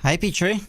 Hi, Petrie.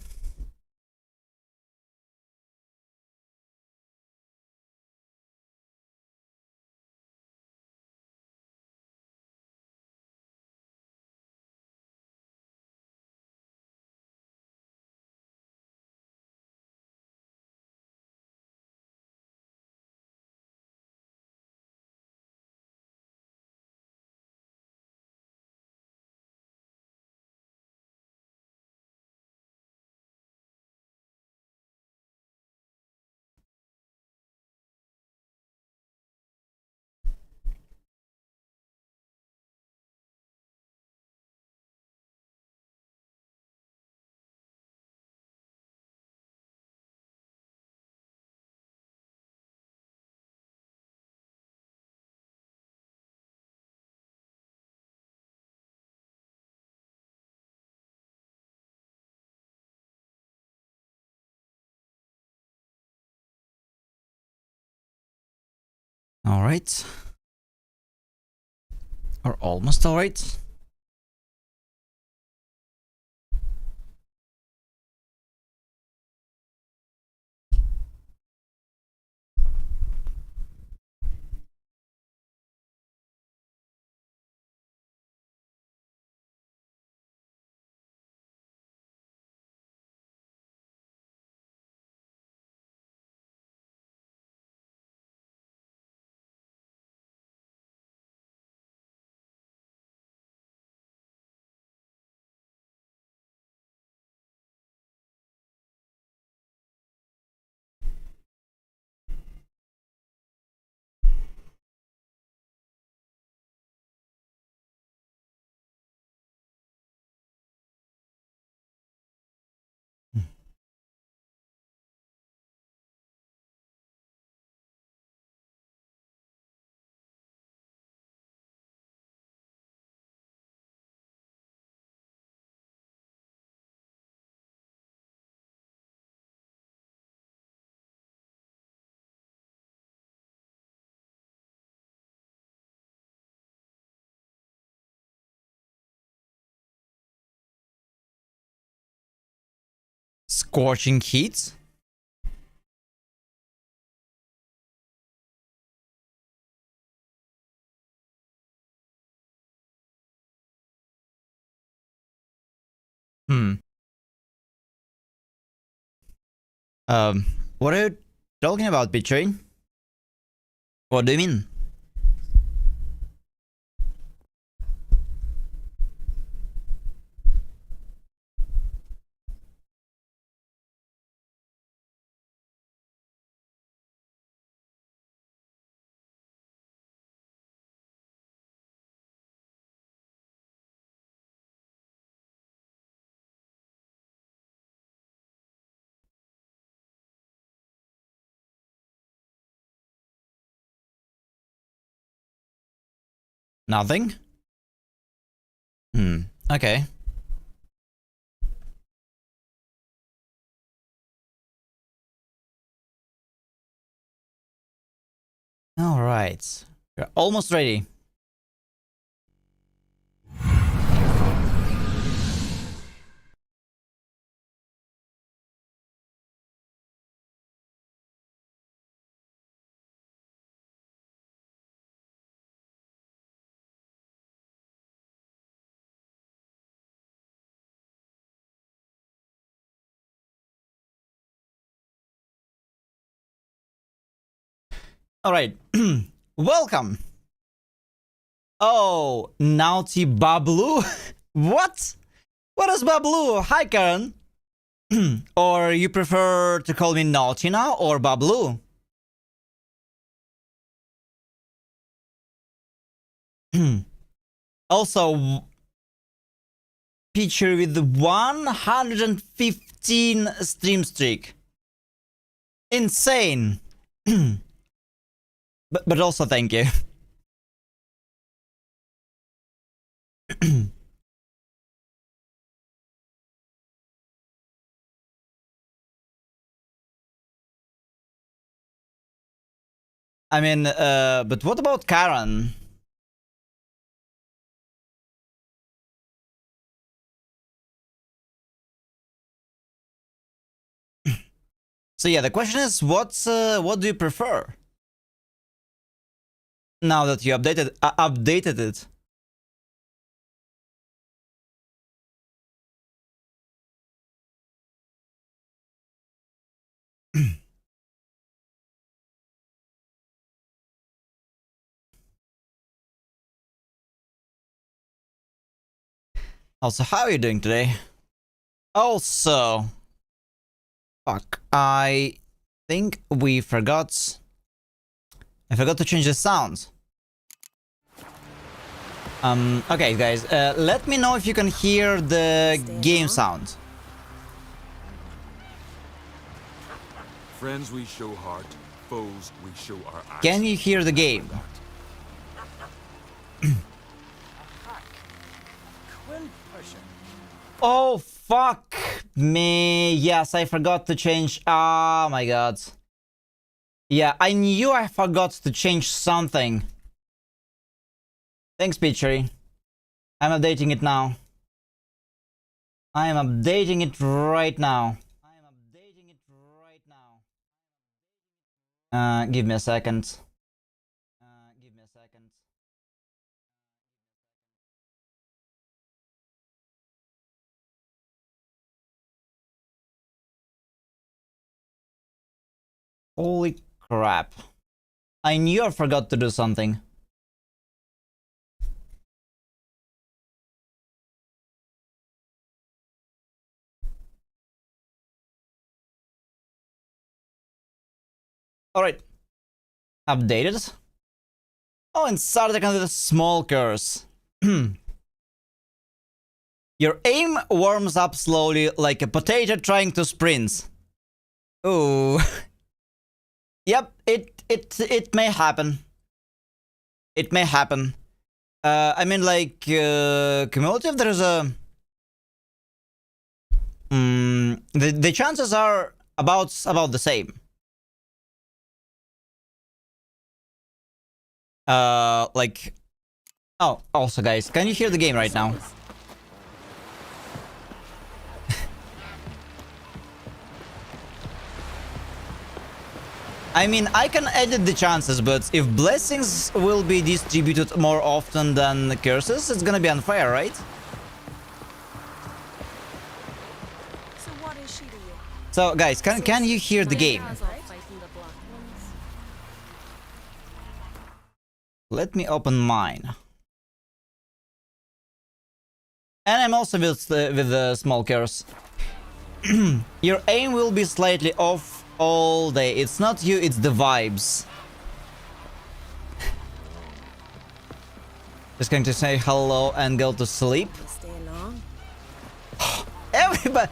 All right. Or almost all right. Scorching heat. Hmm. What are you talking about, Petrie? What do you mean? Nothing? Hmm. Okay. All right. We're almost ready. All right. Welcome. Oh, Naughty Bablu? What? What is Bablu? Hi, Karen. Or you prefer to call me Naughty now or Bablu? Also, picture with 115 stream streak. Insane. but also thank you. I mean, but what about Karen? So yeah, the question is, what do you prefer? Now that you updated it. Also, how are you doing today? Also, fuck, I think I forgot to change the sound. Okay, guys, let me know if you can hear the game sound. Friends we show heart, foes we show our eyes. Can you hear the game? Oh, fuck me. Yes, I forgot to change. Oh my god. Yeah, I knew I forgot to change something. Thanks, Pitchery. I'm updating it now. I am updating it right now. Give me a second. Holy crap. I knew I forgot to do something. Alright. Updated. Oh, and started under the small curse. Your aim warms up slowly like a potato trying to sprint. Ooh. Yep, it may happen. It may happen. I mean, like, cumulative, there's a... the chances are about the same. Like... Oh, also, guys, can you hear the game right now? I mean, I can edit the chances, but if blessings will be distributed more often than curses, it's gonna be unfair, right? So what is she to you? So, guys, can you hear the game? Let me open mine. And I'm also with the small curse. Your aim will be slightly off all day. It's not you, it's the vibes. Just going to say hello and go to sleep. Stay along. Everybody,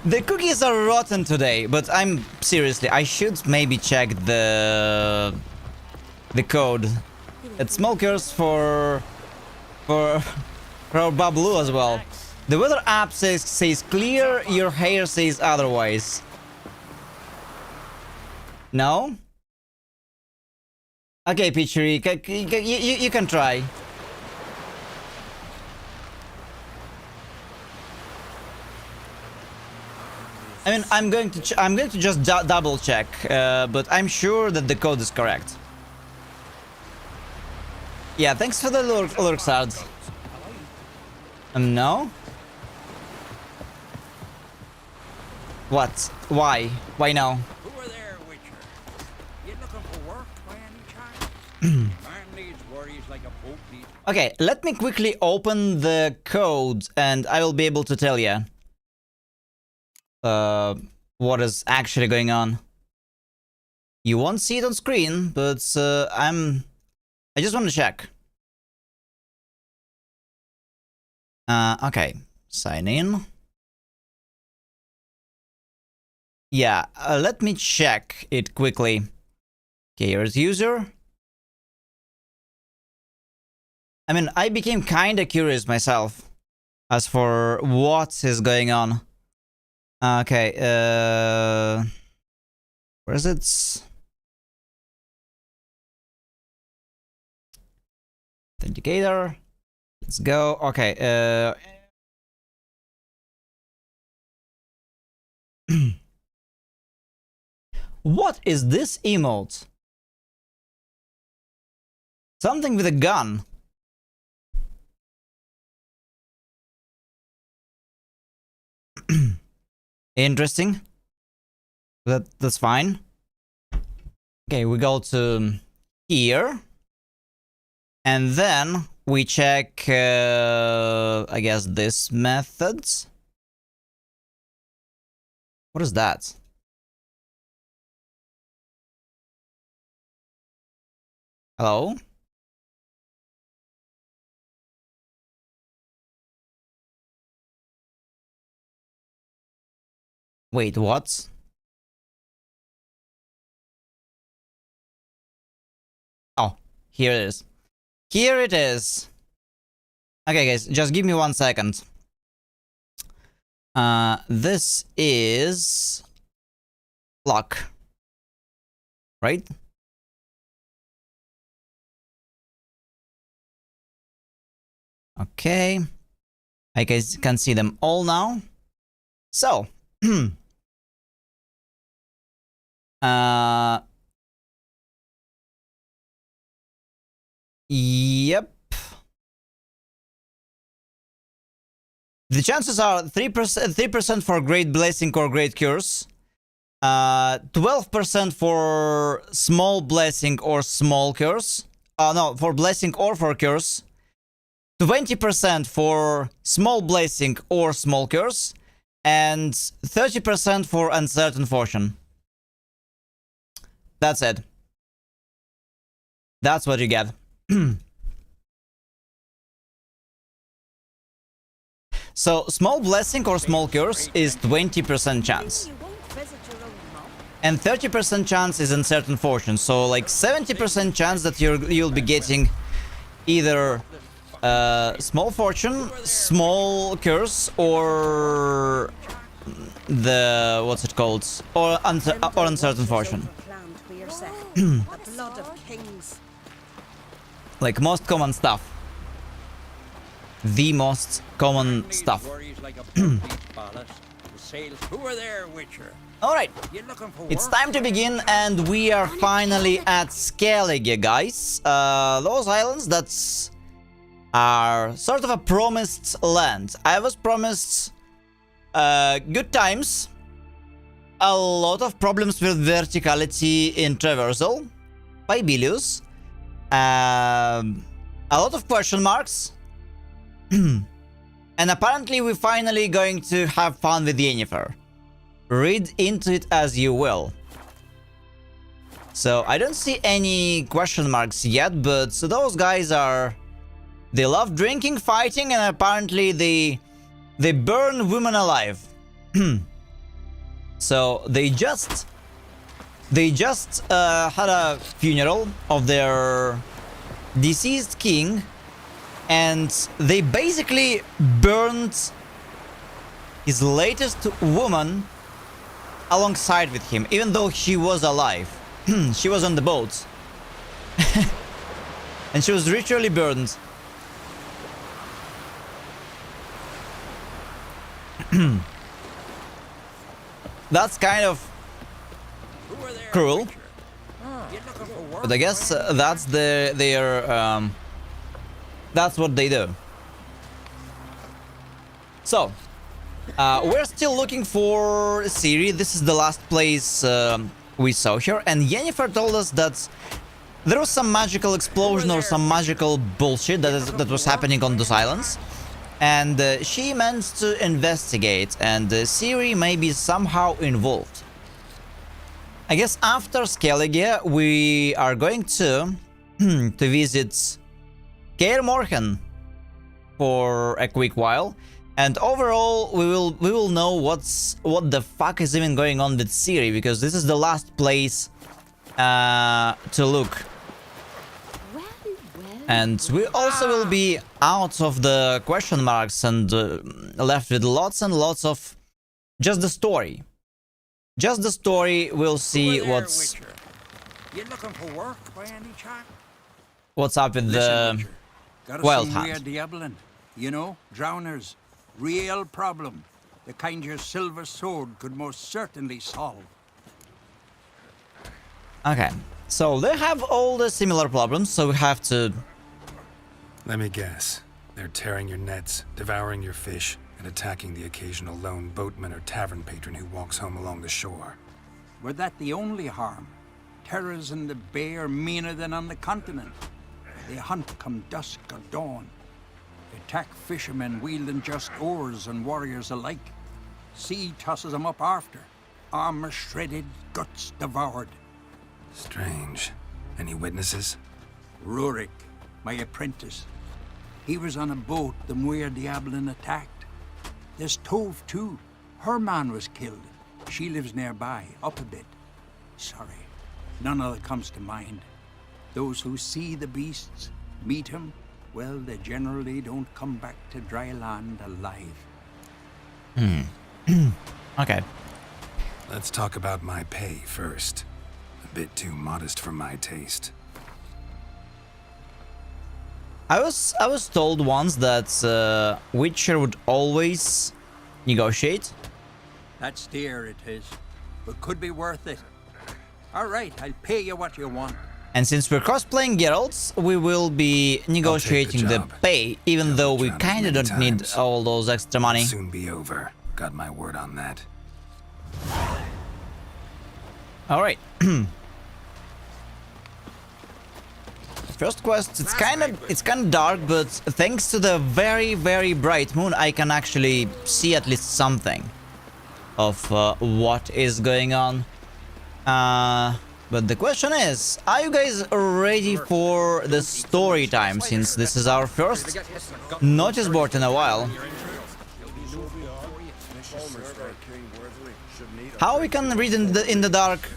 the cookies are rotten today, but I'm seriously, I should maybe check the code. It's small curse for our Bablu as well. The weather app says clear, your hair says otherwise. No? Okay, Pichuri, you can try. I mean, I'm going to just double check, but I'm sure that the code is correct. Yeah, thanks for the lurk sard. No? What? Why? Why no? Who are there, Witcher? You looking for work by any chance? Man needs worries like a boat needs... Okay, let me quickly open the code and I will be able to tell you what is actually going on. You won't see it on screen, but I just want to check. Okay, sign in. Yeah, let me check it quickly. Okay, here's user. I mean, I became kinda curious myself as for what is going on. Okay, where is it? Authenticator. Let's go. Okay, What is this emote? Something with a gun. Interesting. That's fine. Okay, we go to here. And then we check, I guess, this methods. What is that? Hello? Wait, what? Oh, here it is. Here it is. Okay, guys, just give me 1 second. This is luck, right? Okay, I guys can see them all now. So, yep. The chances are 3% for Great Blessing or Great Curse, 12% for Small Blessing or Small Curse, no, for Blessing or for Curse, 20% for Small Blessing or Small Curse, and 30% for Uncertain Fortune. That's it. That's what you get. So, Small Blessing or Small Curse is 20% chance. You won't visit your own mom. And 30% chance is Uncertain Fortune. So, like 70% chance that you'll be getting either Small Fortune, Small Curse, or the what's it called, or Uncertain Fortune. Planned for yourself. The blood of kings. Like most common stuff. The most common stuff. Alright, it's time to begin, and we are finally at Skellige, guys. Those islands that are sort of a promised land. I was promised good times, a lot of problems with verticality in traversal by Bilius, a lot of question marks. And apparently we're finally going to have fun with Yennefer. Read into it as you will. So I don't see any question marks yet, but so those guys are... They love drinking, fighting, and apparently they burn women alive. So they just had a funeral of their deceased king. And they basically burned his latest woman alongside with him, even though she was alive. She was on the boat. And she was ritually burned. That's kind of cruel. But I guess that's their that's what they do. So, we're still looking for Ciri. This is the last place we saw her. And Yennefer told us that there was some magical explosion or some magical bullshit that was happening on those islands. And she meant to investigate. And Ciri may be somehow involved. I guess after Skellige, we are going to visit Kaer Morhen for a quick while, and overall we will know what the fuck is even going on with Ciri, because this is the last place to look. And we also will be out of the question marks and left with lots and lots of just the story. Just the story. We'll see what's You looking for work by any chance? What's up with the Got Wild some Hunt. weird diabling. You know, drowners. Real problem. The kind your silver sword could most certainly solve. Okay, so they have all the similar problems, so we have to... Let me guess. They're tearing your nets, devouring your fish, and attacking the occasional lone boatman or tavern patron who walks home along the shore. Were that the only harm? Terrors in the bay are meaner than on the continent. They hunt come dusk or dawn. They attack fishermen wielding just oars and warriors alike. Sea tosses them up after. Armor shredded, guts devoured. Strange. Any witnesses? Rurik, my apprentice. He was on a boat the Muir Diablin attacked. There's Tove too. Her man was killed. She lives nearby, up a bit. Sorry, none of that comes to mind. Those who see the beasts, meet him, well, they generally don't come back to dry land alive. Okay. Let's talk about my pay first. A bit too modest for my taste. I was told once that Witcher would always negotiate. That's dear, it is, but could be worth it. All right, I'll pay you what you want. And since we're cross-playing Geralts, we will be negotiating the job. pay, even Job though we drowned kinda many don't need times. all those extra money. It'll soon be over. Got my word on that. Alright. First quest, it's kinda dark, but thanks to the very, very bright moon, I can actually see at least something of what is going on. But the question is, are you guys ready for the story time, since this is our first notice board in a while? How we can read in the dark?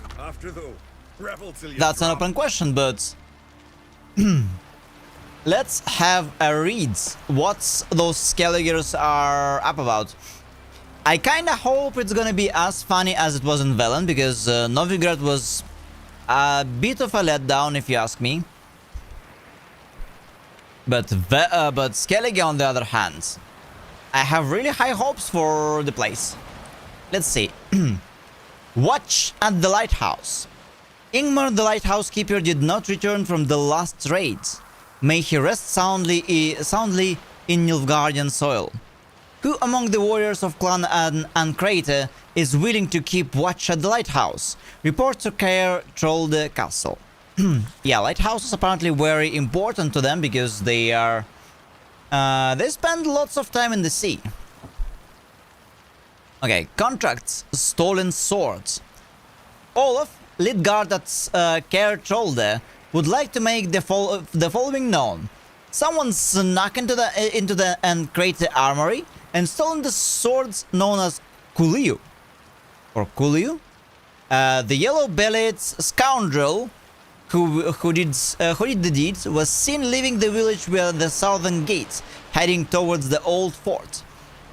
That's an open question, but let's have a read. What those Skelligers are up about. I kinda hope it's gonna be as funny as it was in Velen, because Novigrad was a bit of a letdown, if you ask me. But Skellige, on the other hand, I have really high hopes for the place. Let's see. Watch at the lighthouse. Ingmar the lighthouse keeper did not return from the last raid. May he rest soundly in Nilfgaardian soil. Who among the warriors of Clan Ancrate is willing to keep watch at the lighthouse? Report to Caer Trolde Castle. Yeah, lighthouse is apparently very important to them because they are... they spend lots of time in the sea. Okay, contracts, stolen swords. Olaf, lead guard at Caer Trolde, would like to make the following known. Someone snuck into the Ancrate armory and stolen the swords known as Kuliu. Or Kuliu? The yellow-bellied scoundrel who did the deed was seen leaving the village via the southern gate, heading towards the old fort.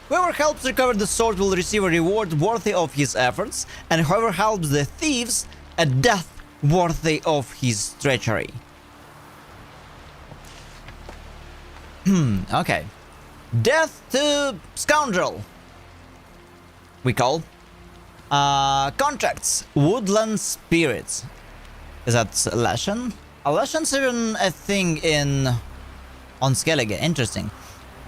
Whoever helps recover the sword will receive a reward worthy of his efforts, and whoever helps the thieves, a death worthy of his treachery. Okay. Death to scoundrel. We call. Contracts. Woodland spirits. Is that Lashen? Lashen's even a thing on Skellige. Interesting.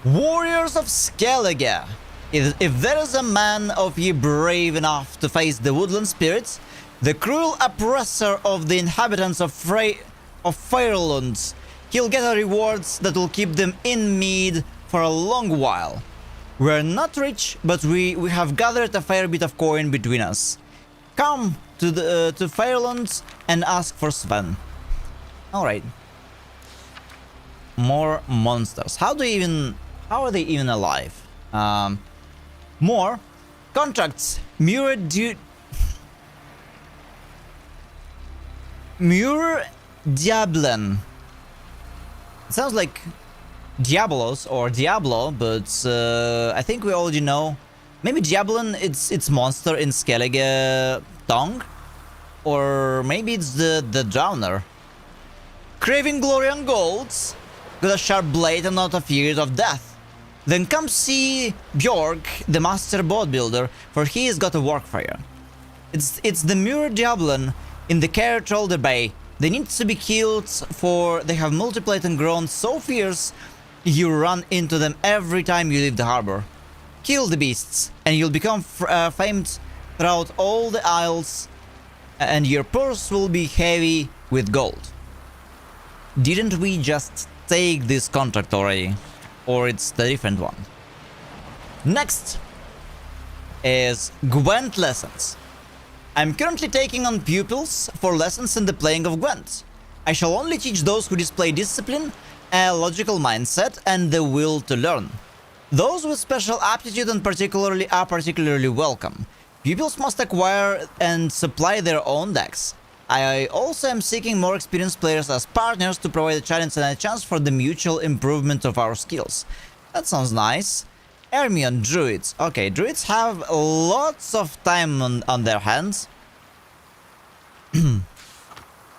Warriors of Skellige. If there is a man of ye brave enough to face the woodland spirits, the cruel oppressor of the inhabitants of Fairlund, he'll get a rewards that will keep them in mead for a long while. We're not rich, but we have gathered a fair bit of coin between us. Come to Fairlund and ask for Sven. Alright. More monsters. How are they even alive? More contracts. Mure Diablen. It sounds like Diablos or Diablo, but I think we already know. Maybe Diablen, it's monster in Skellige tongue, or maybe it's the Drowner. Craving glory and golds, got a sharp blade and not afeared of death. Then come see Bjork, the master boat builder, for he has got a work for you. It's the Mure Diablen. in the Carrot Roller Bay. They need to be killed, for they have multiplied and grown so fierce you run into them every time you leave the harbor. Kill the beasts, and you'll become famed throughout all the isles, and your purse will be heavy with gold. Didn't we just take this contract already? Or it's the different one? Next is Gwent lessons. I'm currently taking on pupils for lessons in the playing of Gwent. I shall only teach those who display discipline, a logical mindset, and the will to learn. Those with special aptitude are particularly welcome. Pupils must acquire and supply their own decks. I also am seeking more experienced players as partners to provide a challenge and a chance for the mutual improvement of our skills. That sounds nice. Hermione, druids. Okay, druids have lots of time on their hands.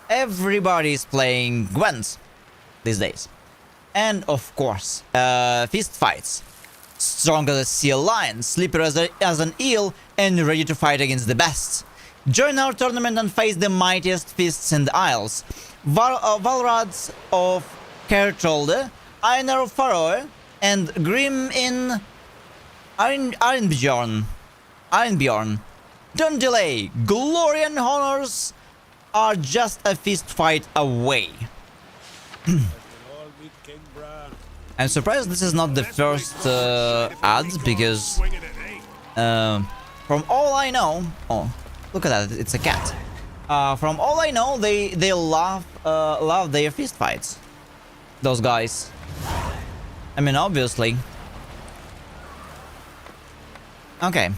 Everybody is playing Gwent these days. And of course, fist fights. Strong as a sea lion, slippery as an eel, and ready to fight against the best. Join our tournament and face the mightiest fists in the Isles. Valrads of Kertrolde, Einar of Faroe, and Grim in Ironbjorn. Don't delay. Glory and honors are just a fist fight away. I'm surprised this is not the first ad, because from all I know, oh, look at that, it's a cat. From all I know, they love their fist fights. Those guys. I mean, obviously. Okay.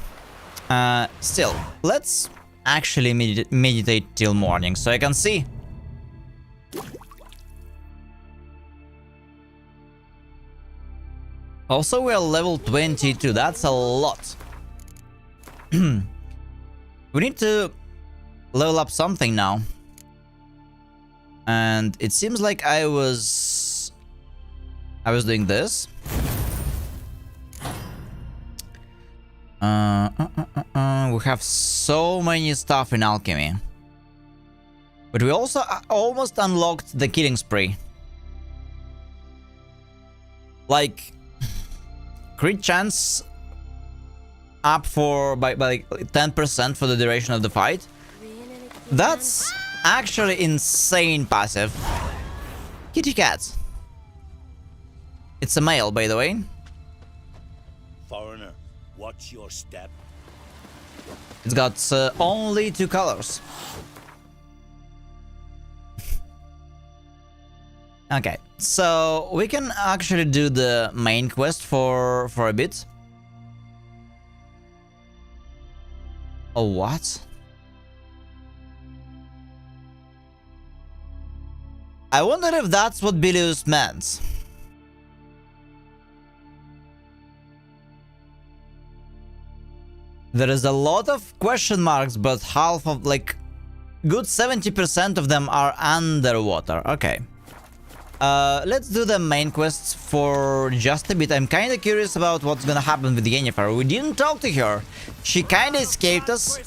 Still, let's actually meditate till morning, so I can see. Also, we're level 22. That's a lot. We need to level up something now. And it seems like I was doing this. We have so many stuff in alchemy. But we also almost unlocked the killing spree. Like, crit chance up by like 10% for the duration of the fight. That's actually insane passive. Kitty cat. It's a male, by the way. Foreigner, watch your step. It's got only 2 colors. Okay, so we can actually do the main quest for a bit. Oh, what? I wonder if that's what Bilius meant. There is a lot of question marks, but half of, like, good 70% of them are underwater. Okay. Let's do the main quests for just a bit. I'm kinda curious about what's gonna happen with Yennefer. We didn't talk to her. She kinda escaped us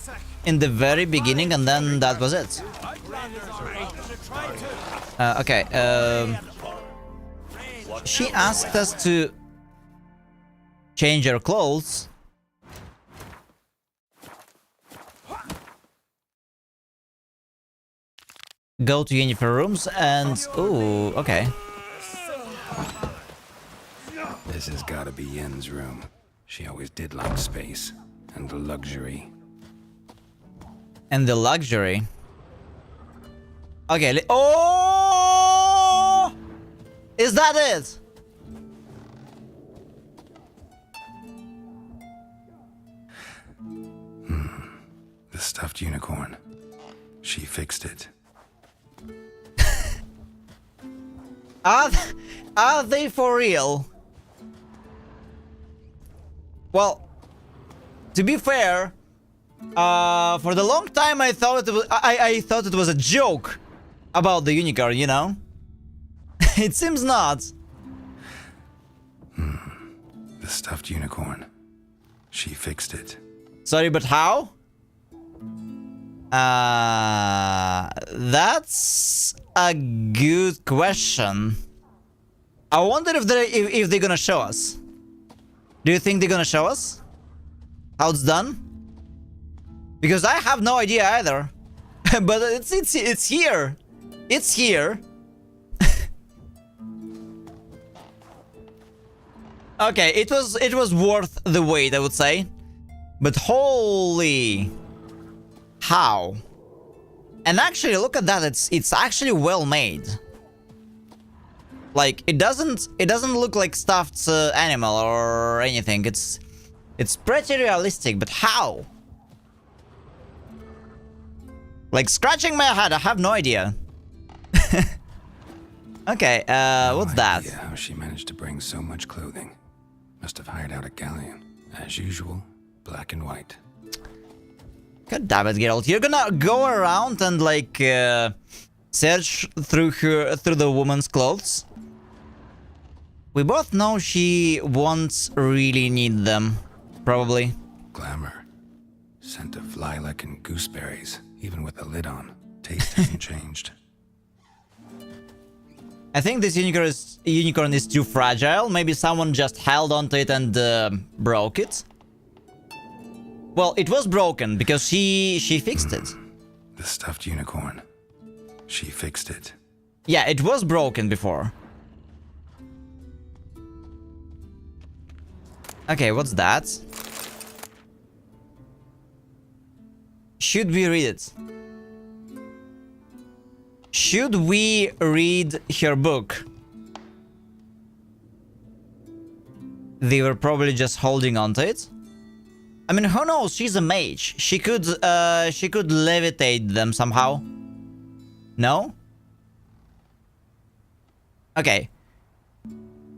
in the very beginning, and then that was it. Okay, she asked us to change our clothes. Go to Yennefer rooms and... Ooh, okay. This has gotta be Yen's room. She always did like space and luxury. And the luxury. Okay, oh! Is that it? The stuffed unicorn. She fixed it. Are they for real? Well, to be fair, for the long time I thought I thought it was a joke about the unicorn, you know? It seems not. The stuffed unicorn. She fixed it. Sorry, but how? That's a good question. I wonder if they're gonna show us. Do you think they're gonna show us how it's done? Because I have no idea either. But it's here. It's here. Okay, it was worth the wait, I would say. But holy, how? And actually, look at that. It's actually well made. Like it doesn't look like stuffed animal or anything. It's pretty realistic. But how? Like scratching my head, I have no idea. Okay, what's that? Yeah, how she managed to bring so much clothing. Must have hired out a galleon, as usual, black and white. God damn it, Geralt! You're gonna go around and like search through the woman's clothes. We both know she won't really need them, probably. Glamour, scent of lilac and gooseberries, even with the lid on. Taste hasn't changed. I think this unicorn is too fragile. Maybe someone just held onto it and broke it. Well, it was broken because she fixed it. The stuffed unicorn. She fixed it. Yeah, it was broken before. Okay, what's that? Should we read it? Should we read her book? They were probably just holding on to it. I mean, who knows? She's a mage. She could levitate them somehow. No? Okay.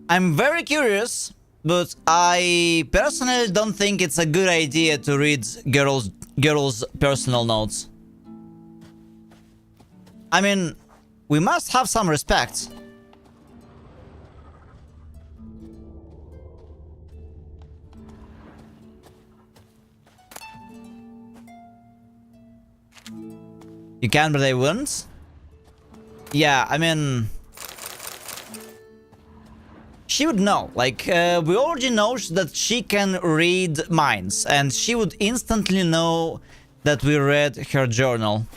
I'm very curious, but I personally don't think it's a good idea to read girls' personal notes. I mean, we must have some respect. You can, but they wouldn't? Yeah, I mean... She would know. Like, we already know that she can read minds. And she would instantly know that we read her journal.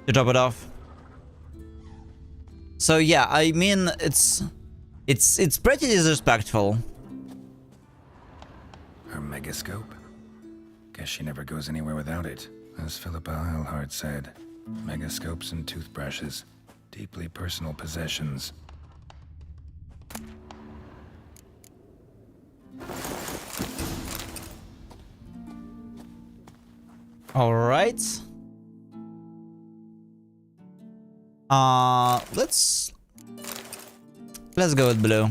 To top it off. So yeah, I mean, it's pretty disrespectful. Her megascope? Guess she never goes anywhere without it. As Philippa Eilhart said, megascopes and toothbrushes, deeply personal possessions. All right. Let's go with blue.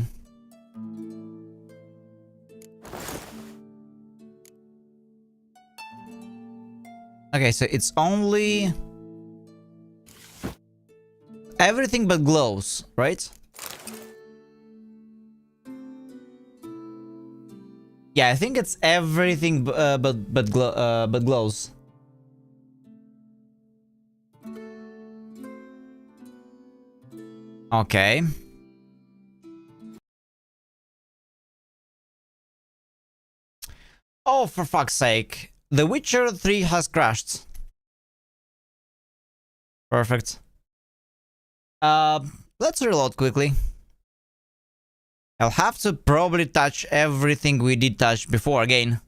Okay, so it's only everything but glows, right? Yeah, I think it's everything but glows. Okay. Oh, for fuck's sake. The Witcher 3 has crashed. Perfect. Let's reload quickly. I'll have to probably touch everything we did touch before again.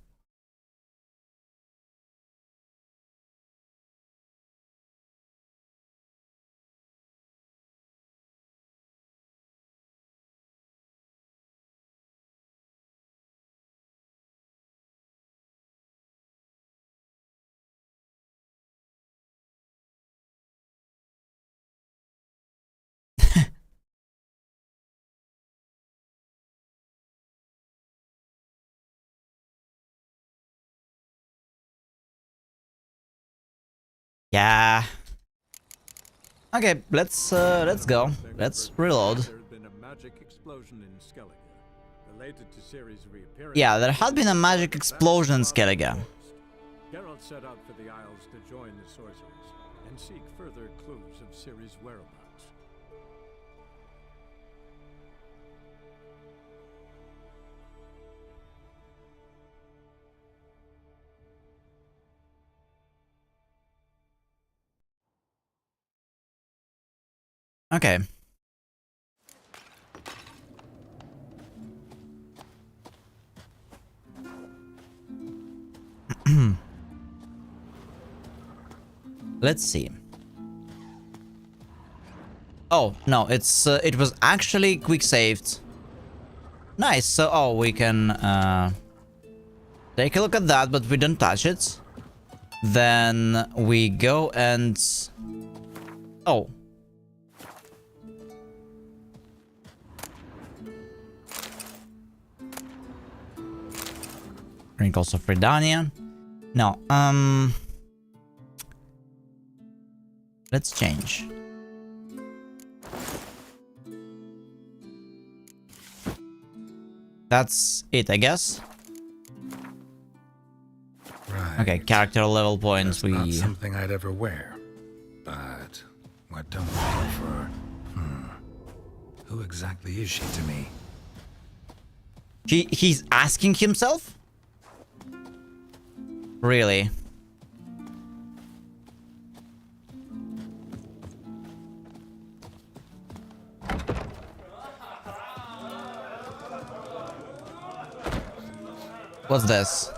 Yeah. Okay, let's go. Let's reload. There had been a magic explosion in Skellige, related to Ciri's reappearance. Yeah, there had been a magic explosion in Skellige. Geralt set out for the Isles to join the sorcerers and seek further clues of Ciri's whereabouts. Okay. Let's see. Oh, no, it was actually quick saved. Nice. So, oh, we can take a look at that, but we don't touch it. Then we go and oh. Wrinkles of Redania. No, let's change. That's it, I guess. Right. Okay, character level points. That's not something I'd ever wear. But what don't I do for? Who exactly is she to me? He's asking himself? Really? What's this?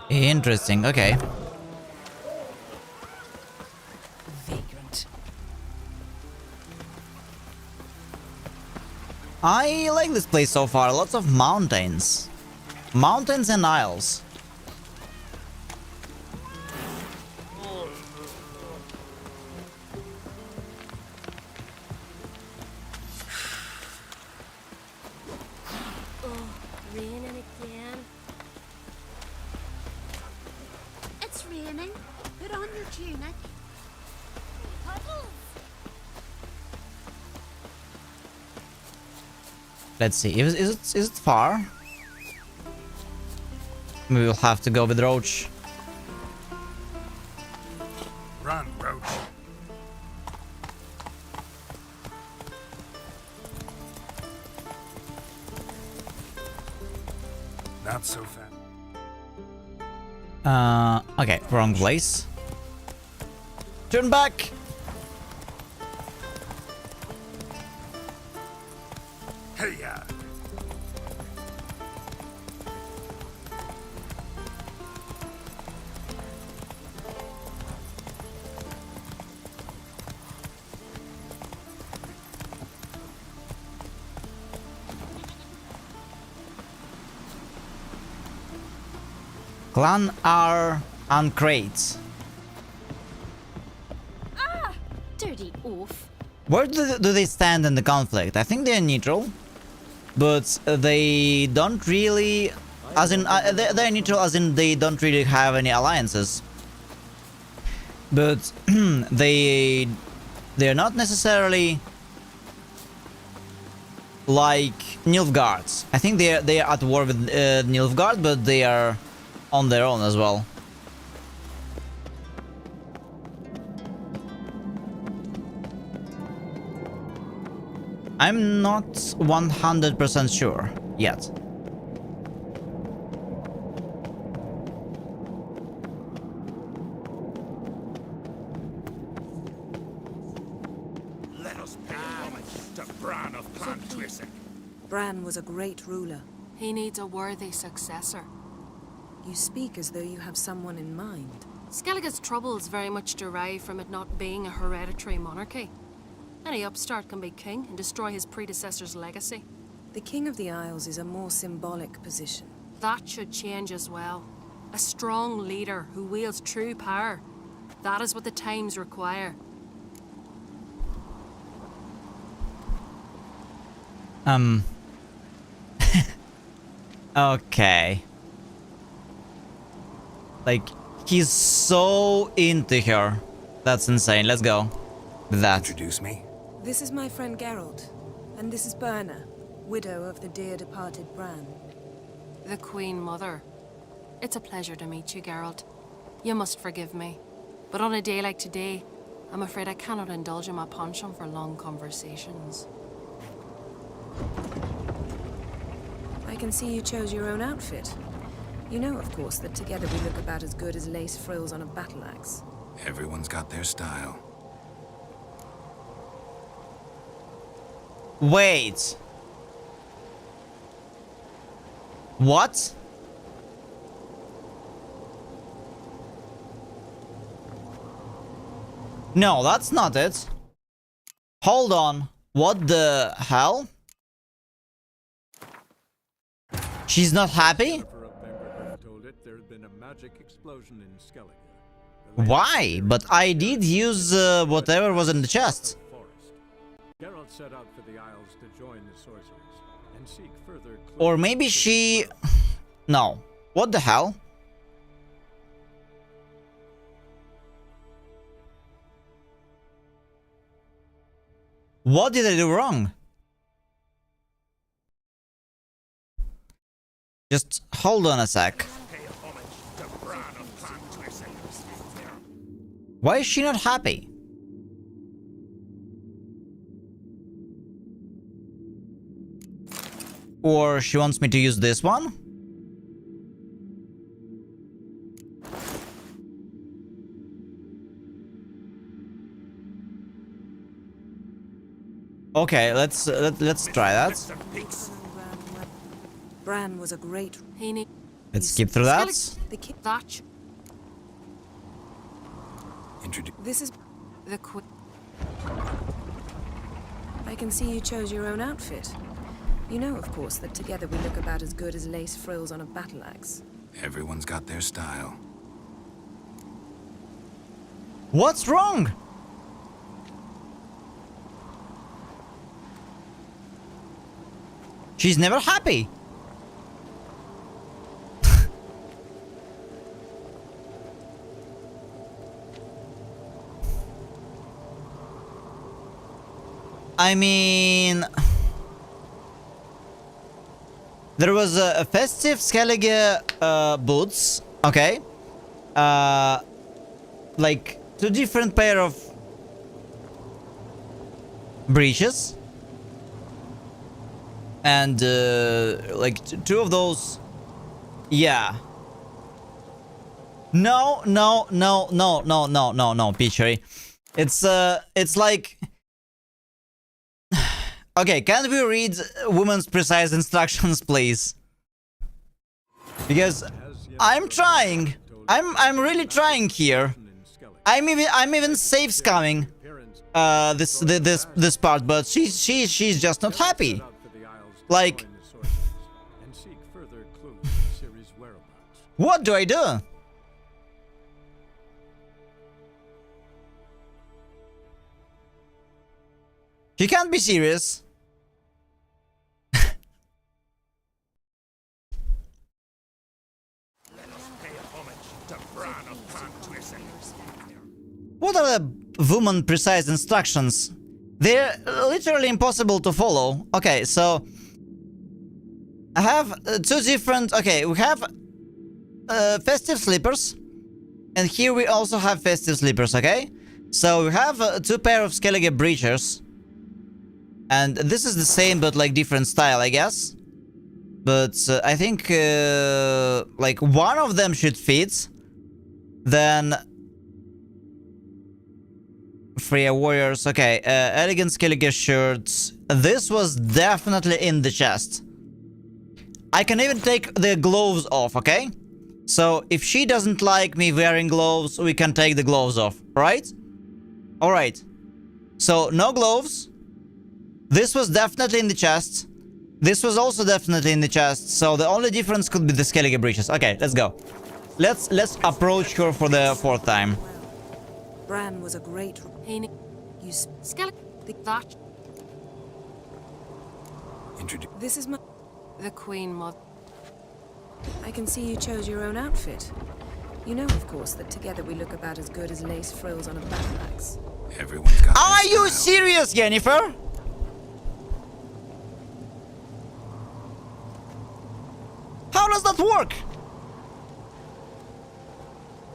Interesting, okay. Vagrant. I like this place so far. Lots of mountains. Mountains and isles. Raining again. It's raining. Put on your tunic. Puddles. Let's see. Is it far? We will have to go with Roach. Run, Roach. Not so fast. Okay, wrong place. Turn back! Hey, ya! Clan are on crates. Dirty oaf. Where do they stand in the conflict? I think they're neutral, but they don't really, as in they're neutral, as in they don't really have any alliances. But they're not necessarily like Nilfgaards. I think they are at war with Nilfgaard, but they are on their own as well. I'm not 100% sure yet. Let us pay homage to Bran of Clan Twisik. Bran was a great ruler. He needs a worthy successor. You speak as though you have someone in mind. Skellige's troubles very much derive from it not being a hereditary monarchy. Any upstart can be king and destroy his predecessor's legacy. The King of the Isles is a more symbolic position. That should change as well. A strong leader who wields true power. That is what the times require. Okay. Like, He's so into her. That's insane. Let's go. With that. Introduce me? This is my friend Geralt, and this is Berna, widow of the dear departed Bran. The Queen Mother. It's a pleasure to meet you, Geralt. You must forgive me, but on a day like today, I'm afraid I cannot indulge in my penchant for long conversations. I can see you chose your own outfit. You know, of course, that together we look about as good as lace frills on a battle axe. Everyone's got their style. Wait. What? No, that's not it. Hold on. What the hell? She's not happy? Told it there had been a magic explosion in Skellige. Why? But I did use whatever was in the chest. Forest. Geralt set out for the Isles to join the sorcerers and seek further clues. Or maybe she... No. What the hell? What did I do wrong? Just hold on a sec. Why is she not happy? Or she wants me to use this one? Okay, let's try that. Bran was a great... He need Let's skip through that. The ki that. Introduce. This is... The Queen. I can see you chose your own outfit. You know, of course, that together we look about as good as lace frills on a battle axe. Everyone's got their style. What's wrong? She's never happy. I mean... There was a festive Skellige boots, okay? Like, two different pair of breeches. And, like, two of those... Yeah. No, Peachery. It's like... Okay, can we read women's precise instructions, please? Because I'm trying. I'm really trying here. I'm even safe scamming this part, but she's just not happy. Like, what do I do? She can't be serious. What are the woman precise instructions? They're literally impossible to follow. Okay, so I have two different... Okay, we have festive slippers. And here we also have festive slippers, okay? So we have two pair of Skellige breeches. And this is the same but like different style, I guess. But I think like one of them should fit. Then... Freya Warriors, okay, elegant Skellige shirts. This was definitely in the chest. I can even take the gloves off, okay? So if she doesn't like me wearing gloves, we can take the gloves off, right? Alright. So no gloves. This was definitely in the chest. This was also definitely in the chest. So the only difference could be the Skellige breeches. Okay, let's go. Let's approach her for the fourth time. Bran was a great... You Skellige. That. Introduce. This is my... The Queen Mother. I can see you chose your own outfit. You know, of course, that together we look about as good as lace frills on a battle axe. Everyone's got Are their you style. serious, Jennifer? How does that work?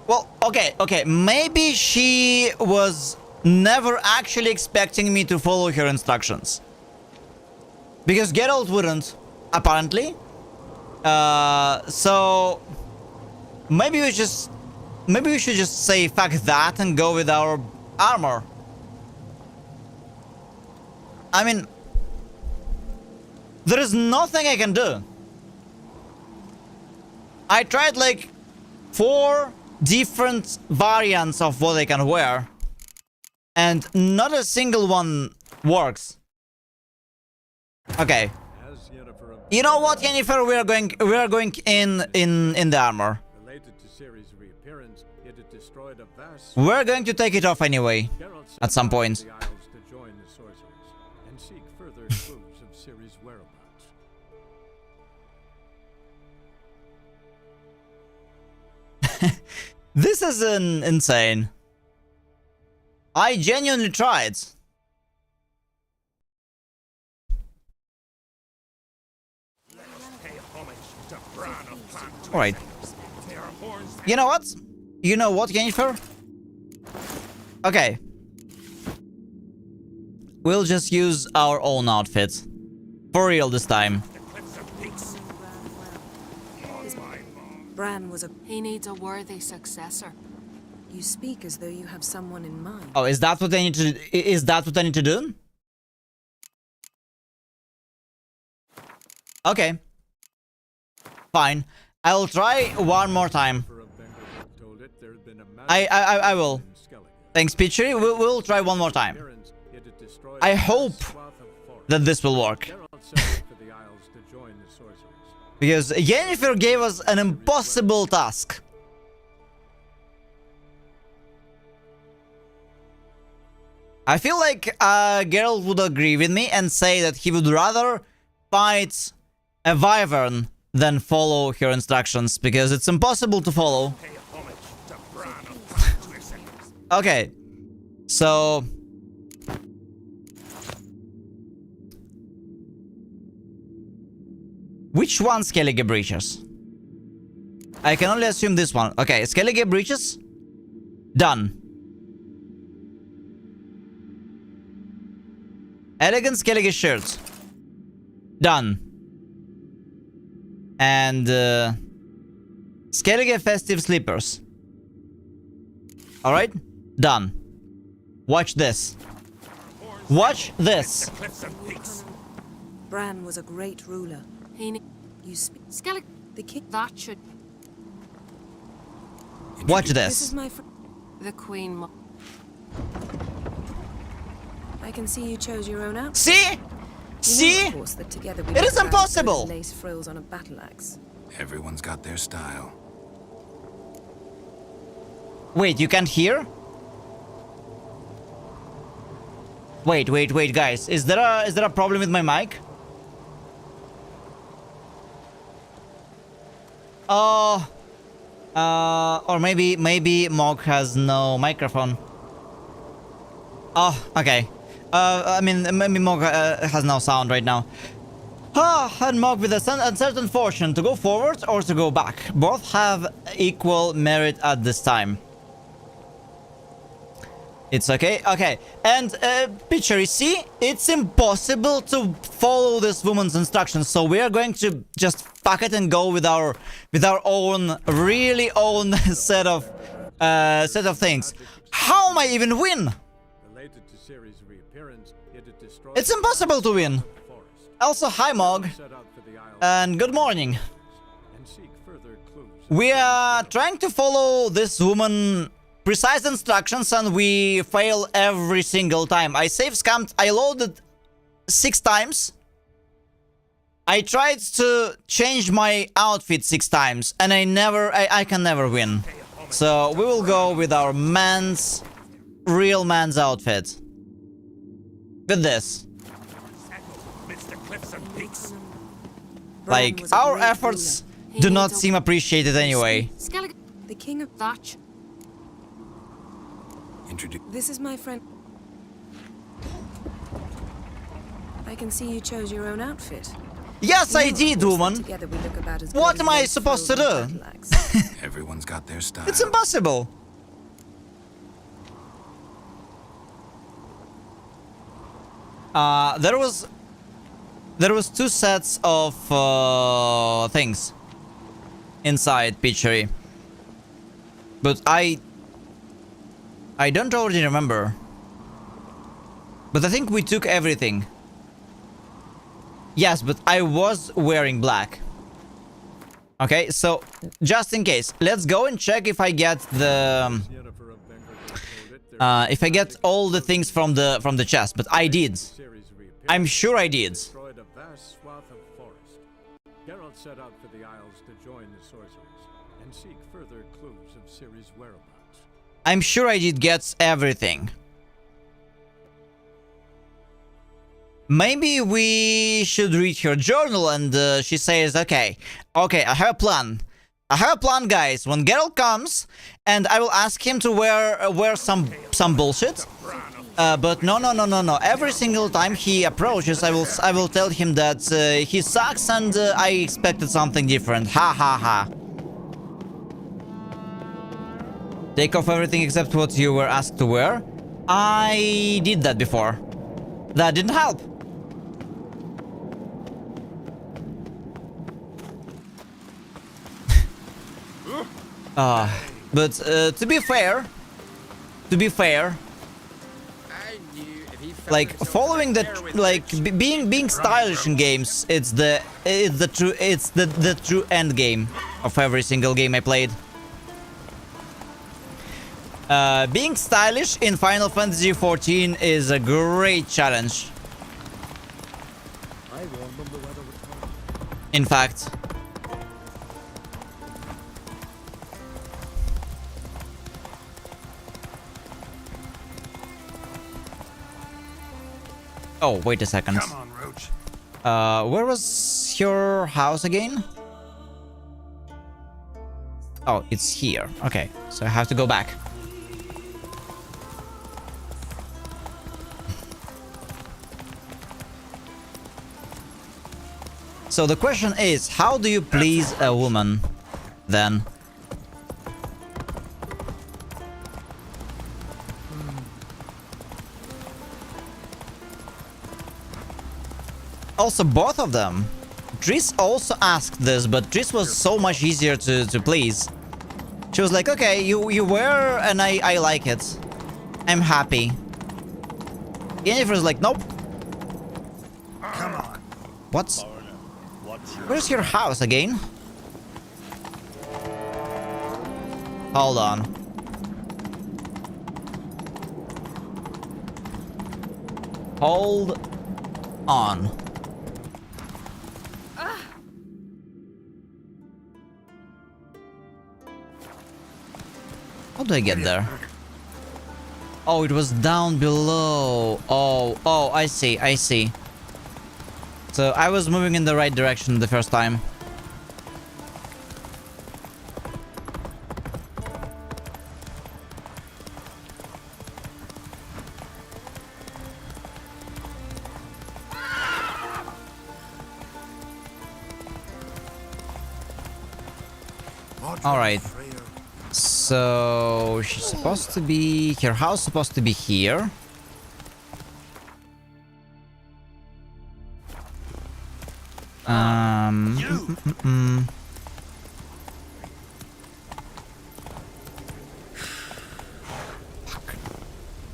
Well, okay, maybe she was never actually expecting me to follow her instructions. Because Geralt wouldn't, apparently. So maybe we should just say fuck that and go with our armor. I mean, there is nothing I can do. I tried like 4 different variants of what I can wear, and not a single one works. Okay. As Yennefer You know what, Jennifer? We are going in the armor. related to Ciri's reappearance, it had destroyed a vast We're going to take it off anyway. Geralt set At some out point. to the Isles to join the sorcerers and seek further clues of Ciri's whereabouts. This is insane. I genuinely tried. Pay homage to Bran of Clan Twist. Alright. Their horns You know what? You know what, Jennifer? Okay. We'll just use our own outfit. For real this time. the cliffs of peaks. Bran was a... He needs a worthy successor. You speak as though you have someone in mind. Oh, is that what I need to is that what I need to do? Okay. Fine. I'll try one more time. For a vendor had told it there had been a I will. in Skellige. Thanks, Pitchery. We'll try one more time. Appearance, it had destroyed I a hope swath of forest. that this will work. Geralt set out for the Isles to join the sorcerers. Because Yennefer gave us an impossible task. I feel like Geralt would agree with me and say that he would rather fight a wyvern than follow her instructions, because it's impossible to follow. Pay homage to Bran of Clan Twist. Okay, so... Which one Skellige breaches? I can only assume this one. Okay, Skellige breaches. Done. Elegant Skellige shirt. Done. And Skellige festive slippers. Alright? Done. Watch this. Watch this. Cliffs of peaks. Bran was a great ruler. He ne- You speak... Skellige, The king... that should... Watch This is this. my friend. The Queen Mo- I can see you chose your own outfit. See? You know, See? of course, that together we It look is about as good as impossible. lace frills on a battle axe. Everyone's got their style. Wait, you can't hear? Wait, guys. Is there a problem with my mic? Oh, or maybe Mog has no microphone. Oh, okay. I mean, maybe Mog has no sound right now. And Mog with a uncertain fortune to go forward or to go back. Both have equal merit at this time. It's okay? Okay. And, picture, you see? It's impossible to follow this woman's instructions, so we are going to just fuck it and go with our own, really own set of things. How am I even win? Related to Ciri's reappearance, it had destroyed It's impossible to win. the forest. Also, hi Mog, Set out for the Isles and good morning. and seek further clues. We are trying to follow this woman precise instructions and we fail every single time. I save scammed, I loaded 6 times. I tried to change my outfit 6 times and I can never win. So we will go with our real man's outfit. With this. Amidst the cliffs and peaks. Bran Like, was a our great efforts ruler. He do not needs a- seem appreciated anyway. Skellige, The king of... Thatch. Introduce. This is my friend... I can see you chose your own outfit. Yes, I did, woman. Together we look about as good What as am I lace supposed to frills do? and Cadillacs. Everyone's got their style. It's impossible. There was two sets of things inside Pitchery, but I don't already remember. But I think we took everything. Yes, but I was wearing black. Okay, so just in case, let's go and check if I get the if I get all the things from the chest. But I did. I'm sure I did. Destroyed a vast swath of forest. Geralt set out for the Isles to join the sorcerers and seek further clues of Ciri's whereabouts. I'm sure I did get everything. Maybe we should read her journal and she says, okay, I have a plan. I have a plan, guys. When Geralt comes, and I will ask him to wear some bullshit. But no. Every single time he approaches, I will tell him that he sucks and I expected something different. Ha ha ha. Take off everything except what you were asked to wear. I did that before. That didn't help. But to be fair, like following the being stylish in games, it's the true end game of every single game I played. Being stylish in Final Fantasy XIV is a great challenge. In fact. Oh, wait a second. Come on, Roach. Where was your house again? Oh, it's here. Okay, so I have to go back. So the question is, how do you please a woman, then? Also, both of them. Triss also asked this, but Triss was so much easier to please. She was like, okay, you wear and I like it. I'm happy. Yennefer's like, nope. Come on. What? Where's your house again? Hold on. Hold on. How do I get there? Oh, it was down below. Oh, I see. So I was moving in the right direction the first time. All right. So she's supposed to be... Her house is supposed to be here.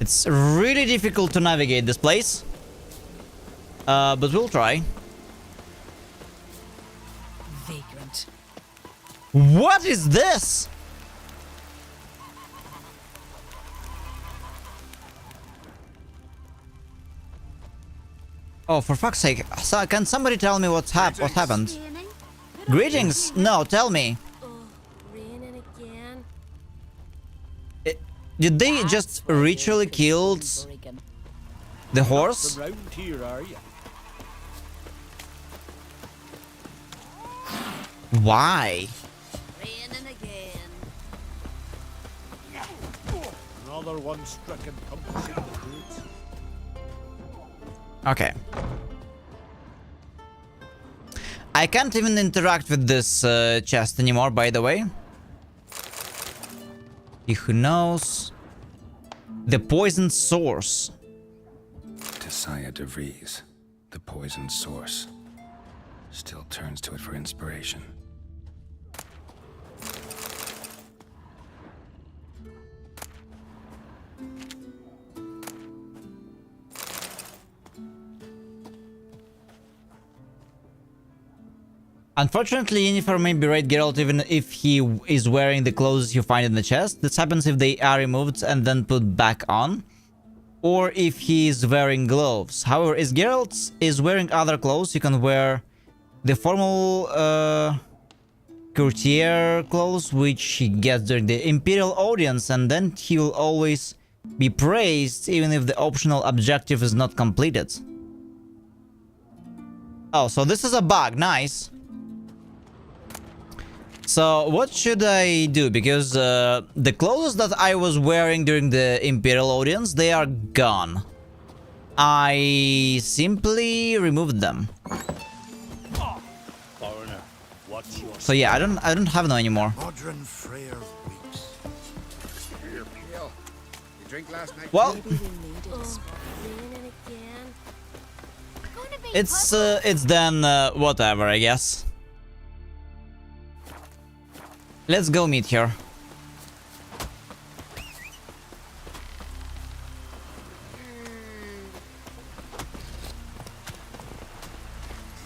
It's really difficult to navigate this place. But we'll try. Vagrant. What is this? Oh, for fuck's sake. So, can somebody tell me what happened? Raining? Greetings. No, tell me. Oh, raining again. Did they just ritually kill the horse? Around here, are you? Why? Raining again. Another one stricken comes in the boots. Okay. I can't even interact with this chest anymore, by the way. Who knows? The poison source. Tisaya de Vries, the poison source. Still turns to it for inspiration. Unfortunately, Yennefer may berate Geralt even if he is wearing the clothes you find in the chest. This happens if they are removed and then put back on, or if he is wearing gloves. However, if Geralt is wearing other clothes, you can wear the formal courtier clothes, which he gets during the Imperial audience, and then he will always be praised even if the optional objective is not completed. Oh, so this is a bug. Nice. So what should I do? Because the clothes that I was wearing during the Imperial audience, they are gone. I simply removed them. Foreigner, what's your So yeah, I don't have them anymore. Modern Freyr weeks. Here, Peel. You drink last night? Well, Maybe we needed a spot. Raining again. Gonna be it's then whatever, I guess. Let's go meet her.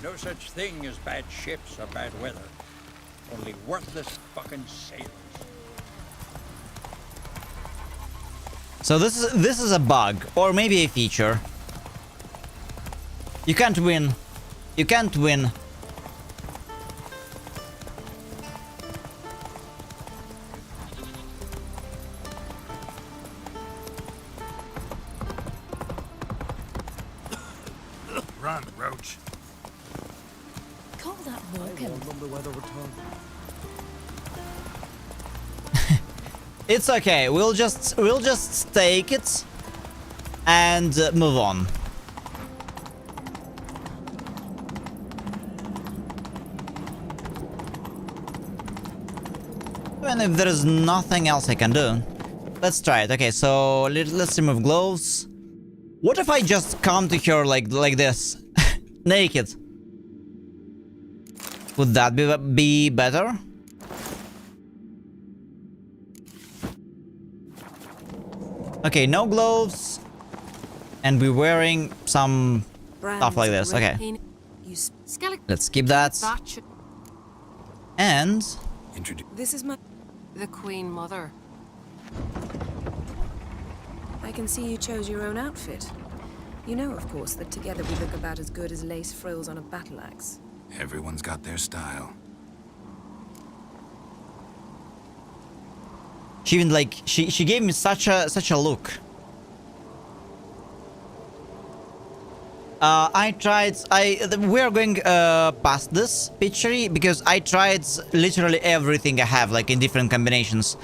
No such thing as bad ships or bad weather. Only worthless fucking sailors. So this is a bug, or maybe a feature. You can't win. You can't win. Run, Roach. call that walking. It's okay. We'll just take it and move on. And if there is nothing else I can do, let's try it. Okay, so let's remove gloves. What if I just come to her like this, naked? Would that be better? Okay, no gloves, and we're wearing some stuff like this. Okay, You Skellige, let's keep that. that should... And This is my... The Queen Mother. I can see you chose your own outfit. You know, of course, that together we look about as good as lace frills on a battle axe. Everyone's got their style. she even like she gave me such a look. We're going past this picture because I tried literally everything I have, like in different combinations.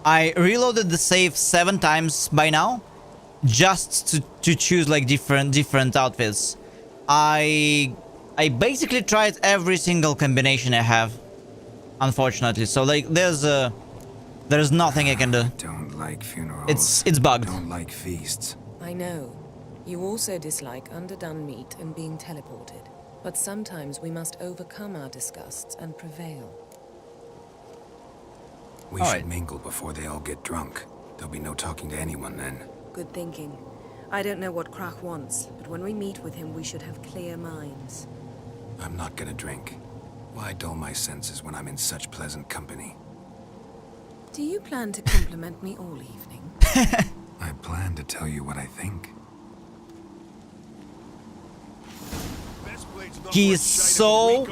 I reloaded the save 7 times by now, just to choose like different outfits. I basically tried every single combination I have, unfortunately. So like there's nothing I can do. Don't like funerals. It's bugged. Don't like feasts. I know. You also dislike underdone meat and being teleported. But sometimes we must overcome our disgusts and prevail. We All should right. mingle before they all get drunk. There'll be no talking to anyone then. Good thinking. I don't know what Krach wants, but when we meet with him, we should have clear minds. I'm not gonna drink. Why dull my senses when I'm in such pleasant company? Do you plan to compliment me all evening? I plan to tell you what I think. He is so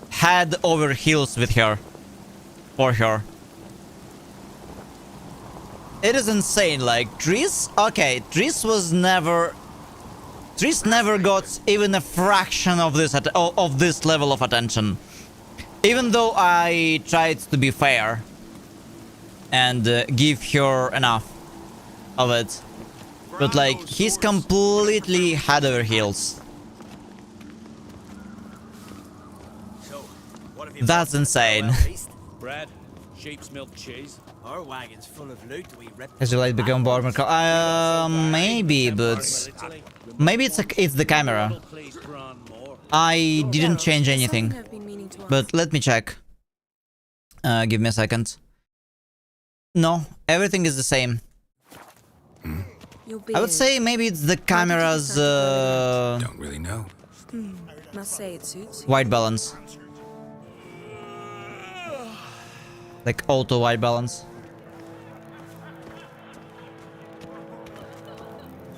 head over heels with her. For her. It is insane, like Triss, okay, Triss never got even a fraction of this level of attention. Even though I tried to be fair and give her enough of it. But like, he's completely head over heels. So, what have you That's got? insane. Bread, sheep's milk cheese. Our wagon's full of loot we ripped. Has your light become more? Maybe, but maybe it's the camera. Please, Gran more. I didn't change Something anything, I've been meaning to ask. but let me check. Give me a second. No, everything is the same. Your I would beard. say maybe it's the camera's Don't really know. Must say it suits you. white balance. Like auto white balance.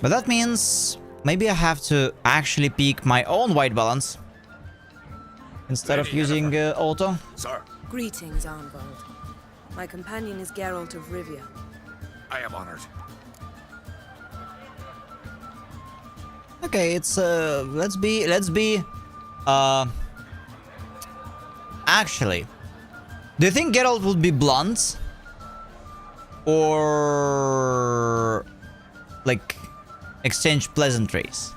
But that means maybe I have to actually pick my own white balance instead of using auto. Sir, Greetings, Arnvald. My companion is Geralt of Rivia. I am honored. Okay, it's let's be actually, do you think Geralt would be blunt or like exchange pleasantries?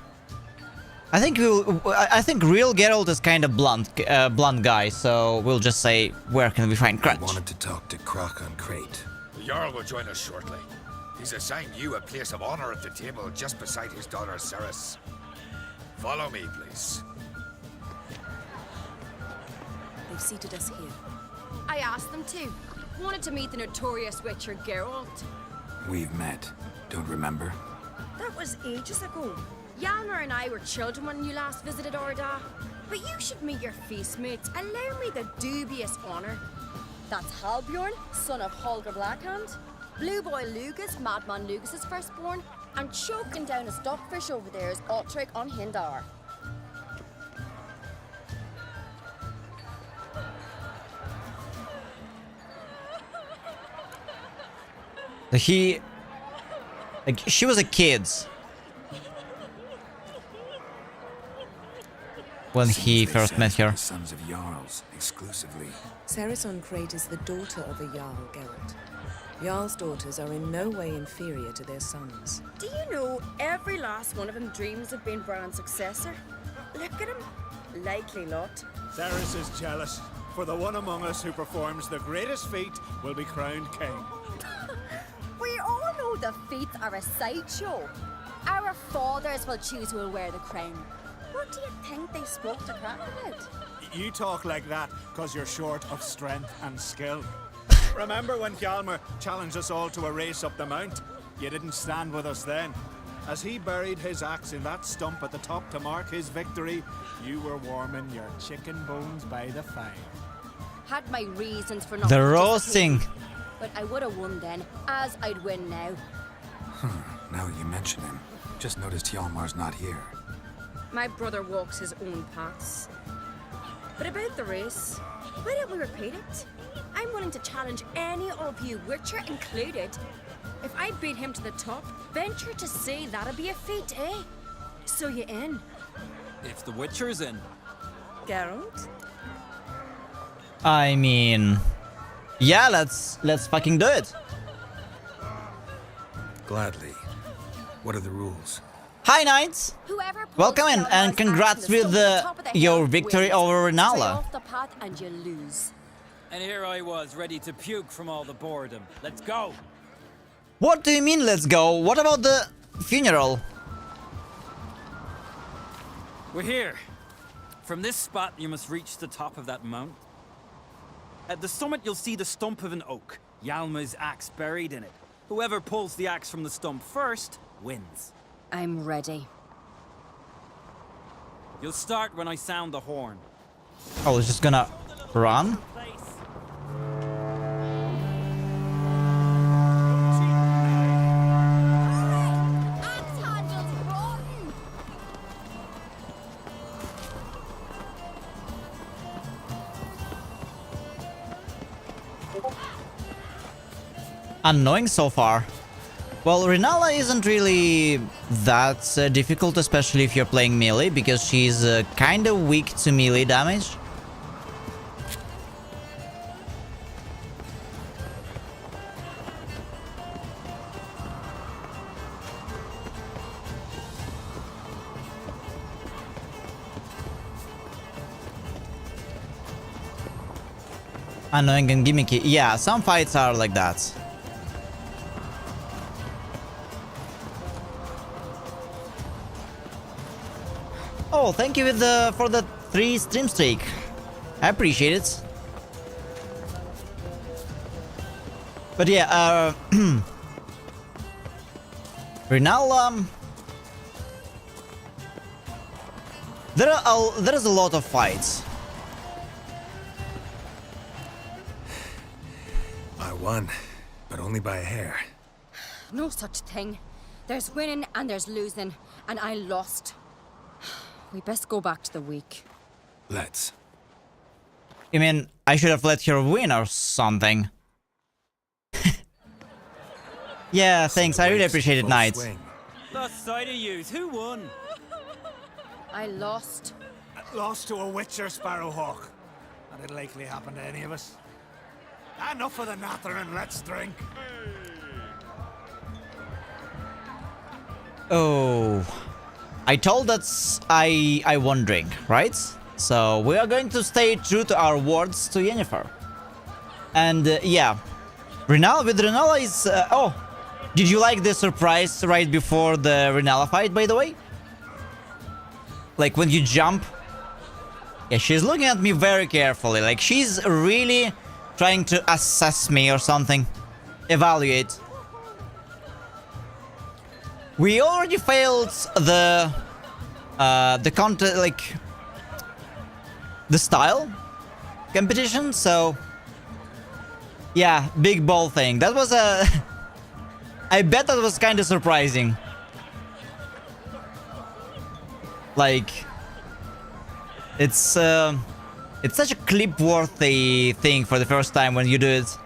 I think I think real Geralt is kind of blunt guy, so we'll just say, where can we find I Crutch? wanted to talk to Croc on Crate. The Jarl will join us shortly. He's assigned you a place of honor at the table just beside his daughter Ceres. Follow me, please. They've seated us here. I asked them to. Wanted to meet the notorious Witcher Geralt. We've met. Don't remember? That was ages ago. Yalmer and I were children when you last visited Orda. But you should meet your feast mates. Allow me the dubious honor. That's Halbjorn, son of Holger Blackhand. Blue Boy Lugas, Madman Lugas's firstborn. And choking down a stockfish over there is Otric on Hindar. She was a kid when he Seems they first met satisfy her. the sons of Jarls exclusively. Ceres on Crate is the daughter of a Jarl, Geralt. Jarl's daughters are in no way inferior to their sons. Do you know every last one of them dreams of being Bran's successor? Look at him. Likely lot. Ceres is jealous, for the one among us who performs the greatest feat will be crowned king. We all know the feats are a sideshow. Our fathers will choose who will wear the crown. What do you think they spoke to Crack about? You talk like that because you're short of strength and skill. Remember when Hjalmar challenged us all to a race up the mount? You didn't stand with us then. As he buried his axe in that stump at the top to mark his victory, you were warming your chicken bones by the fire. Had my reasons for not The participating, roasting. but I would have won then, as I'd win now. Now that you mention him, just noticed Hjalmar's not here. My brother walks his own paths. But about the race, why don't we repeat it? I'm willing to challenge any of you, Witcher included. If I beat him to the top, venture to say that'll be a feat, eh? So you in? If the Witcher's in. Geralt? I mean, yeah, let's fucking do it. Gladly. What are the rules? Hi, Knights. Whoever pulls Welcome in, Hjalmar's and axe congrats from the with stump at the top of the your hill victory wins. over Stray Renala. off the path and you lose. And here I was, ready to puke from all the boredom. Let's go! What do you mean, let's go? What about the funeral? We're here. From this spot, you must reach the top of that mount. At the summit, you'll see the stump of an oak. Yalma's axe buried in it. Whoever pulls the axe from the stump first, wins. I'm ready. You'll start when I sound the horn. Oh, it's just gonna run? Axe handles rotten! Annoying so far. Well, Renala isn't really that difficult, especially if you're playing melee, because she's kind of weak to melee damage. Annoying and gimmicky. Yeah, some fights are like that. Oh, thank you for the 3 stream streak. I appreciate it. But yeah, Rinal, there is a lot of fights. I won, but only by a hair. No such thing. There's winning and there's losing, and I lost. We best go back to the week. Let's. I mean, I should have let her win or something. Yeah, thanks. I really appreciate it, Knight. The sight of yous. Who won? I lost. Lost to a witcher, Sparrowhawk. That'd likely happen to any of us. Enough of the nattering, let's drink. Oh, I told that I won't drink, right? So we are going to stay true to our words to Yennefer. And yeah, Renala is... oh, did you like the surprise right before the Renala fight, by the way? Like when you jump? Yeah, she's looking at me very carefully. Like she's really trying to assess me or something. Evaluate. We already failed the contest, like the style competition, so yeah, big ball thing. That was a I bet that was kind of surprising. Like it's such a clip-worthy thing for the first time when you do it.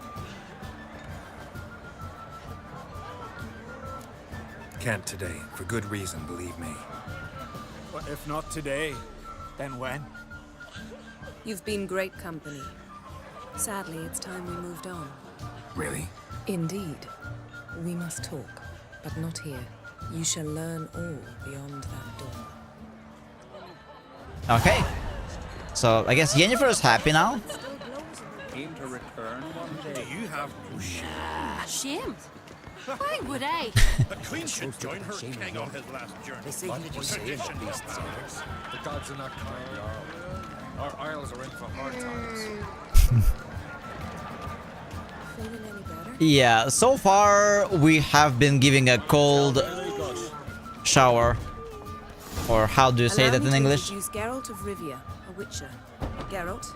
Can't today, for good reason, believe me. But if not today, then when? You've been great company. Sadly, it's time we moved on. Really? Indeed. We must talk, but not here. You shall learn all beyond that door. Okay. So I guess Yennefer is happy now. Aim to return one day. Do you have no shame? Shame? Why would I? The Queen should join her king on his last journey. Tradition matters. The gods are not kind, Jarl. Our isles are in for hard times. Feeling any better? Yeah, so far we have been giving a cold shower. Or how do you say that in English? Use Geralt of Rivia, a witcher. Geralt,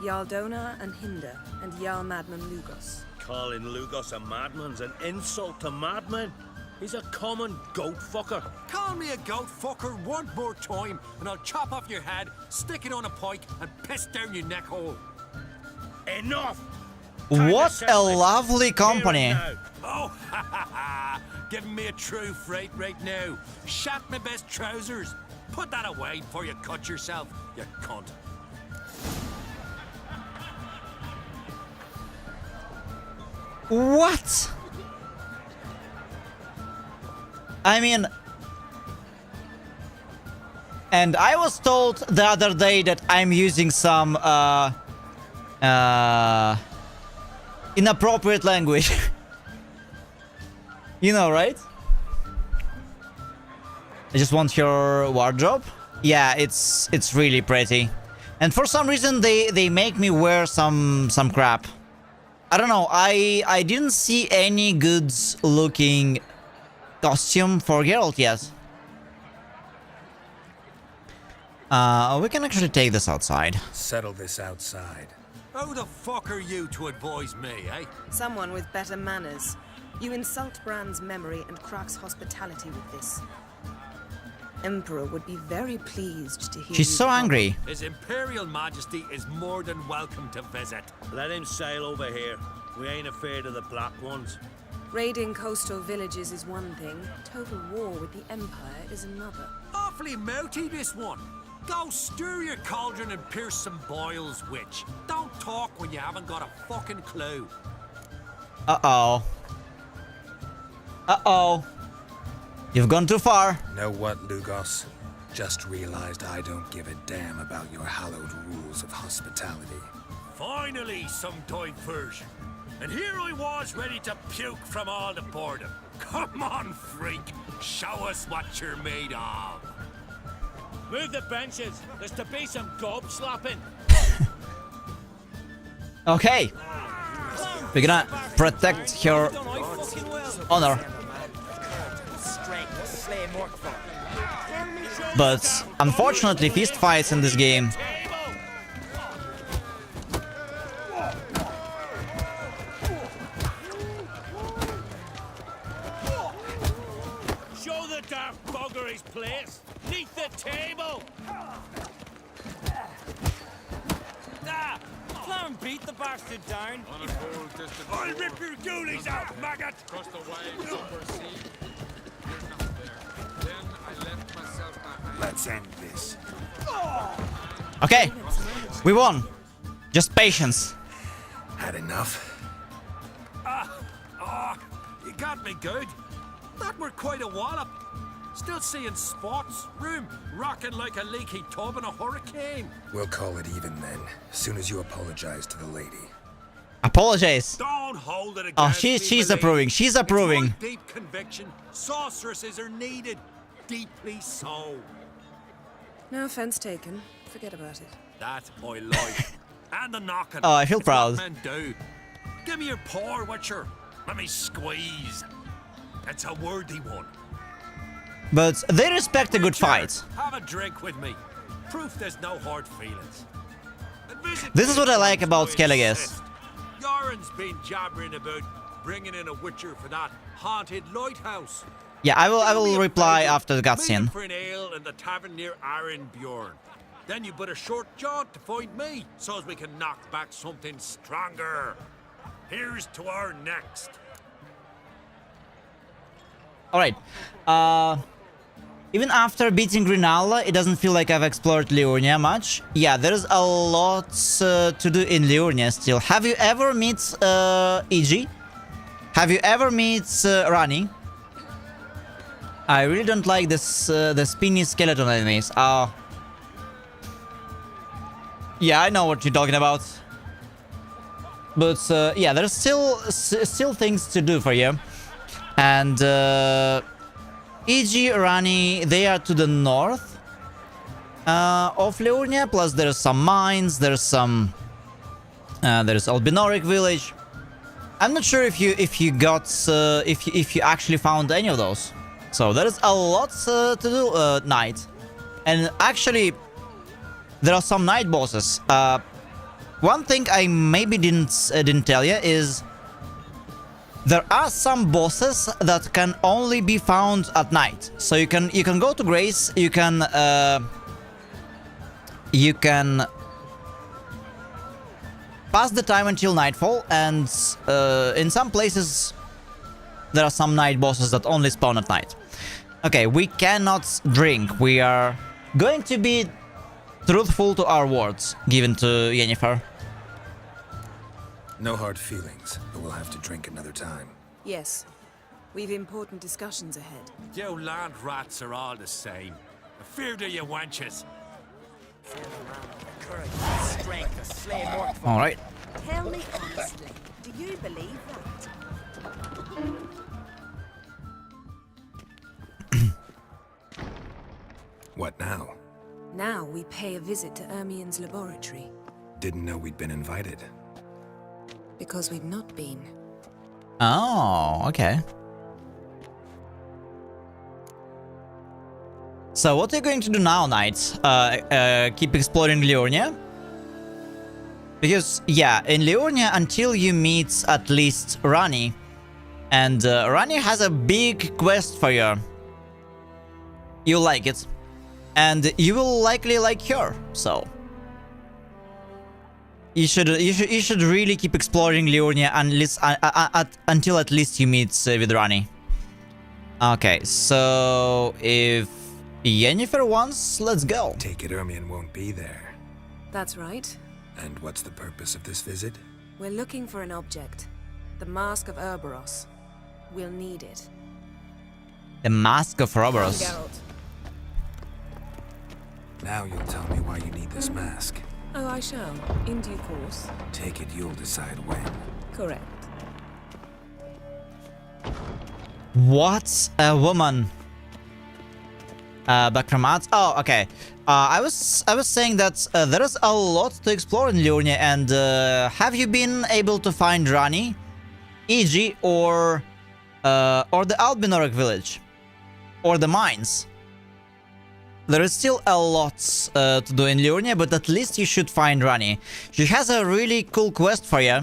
Jarl Dona and Hinder, and Jarl Madman Lugos. Calling Lugos a madman's an insult to madmen. He's a common goat fucker. Call me a goat fucker one more time, and I'll chop off your head, stick it on a pike, and piss down your neck hole. Enough! What a lovely company. Oh, ha ha ha! Giving me a true fright right now. Shat my best trousers. Put that away before you cut yourself, you cunt. What? I mean... And I was told the other day that I'm using some inappropriate language. You know, right? I just want your wardrobe. Yeah, it's really pretty. And for some reason they make me wear some crap. I don't know, I didn't see any good looking costume for Geralt yet. We can actually take this outside. Settle this outside. Who the fuck are you to advise me, eh? Someone with better manners. You insult Bran's memory and Crach's hospitality with this. Emperor would be very pleased to hear She's you so talk. angry. His Imperial Majesty is more than welcome to visit. Let him sail over here. We ain't afraid of the black ones. Raiding coastal villages is one thing. Total war with the Empire is another. Awfully mouty, this one. Go stir your cauldron and pierce some boils, witch. Don't talk when you haven't got a fucking clue. Uh-oh. Uh-oh. You've gone too far. Know what, Lugos? Just realized I don't give a damn about your hallowed rules of hospitality. Finally, some diversion. And here I was ready to puke from all the boredom. Come on, freak. Show us what you're made of. Move the benches. There's to be some gob slapping. Okay. We're gonna protect her honor. But unfortunately, fist fights in this game. Show the dark bugger his place. Neath the table. Ah! Try and beat the bastard down. I'll rip your ghoulies out, maggot. Let's end this. Okay, we won. Just patience. Had enough? You got me good. That were quite a wallop. Still seeing spots. Room rocking like a leaky tub in a hurricane. We'll call it even then, as soon as you apologize to the lady. Apologize. Don't hold it against Oh, me, she's my approving. lady. She's approving. It's my deep conviction. Sorceresses are needed. Deeply so. No offense taken. Forget about it. That I like. And the knocking. Oh, I feel It's what proud. men do. Give me your paw, Witcher. Let me squeeze. It's a worthy one. But they respect a good Richard, fight. Have a drink with me. Proof there's no hard feelings. And visit This is me what I if like you about Skellige. insist. Yoren's been jabbering about bringing in a Witcher for that haunted lighthouse. Yeah, I Do me will a reply favour, after the meet him cutscene. for an ale in the tavern near Arenbjorn. Then you put a short jaunt to find me, so as we can knock back something stronger. Here's to our next. Alright. Even after beating Grinalda, it doesn't feel like I've explored Liurnia much. Yeah, there's a lot to do in Liurnia still. Have you ever met Iji? Have you ever met Rani? I really don't like this the spinny skeleton enemies. Yeah, I know what you're talking about. But yeah, there's still things to do for you. And Iji, Rani, they are to the north of Liurnia. Plus, there's some mines. There's some. There's Albinoric village. I'm not sure if you got if you actually found any of those. So there's a lot to do at night, and actually, there are some night bosses. One thing I maybe didn't tell you is there are some bosses that can only be found at night. So you can go to Grace, you can pass the time until nightfall, and in some places there are some night bosses that only spawn at night. Okay, we cannot drink. We are going to be truthful to our words given to Yennefer. No hard feelings, but we'll have to drink another time. Yes. We've important discussions ahead. You land rats are all the same. Fear to you wenches. All right. Tell me honestly, do you believe that? What now? Now we pay a visit to Ermien's laboratory. Didn't know we'd been invited. Because we've not been. Oh, okay. So what are you going to do now, Knights? Keep exploring Liurnia? Because, yeah, in Liurnia, until you meet at least Rani, and Rani has a big quest for you. You'll like it. And you will likely like her, so... You should really keep exploring Liurnia until at least you meet with Rani. Okay, so if Yennefer wants, let's go. Take it Ermion won't be there. That's right. And what's the purpose of this visit? We're looking for an object. The Mask of Ouroboros. We'll need it. The Mask of Ouroboros. Geralt. Now you'll tell me why you need this mask. Oh, I shall, in due course. Take it you'll decide when. Correct. What a woman. Back from ads. Oh, okay. I was saying that there is a lot to explore in Liurnia, and have you been able to find Rani, e.g., or the Albinoric village, or the mines? There is still a lot to do in Liurnia, but at least you should find Rani. She has a really cool quest for you,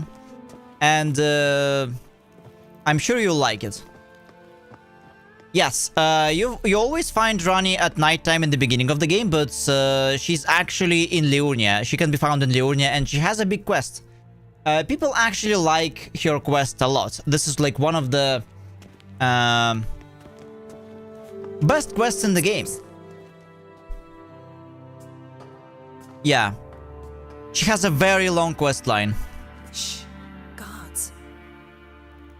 and I'm sure you'll like it. Yes, you always find Rani at nighttime in the beginning of the game, but she's actually in Liurnia. She can be found in Liurnia, and she has a big quest. People actually like her quest a lot. This is like one of the best quests in the game. Yeah. She has a very long quest line. Shh. Guards.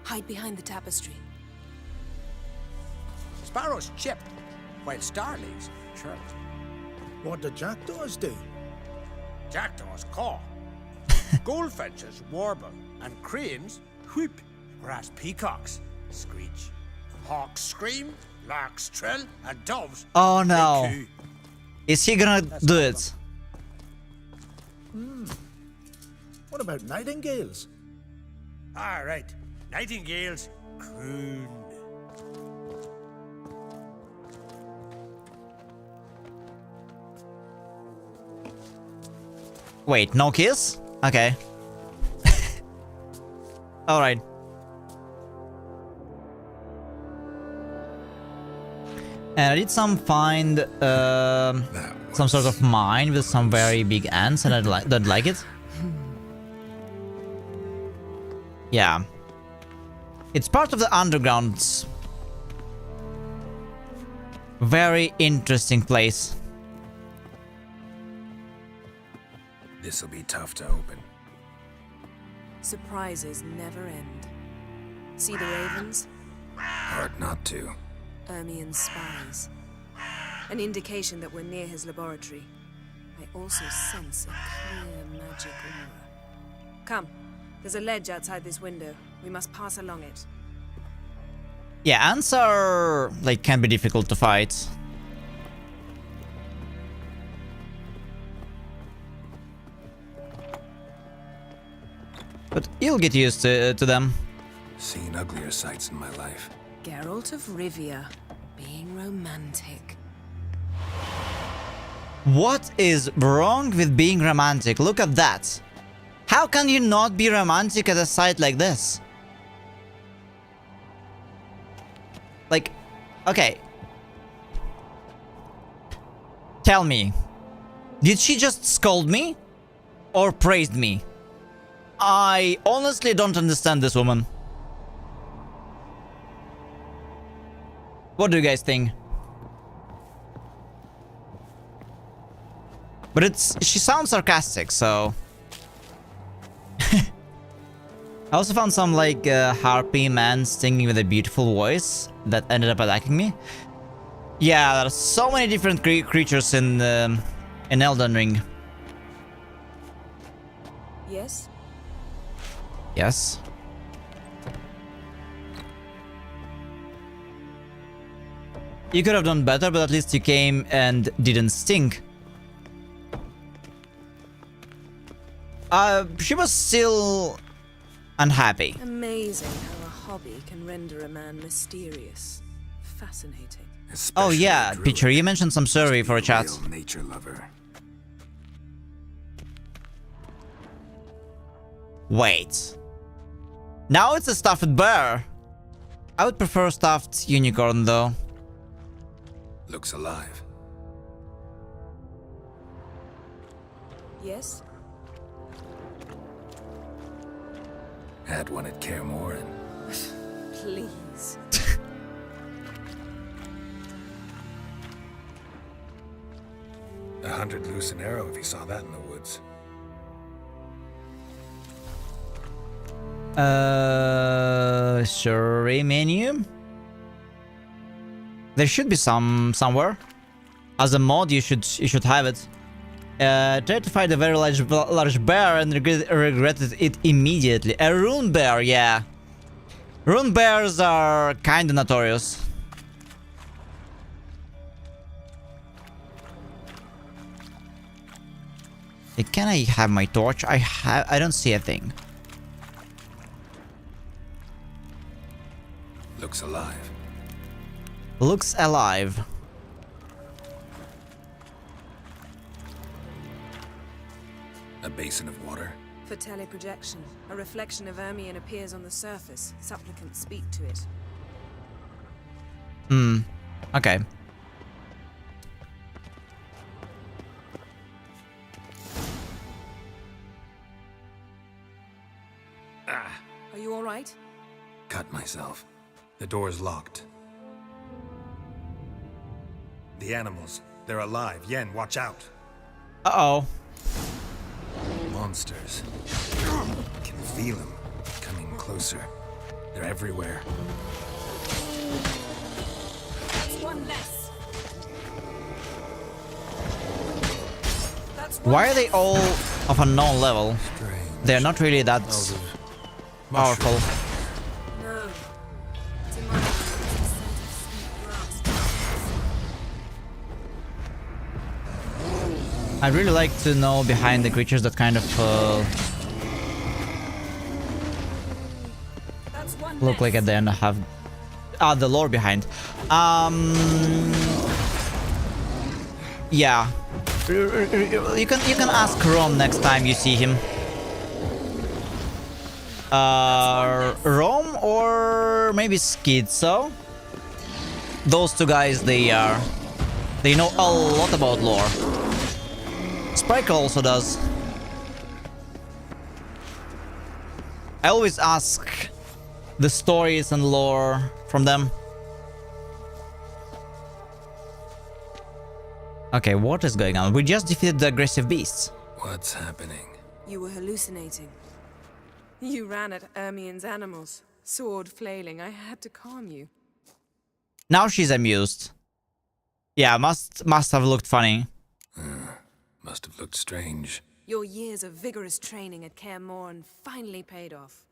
Hide behind the tapestry. Sparrows chip, while starlings chirp. What do jackdaws do? Jackdaws caw. Goldfinches warble, and cranes whoop, whereas peacocks screech. Hawks scream, larks trill, and doves Oh no. they coo. Is he gonna do it? What about nightingales? All right, nightingales croon. Wait, no kiss? Okay. Alright. And I did find some sort of mine with some very big ants, and I don't like it. Yeah. It's part of the underground. Very interesting place. This'll be tough to open. Surprises never end. See the ravens? Hard not to. Ermian's spies. An indication that we're near his laboratory. I also sense a clear magic aura. Come, there's a ledge outside this window. We must pass along it. Yeah, ants are like can be difficult to fight. But you'll get used to them. Seen uglier sights in my life. Geralt of Rivia, being romantic. What is wrong with being romantic? Look at that. How can you not be romantic at a sight like this? Like, okay. Tell me, did she just scold me? Or praised me? I honestly don't understand this woman. What do you guys think? But she sounds sarcastic, so... I also found some like harpy man singing with a beautiful voice that ended up attacking me. Yeah, there are so many different creatures in Elden Ring. Yes? Yes. You could have done better, but at least you came and didn't stink. She was still unhappy. Amazing how a hobby can render a man mysterious. Fascinating. Oh yeah, Pitcher, you mentioned some survey for a chat. Real nature lover. Wait. Now it's a stuffed bear. I would prefer stuffed unicorn though. Looks alive. Yes? Had one at Kaer Morhen. Please. $100 loose an arrow if you saw that in the woods. Sorry, menu. There should be some somewhere. As a mod, you should have it. Tried to fight a very large bear and regretted it immediately. A rune bear, yeah. Rune bears are kinda notorious. Can I have my torch? I don't see a thing. Looks alive. Looks alive. A basin of water. For teleprojection, a reflection of Ermion appears on the surface. Supplicants speak to it. Okay. Are you all right? Cut myself. The door's locked. The animals. They're alive. Yen, watch out. Uh-oh. Monsters. Can feel them coming closer. They're everywhere. That's one less. Why are they all of a known level? Strange. They're not really that powerful. No. It's in my mind. It's a scent of sweet grass. I'd really like to know behind the creatures that kind of That's one look like at the end I have the lore behind. Yeah. You can ask Rom next time you see him. Rom or maybe Schizo. Those two guys, they know a lot about lore. Spriker also does. I always ask the stories and lore from them. Okay, what is going on? We just defeated the aggressive beasts. What's happening? You were hallucinating. You ran at Ermion's animals, sword flailing. I had to calm you. Now she's amused. Yeah, must have looked funny. Must have looked strange. Your years of vigorous training at Kaer Morhen finally paid off.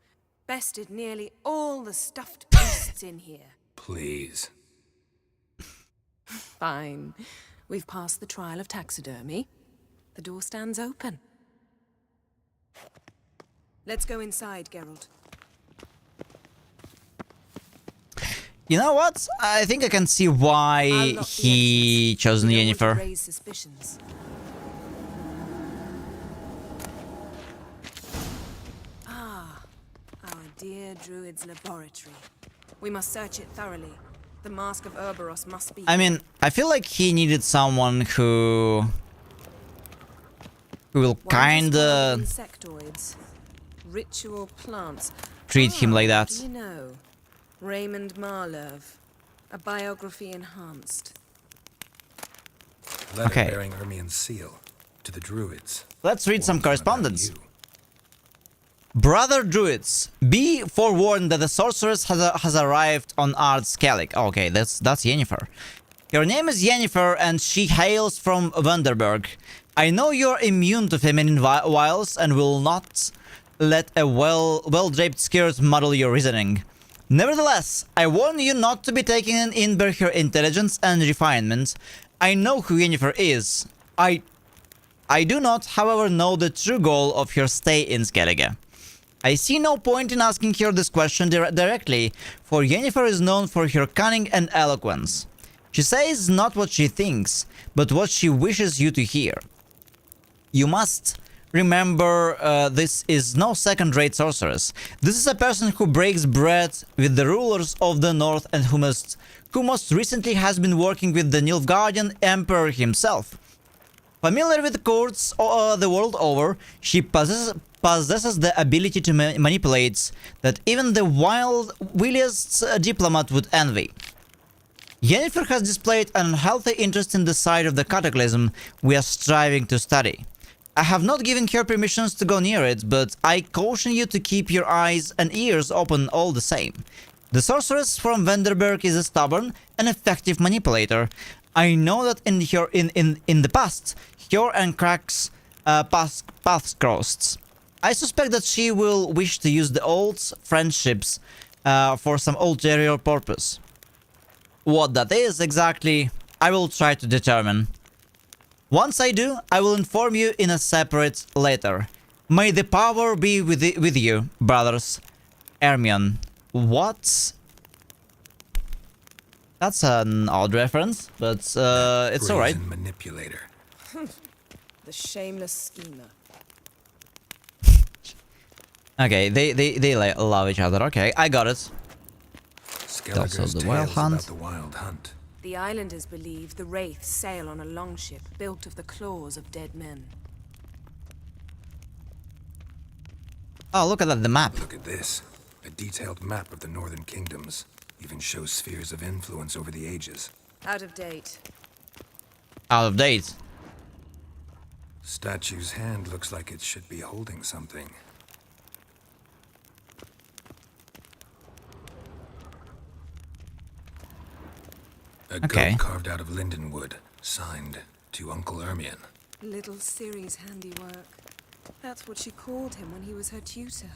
Bested nearly all the stuffed beasts in here. Please. Fine. We've passed the trial of taxidermy. The door stands open. Let's go inside, Geralt. You know what? I think I can see why he chose Yennefer. Raise suspicions. Ah, our dear druid's laboratory. We must search it thoroughly. The Mask of Ouroboros must be... I mean, I feel like he needed someone who will kinda insectoids, ritual plants. treat him like that. What do you know? Raymond Marlev, a biography enhanced. Letter Okay. bearing Ermion's seal to the druids. Let's read some Warns them about correspondence. you. Brother Druids, be forewarned that the sorceress has arrived on Ard Skellige. Okay, that's Yennefer. Her name is Yennefer and she hails from Vanderberg. I know you're immune to feminine wiles and will not let a well-draped skirt muddle your reasoning. Nevertheless, I warn you not to be taken in by her intelligence and refinement. I know who Yennefer is. I do not, however, know the true goal of her stay in Skellige. I see no point in asking her this question directly, for Yennefer is known for her cunning and eloquence. She says not what she thinks, but what she wishes you to hear. You must remember this is no second-rate sorceress. This is a person who breaks bread with the rulers of the north and who most recently has been working with the Nilfgaardian Emperor himself. Familiar with courts the world over, she possesses the ability to manipulate that even the wiliest diplomat would envy. Yennefer has displayed an unhealthy interest in the side of the cataclysm we are striving to study. I have not given her permissions to go near it, but I caution you to keep your eyes and ears open all the same. The sorceress from Vanderberg is a stubborn and effective manipulator. I know that in the past, her and Crack's paths crossed. I suspect that she will wish to use the old friendships for some ulterior purpose. What that is exactly, I will try to determine. Once I do, I will inform you in a separate letter. May the power be with you, brothers. Hermione. What? That's an odd reference, but it's alright. Brazen manipulator. The shameless schemer. Okay, they love each other. Okay, I got it. Skellige's the tales wild hunt. about the wild hunt. The islanders believe the wraiths sail on a longship built of the claws of dead men. Oh, look at that, the map. Look at this. A detailed map of the northern kingdoms. Even shows spheres of influence over the ages. Out of date. Out of date. Statue's hand looks like it should be holding something. A Okay. goat carved out of linden wood, signed to Uncle Ermion. Little Ciri's handiwork. That's what she called him when he was her tutor.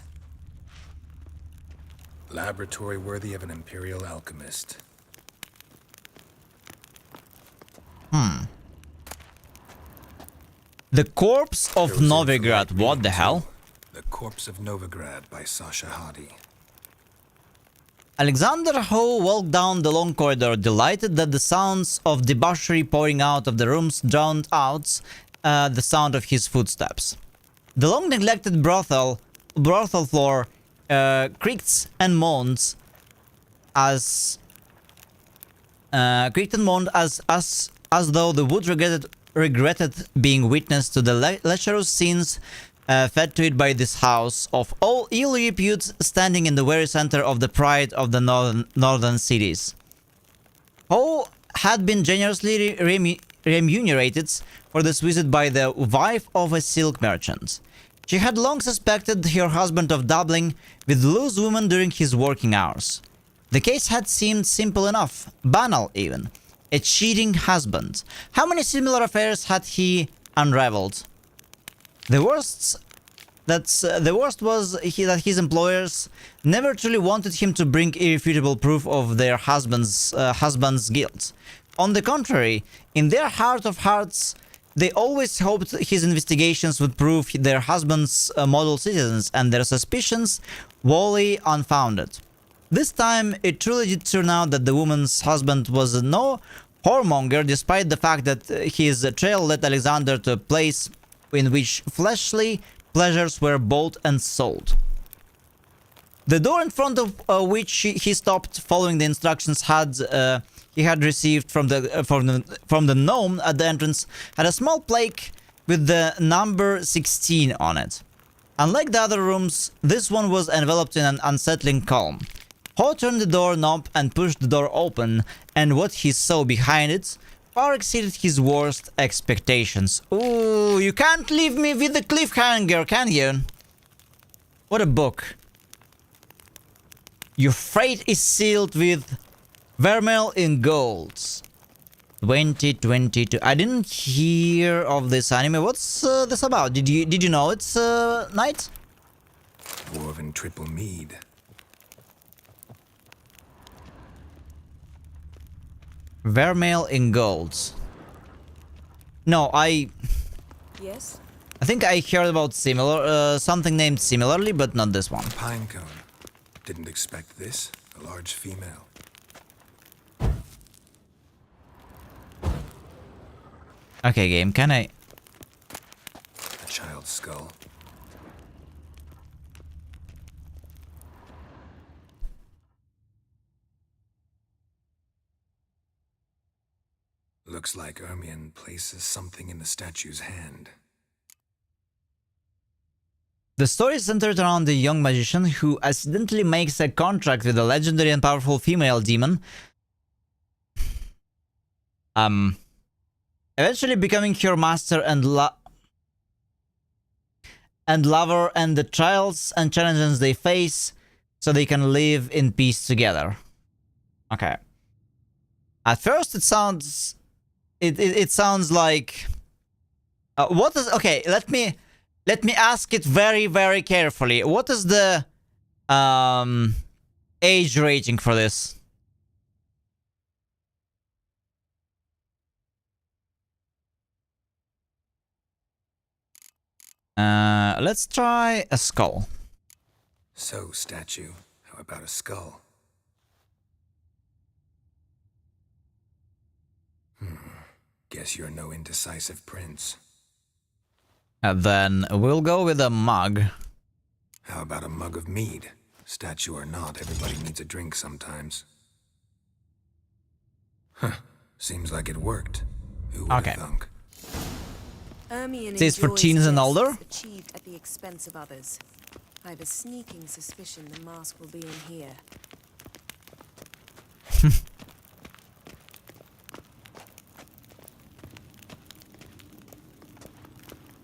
Laboratory worthy of an imperial alchemist. The corpse of There was Novigrad. infrared What the reading, hell? too. The Corpse of Novigrad by Sasha Hadi. Alexander Ho walked down the long corridor, delighted that the sounds of debauchery pouring out of the rooms drowned out the sound of his footsteps. The long-neglected brothel floor creaked and moaned as though the wood regretted being witness to the lecherous scenes fed to it by this house of all ill repute, standing in the very center of the pride of the northern cities. Ho had been generously remunerated for this visit by the wife of a silk merchant. She had long suspected her husband of dabbling with loose women during his working hours. The case had seemed simple enough, banal even. A cheating husband. How many similar affairs had he unraveled? The worst was that his employers never truly wanted him to bring irrefutable proof of their husband's guilt. On the contrary, in their heart of hearts, they always hoped his investigations would prove their husbands model citizens and their suspicions wholly unfounded. This time, it truly did turn out that the woman's husband was no whoremonger, despite the fact that his trail led Alexander to a place in which fleshly pleasures were bought and sold. The door in front of which he stopped, following the instructions he had received from the gnome at the entrance, had a small plaque with the number 16 on it. Unlike the other rooms, this one was enveloped in an unsettling calm. Ho turned the door knob and pushed the door open, and what he saw behind it far exceeded his worst expectations. Ooh, you can't leave me with the cliffhanger, can you? What a book. Your fate is sealed with vermeil in gold. 2022. I didn't hear of this anime. What's this about? Did you know it's Knight? Dwarven triple mead. Vermeil in gold. No, Yes? I think I heard about similar, something named similarly, but not this one. Pinecone. Didn't expect this. A large female. Okay, game, can I... A child's skull. Looks like Ermion places something in the statue's hand. The story is centered around a young magician who accidentally makes a contract with a legendary and powerful female demon. Eventually becoming her master and lover, and the trials and challenges they face so they can live in peace together. Okay. At first it sounds It sounds like. What is okay? Let me ask it very very carefully. What is the age rating for this? Let's try a skull. So, statue, how about a skull? Guess you're no indecisive prince. Then we'll go with a mug. How about a mug of mead? Statue or not, everybody needs a drink sometimes. Huh. Seems like it worked. Who would have thunk? Ermion This is for enjoys teens and jests older? achieved at the expense of others. I have a sneaking suspicion the mask will be in here.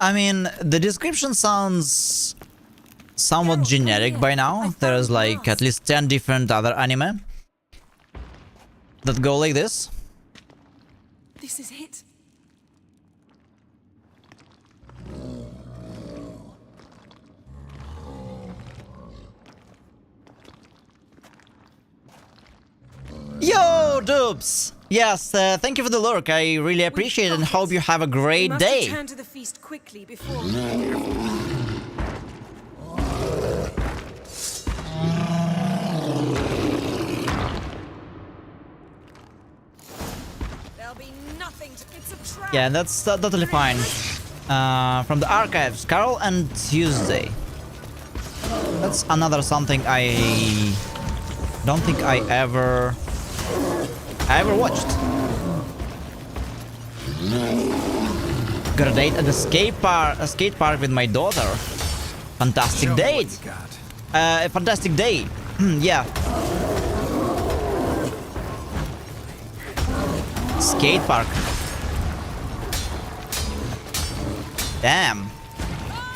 I mean, the description sounds somewhat generic by now. There's like at least 10 different other anime that go like this. This is it. Yo, Dubs! Yes, thank you for the lurk. I really appreciate it and hope you have a We great must day. return to the feast quickly before. There'll be nothing to. It's a trap. Yeah, that's totally fine. From the archives, Carol and Tuesday. That's another something I don't think I ever watched. Got a date at the skate park with my daughter. Fantastic date. A fantastic day. Yeah. Skate park. Damn.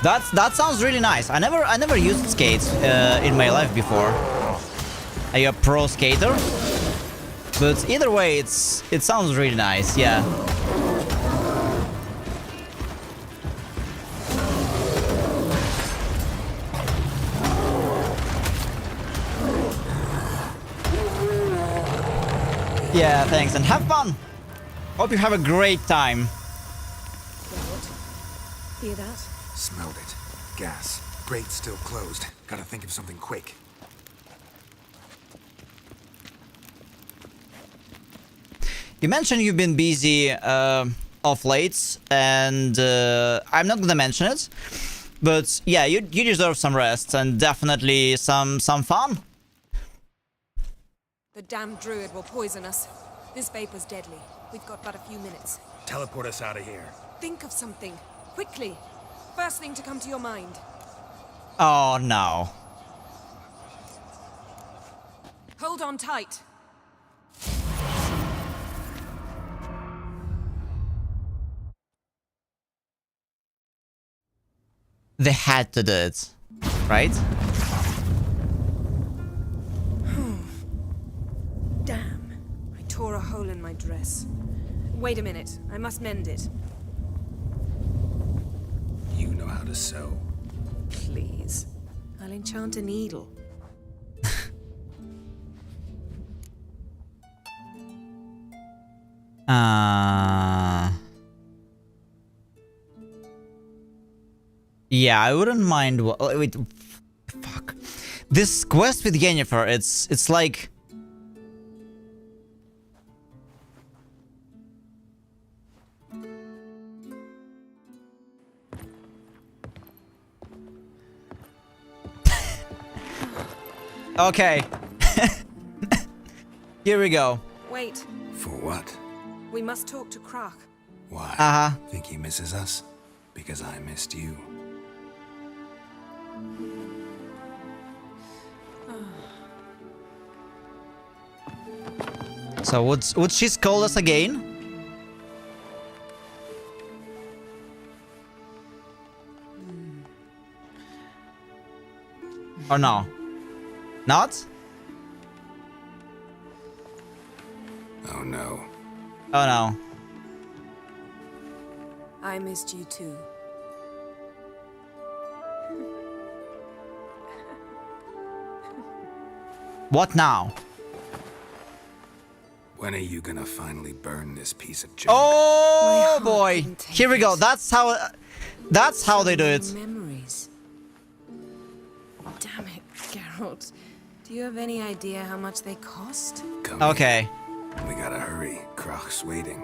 That sounds really nice. I never used skates in my life before. Are you a pro skater? But either way, it sounds really nice. Yeah. Yeah, thanks and have fun. Hope you have a great time. Hear that? Smelled it. Gas. Grate's still closed. Gotta think of something quick. You mentioned you've been busy of late, and I'm not gonna mention it, but yeah, you deserve some rest and definitely some fun. The damned druid will poison us. This vapor's deadly. We've got but a few minutes. Teleport us out of here. Think of something. Quickly. First thing to come to your mind. Oh no. Hold on tight. They had to do it, right? Damn. I tore a hole in my dress. Wait a minute. I must mend it. You know how to sew. Please. I'll enchant a needle. Yeah, I wouldn't mind. Wait, fuck. This quest with Yennefer, it's like. Okay. Here we go. Wait. For what? We must talk to Krak. Why? Think he misses us? Because I missed you. So would she scold us again? Or no? Not? Oh no. Oh no. I missed you too. What now? When are you gonna finally burn this piece of junk? Oh My heart boy! couldn't take Here we go. it. That's how they do it. Memories. Damn it, Geralt. Do you have any idea how much they cost? Come Okay. here. We gotta hurry. Croc's waiting.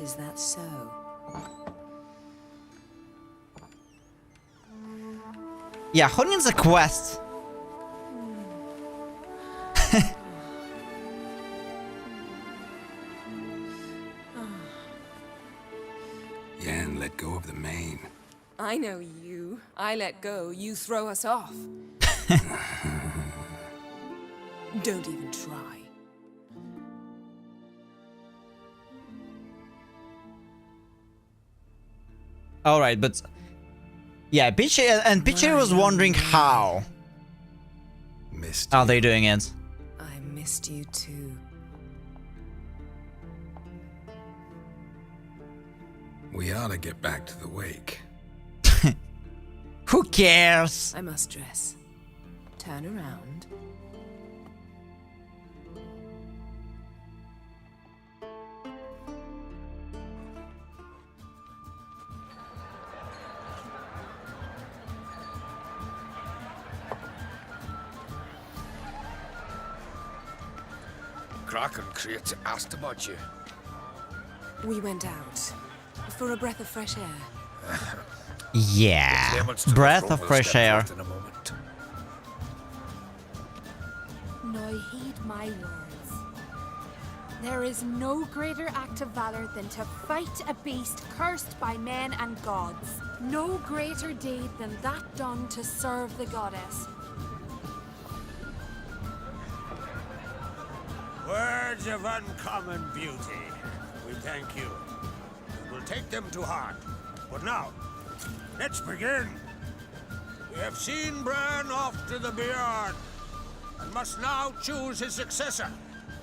Is that so? Yeah, who needs a quest? Yen, let go of the mane. I know you. I let go, you throw us off. Don't even try. Alright, but... Yeah, Piche was wondering how Missed are you. they doing it. I missed you too. We ought to get back to the wake. Who cares? I must dress. Turn around. Crack and Crate asked about you. We went out for a breath of fresh air. Yeah. Claimants to the Breath throne of will fresh step air. forth in a moment. Now heed my words. There is no greater act of valor than to fight a beast cursed by men and gods. No greater deed than that done to serve the goddess. Words of uncommon beauty. We thank you. We'll take them to heart. But now, let's begin. We have seen Bran off to the Beyond, and must now choose his successor.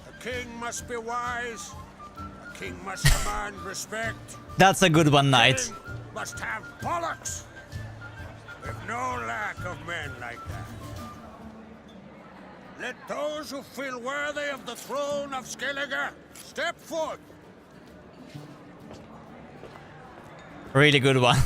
A king must be wise. A king must command respect. That's a good one, A Knight. king must have bollocks. We've no lack of men like that. Let those who feel worthy of the throne of Skellige step forth. Really good one.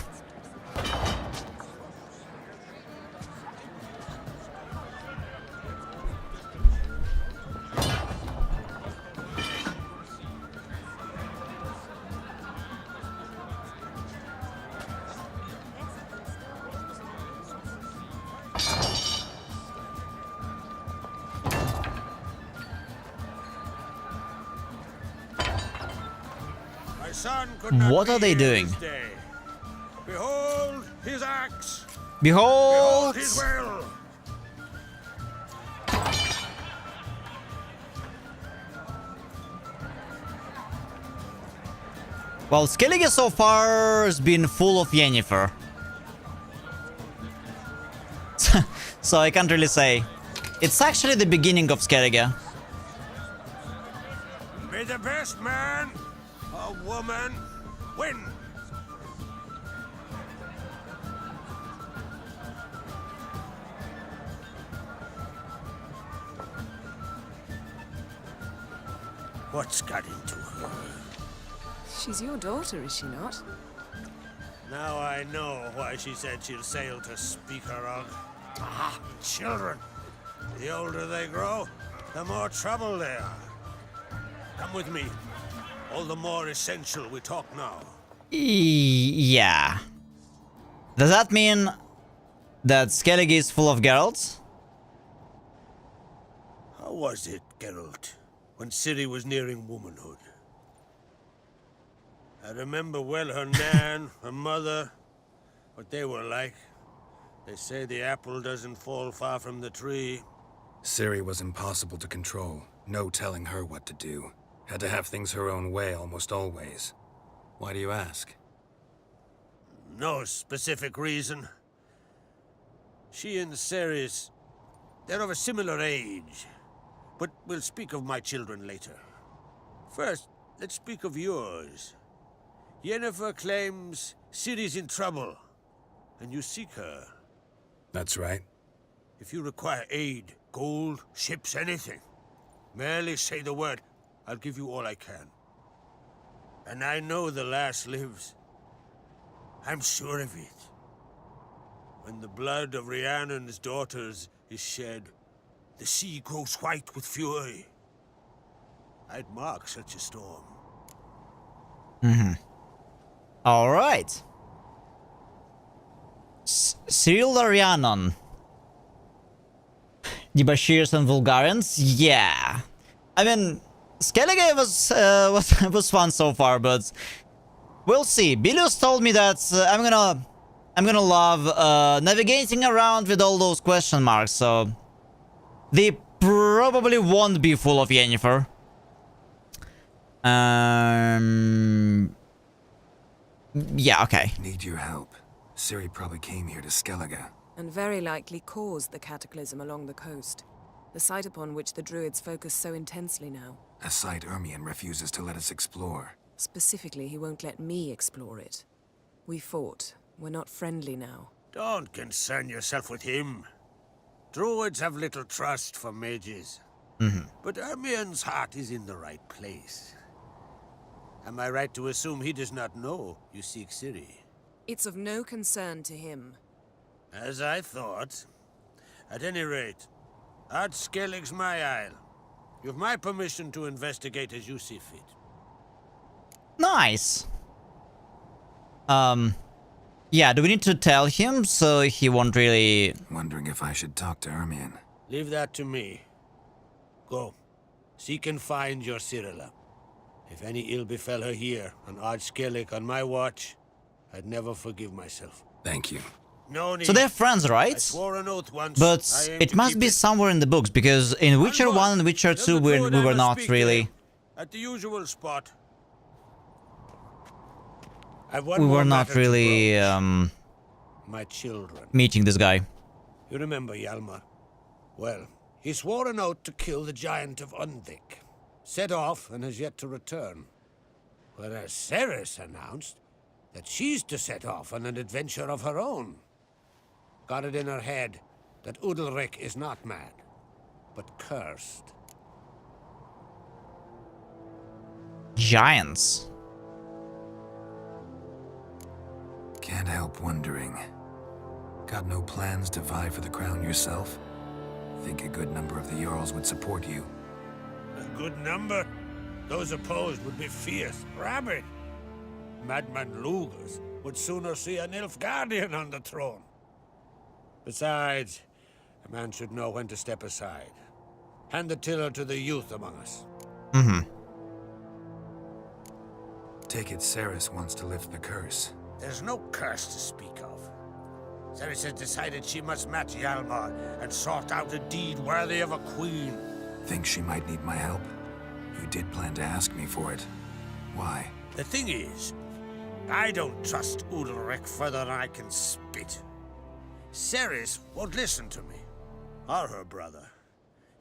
My son could not What are be they here doing? this day. Behold his axe. Behold! Behold his will. Well, Skellige so far has been full of Yennefer. So I can't really say. It's actually the beginning of Skellige. May the best man or woman win. What's got into her? She's your daughter, is she not? Now I know why she said she'll sail to speak her of. Ah, children. The older they grow, the more trouble they are. Come with me. All the more essential we talk now. Yeah. Does that mean that Skellige is full of girls? How was it, Geralt, when Ciri was nearing womanhood? I remember well her nan, her mother, what they were like. They say the apple doesn't fall far from the tree. Ciri was impossible to control. No telling her what to do. Had to have things her own way almost always. Why do you ask? No specific reason. She and Ceres, they're of a similar age. But we'll speak of my children later. First, let's speak of yours. Yennefer claims Ciri's in trouble, and you seek her. That's right. If you require aid, gold, ships, anything, merely say the word. I'll give you all I can. And I know the lass lives. I'm sure of it. When the blood of Rhiannon's daughters is shed, the sea grows white with fury. I'd mark such a storm. All right. Cyril Rhiannon. The Bashirs and Vulgarians? Yeah. I mean, Skellige was fun so far, but we'll see. Bilius told me that I'm gonna love navigating around with all those question marks, so they probably won't be full of Yennefer. Yeah, okay. Need your help. Ciri probably came here to Skellige. And very likely caused the cataclysm along the coast. The site upon which the druids focus so intensely now. A site Ermion refuses to let us explore. Specifically, he won't let me explore it. We fought. We're not friendly now. Don't concern yourself with him. Druids have little trust for mages. But Ermion's heart is in the right place. Am I right to assume he does not know you seek Ciri? It's of no concern to him. As I thought. At any rate, Ard Skellige's my isle. You've my permission to investigate as you see fit. Nice. Yeah, do we need to tell him so he won't really... Wondering if I should talk to Ermion. Leave that to me. Go. Seek and find your Cyrilla. If any ill befell her here, on Ard Skellige on my watch, I'd never forgive myself. Thank you. No need. So they're friends, I right? swore an oath once. But I aim it to must keep be it. somewhere in the books, because in Witcher 1 and Witcher 2 we were not really... At the usual spot. I've one We more were not matter to really, broach. My children. meeting this guy. You remember Hjalmar? Well, he swore an oath to kill the giant of Undvik. Set off and has yet to return. Whereas Ceres announced that she's to set off on an adventure of her own. Got it in her head that Udalric is not mad, but cursed. Giants. Can't help wondering. Got no plans to vie for the crown yourself? Think a good number of the Jarls would support you. A good number? Those opposed would be fierce, rabid. Madman Lugers would sooner see an Nilfgaardian on the throne. Besides, a man should know when to step aside. Hand the tiller to the youth among us. Take it Ceres wants to lift the curse. There's no curse to speak of. Ceres has decided she must match Hjalmar and sort out a deed worthy of a queen. Think she might need my help? You did plan to ask me for it. Why? The thing is, I don't trust Udalric further than I can spit. Ceres won't listen to me, or her brother.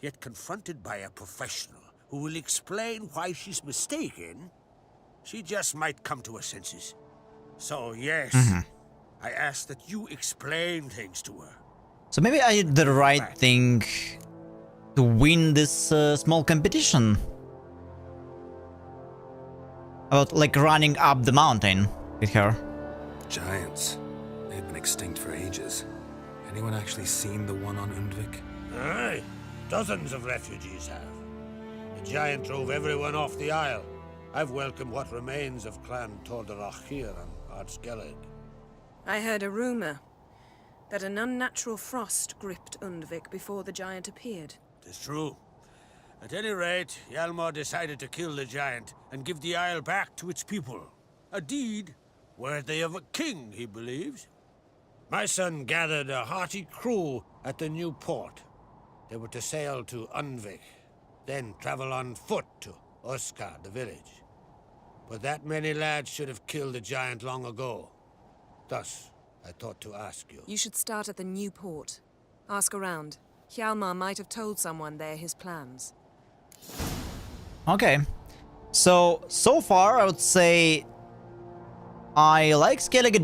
Yet confronted by a professional who will explain why she's mistaken, she just might come to her senses. So yes, I ask that you explain things to her. So maybe I did the right thing to win this small competition. About like running up the mountain with her. Giants. They've been extinct for ages. Anyone actually seen the one on Undvik? Aye, dozens of refugees have. The giant drove everyone off the isle. I've welcomed what remains of Clan Tordarach here on Ard Skellige. I heard a rumor that an unnatural frost gripped Undvik before the giant appeared. It's true. At any rate, Hjalmar decided to kill the giant and give the isle back to its people. A deed worthy of a king, he believes. My son gathered a hearty crew at the new port. They were to sail to Undvik, then travel on foot to Oskar, the village. But that many lads should have killed the giant long ago. Thus, I thought to ask you. You should start at the new port. Ask around. Hjalmar might have told someone there his plans. Okay. So far I would say I like Skellige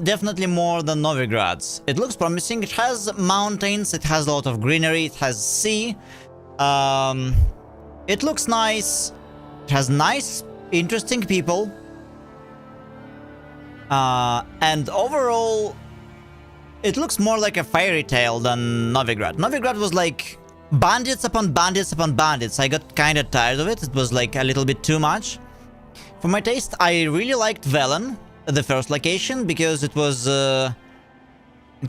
definitely more than Novigrad's. It looks promising. It has mountains, it has a lot of greenery, it has sea. It looks nice. It has nice, interesting people. And overall, it looks more like a fairy tale than Novigrad. Novigrad was like bandits upon bandits upon bandits. I got kind of tired of it. It was like a little bit too much. For my taste, I really liked Velen, the first location, because it was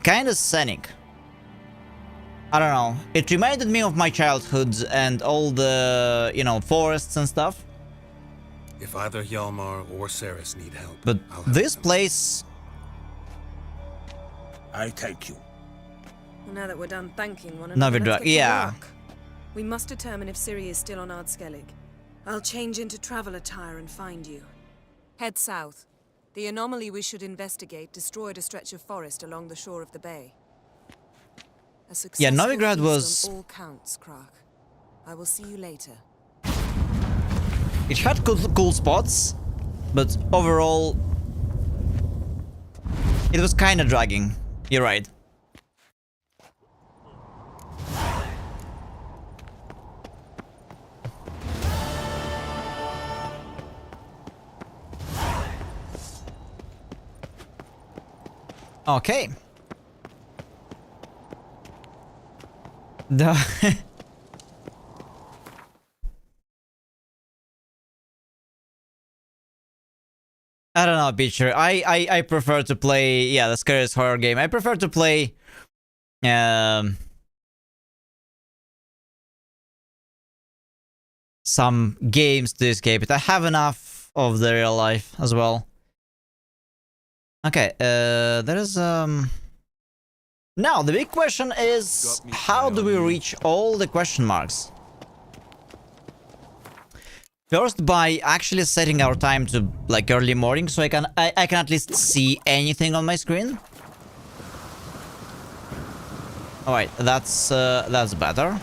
kind of scenic. I don't know. It reminded me of my childhood and all the, you know, forests and stuff. If either Hjalmar or Ceres need help, But I'll help this them. place... I thank you. Well, now that we're done thanking one another, Novigrad, let's get to yeah. work. We must determine if Ciri is still on Ard Skellige. I'll change into travel attire and find you. Head south. The anomaly we should investigate destroyed a stretch of forest along the shore of the bay. A successful Novigrad feast was- on all counts, Krak. I will see you later. It had cool spots, but overall... It was kind of dragging. You're right. Okay. The I don't know, Beecher. I prefer to play, yeah, the scariest horror game. I prefer to play some games to escape it. I have enough of the real life as well. Okay, there is now the big question is, how do we reach all the question marks? First, by actually setting our time to like early morning, so I can at least see anything on my screen. All right, that's better.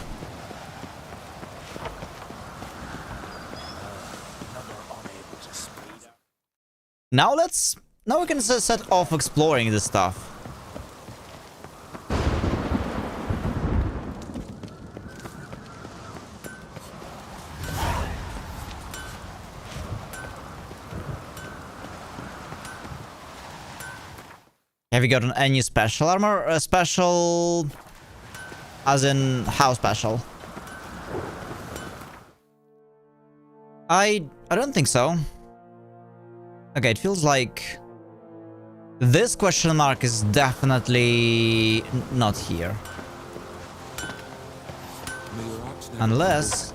Now we can set off exploring this stuff. Have you gotten any special armor? Special... as in, how special? I don't think so. Okay, it feels like... this question mark is definitely not here. Unless...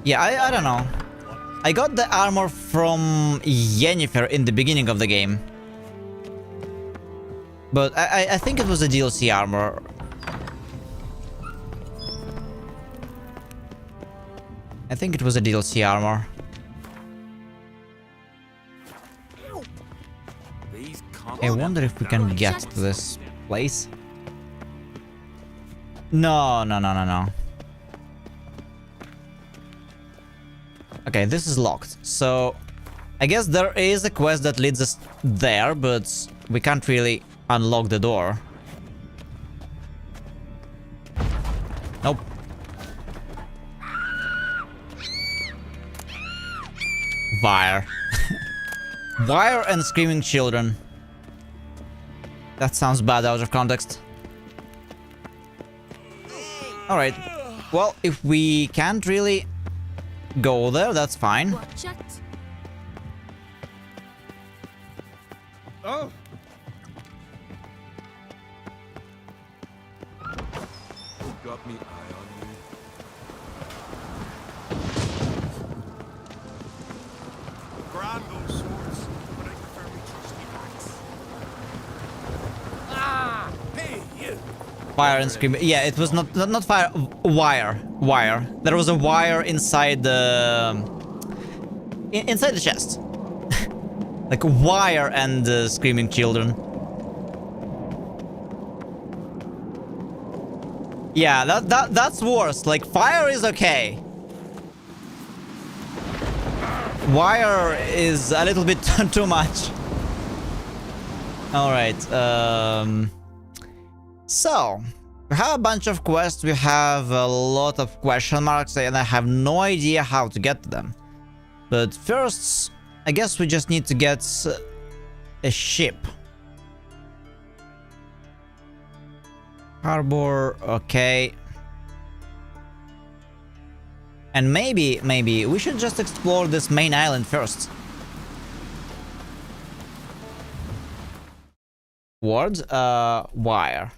yeah, I don't know. I got the armor from Yennefer in the beginning of the game. But I think it was a DLC armor. I think it was a DLC armor. I wonder if we can get to this place. No. Okay, this is locked, so I guess there is a quest that leads us there, but we can't really unlock the door. Nope. Wire. Wire and screaming children. That sounds bad out of context. Alright. Well, if we can't really go there, that's fine. Watch it. Oh! Who got me eye on you? Grand those swords, but I prefer me trusty axe. Ah! Hey, you! Fire and scream. Yeah, it was not fire. Wire. There was a wire inside the inside the chest. Like wire and screaming children. Yeah, that's worse. Like fire is okay. wire is a little bit too much. Alright, so, we have a bunch of quests, we have a lot of question marks, and I have no idea how to get to them. But first, I guess we just need to get a ship. Harbor, okay. And maybe we should just explore this main island first. Ward, wire.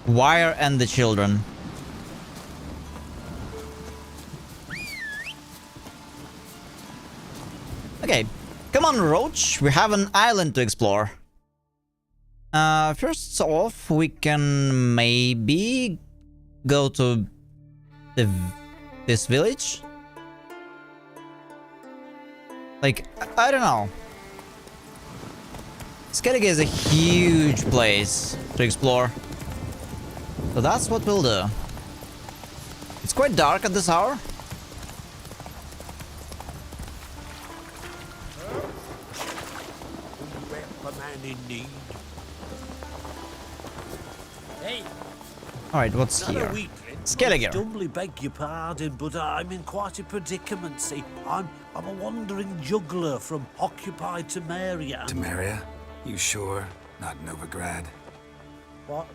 Wire and the children. Okay, come on, Roach. We have an island to explore. First off, we can maybe go to this village. Like, I don't know. Skellige is a huge place to explore. So that's what we'll do. It's quite dark at this hour. Hey, Alright, what's here? Skellige. Humbly beg your pardon, but I'm in quite a predicament. See, I'm a wandering juggler from occupied Temeria. Temeria? You sure? Not Novigrad? What?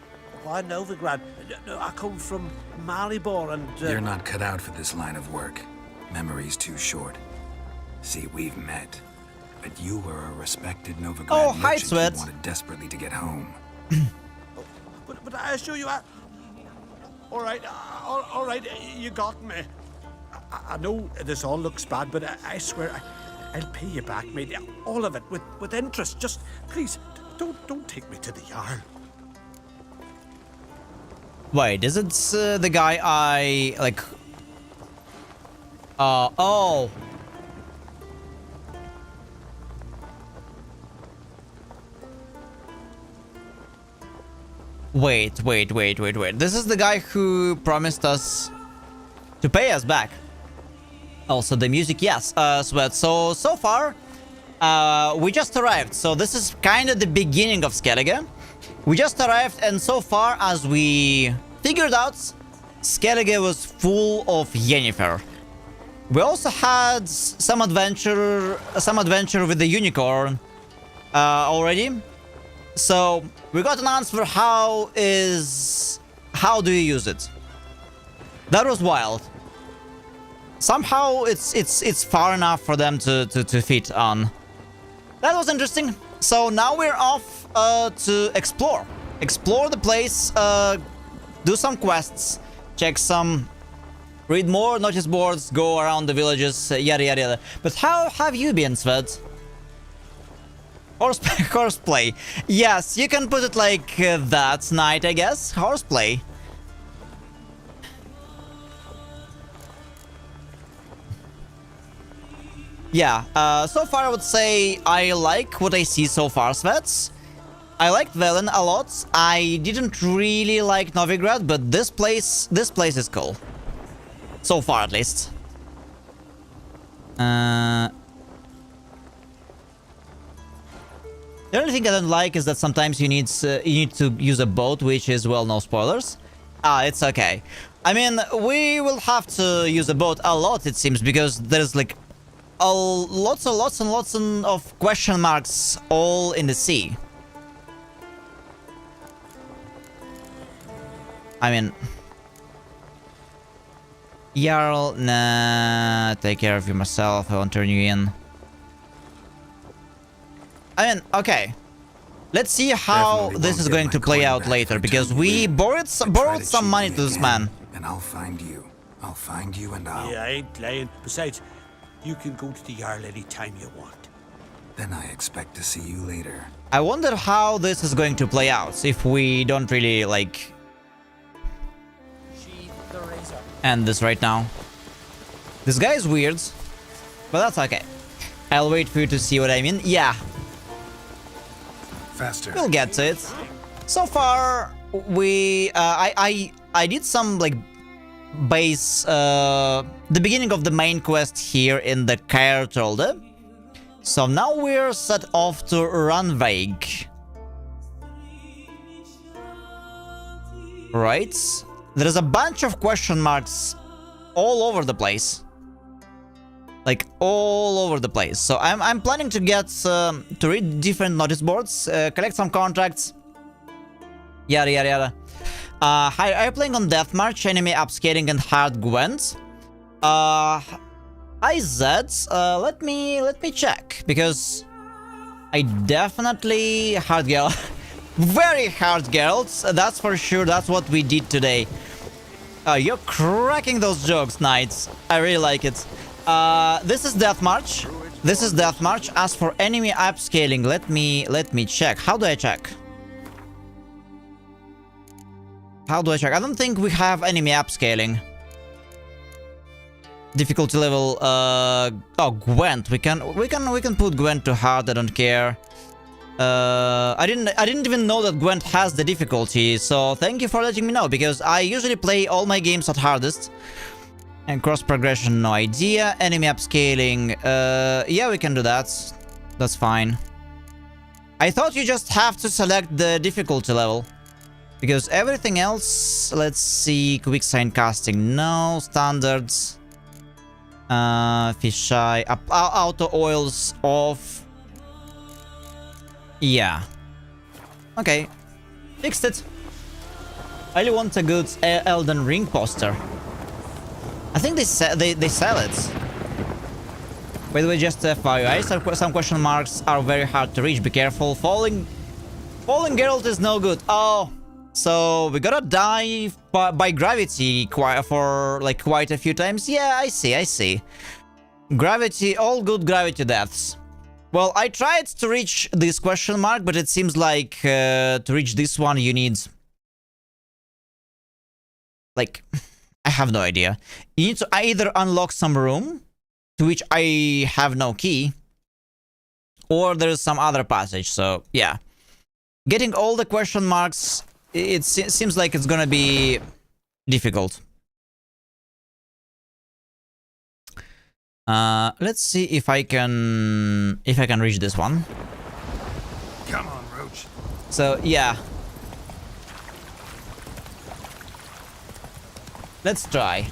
Why Novigrad? No, I come from Maribor and... You're not cut out for this line of work. Memory's too short. See, we've met. But you were a respected Novigrad merchant who wanted desperately to get home. But I assure you, all right, you got me. I know this all looks bad, but I swear I'll pay you back, mate. All of it, with interest. Just, please, don't take me to the Jarl. Wait, is it the guy I, like... oh. Wait. This is the guy who promised us to pay us back. Also, the music, yes, Sweat. So far, we just arrived. So this is kind of the beginning of Skellige. We just arrived, and so far as we figured out, Skellige was full of Yennefer. We also had some adventure with the unicorn already. So we got an answer. How do you use it? That was wild. Somehow it's far enough for them to fit on. That was interesting. So now we're off to explore the place, do some quests, check some, read more notice boards, go around the villages, yada yada yada. But how have you been, Sved? Horseplay. Yes, you can put it like that, Knight, I guess. Horseplay. Yeah, so far I would say I like what I see so far, Svets. I liked Velen a lot. I didn't really like Novigrad, but this place is cool. So far, at least. The only thing I don't like is that sometimes you need to use a boat, which is, well, no spoilers. It's okay. I mean, we will have to use a boat a lot, it seems, because there's like lots of question marks all in the sea. I mean, Jarl, nah, take care of you myself, I won't turn you in. I mean, okay. Let's see how this is going to play out later, because we borrowed some money to this man. And I'll find you. I'll find you and I'll... Yeah, I ain't playing. Besides, you can go to the Jarl any time you want. Then I expect to see you later. I wonder how this is going to play out, if we don't really, like... end this right now. This guy is weird, but that's okay. I'll wait for you to see what I mean. Yeah. Faster. We'll get to it. So far, we I did some like base the beginning of the main quest here in the Kaertolde. So now we're set off to Ranveig. Right? There's a bunch of question marks all over the place. Like all over the place. So I'm planning to get to read different notice boards, collect some contracts, yada yada yada. Hi, are you playing on Deathmarch, enemy upscaling and hard Gwent? Hi Zed, let me check, because I definitely hard girl. Very hard girls, that's for sure. That's what we did today. You're cracking those jokes, Knights. I really like it. This is Deathmarch. This is Deathmarch. As for enemy upscaling, let me check. How do I check? How do I check? I don't think we have enemy upscaling. Difficulty level. Oh, Gwent. We can put Gwent to hard. I don't care. I didn't even know that Gwent has the difficulty. So thank you for letting me know, because I usually play all my games at hardest. And cross progression, no idea. Enemy upscaling. Yeah, we can do that. That's fine. I thought you just have to select the difficulty level. Because everything else, let's see, quick sign casting, no, standards, fisheye, auto oils off, yeah, okay, fixed it. I really want a good Elden Ring poster. I think they sell it. By the way, just FYI, some question marks are very hard to reach, be careful. Falling Geralt is no good. Oh. So we gotta die by gravity for like quite a few times. Yeah, I see. Gravity, all good gravity deaths. Well, I tried to reach this question mark, but it seems like to reach this one you need... Like, I have no idea. You need to either unlock some room, to which I have no key, or there's some other passage, so yeah. Getting all the question marks... It seems like it's gonna be difficult. Let's see if I can reach this one. Come on, Roach. So yeah, let's try.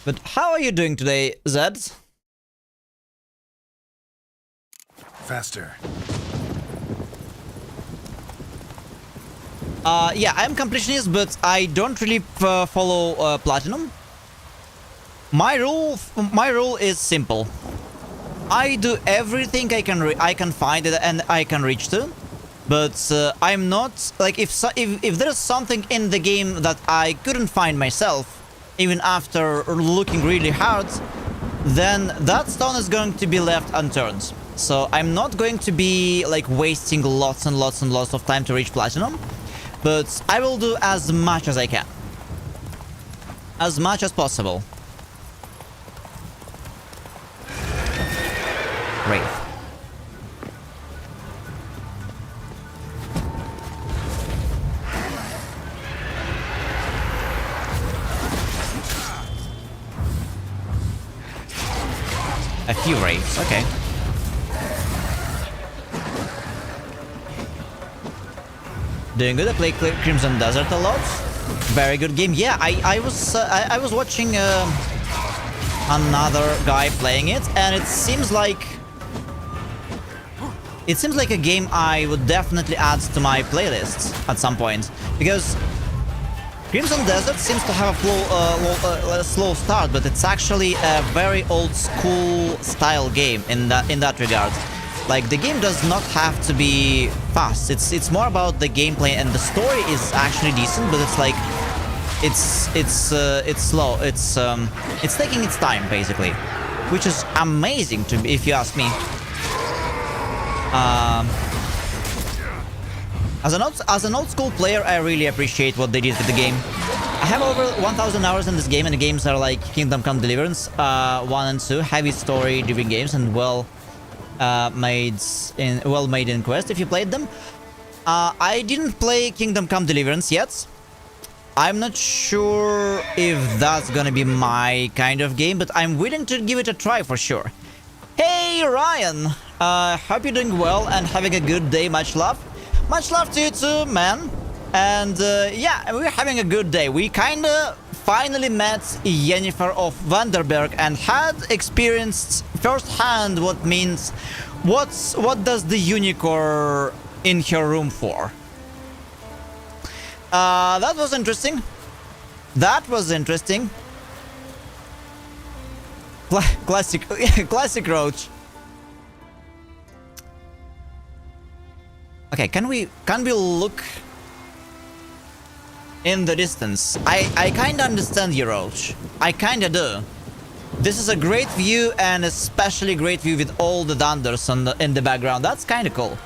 But how are you doing today, Zed? Faster. Yeah, I'm completionist, but I don't really follow platinum. My rule is simple. I do everything I can find and I can reach to, but I'm not like if there's something in the game that I couldn't find myself, even after looking really hard, then that stone is going to be left unturned. So I'm not going to be like wasting lots and lots and lots of time to reach platinum. But I will do as much as I can. As much as possible. Great. A few wraiths, okay. Doing good. I play Crimson Desert a lot. Very good game. Yeah, I was watching another guy playing it, and it seems like a game I would definitely add to my playlist at some point, because Crimson Desert seems to have a slow start, but it's actually a very old school style game in that regard. Like, the game does not have to be fast. It's more about the gameplay, and the story is actually decent, but it's like it's slow. It's taking its time basically, which is amazing to me, if you ask me. As an old school player, I really appreciate what they did with the game. I have over 1,000 hours in this game, and the games are like Kingdom Come Deliverance 1 and 2, heavy story-driven games, and well, made in Quest if you played them. I didn't play Kingdom Come Deliverance yet. I'm not sure if that's gonna be my kind of game, but I'm willing to give it a try for sure. Hey Ryan, hope you're doing well and having a good day. Much love. Much love to you too, man. And yeah, we're having a good day. We kinda finally met Yennefer of Vanderberg and had experienced firsthand what does the unicorn in her room for. That was interesting. That was interesting. Classic Roach. Okay, can we look in the distance? I kinda understand you, Roach. I kinda do. This is a great view, and especially great view with all the thunders in the background. That's kinda cool.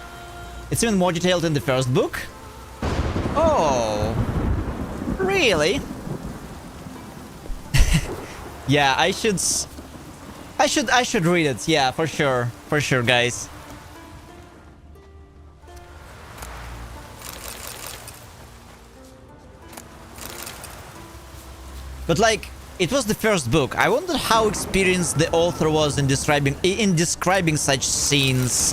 It's even more detailed in the first book. Oh, really? Yeah, I should read it. Yeah, for sure, guys. But like, it was the first book. I wonder how experienced the author was in describing such scenes.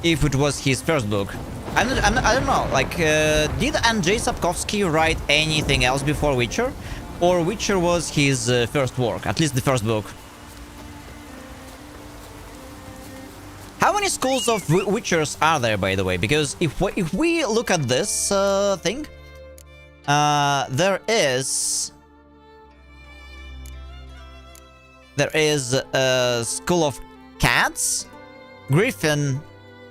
If it was his first book. I don't know. Like, did Andrzej Sapkowski write anything else before Witcher? Or Witcher was his first work, at least the first book? How many schools of Witchers are there, by the way? Because if we look at this thing, there is a school of cats, griffin,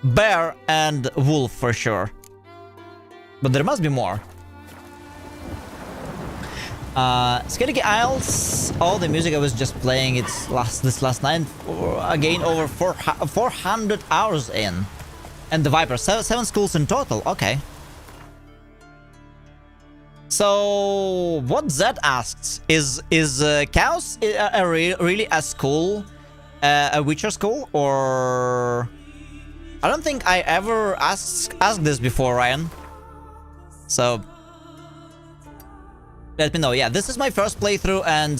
bear, and wolf for sure. But there must be more. Skellige Isles, all the music I was just playing this last night, again over 400 hours in. And the Viper, 7 schools in total, okay. So, what Zed asks, is Chaos really a school, a Witcher school, or... I don't think I ever asked this before, Ryan. So... let me know. Yeah, this is my first playthrough, and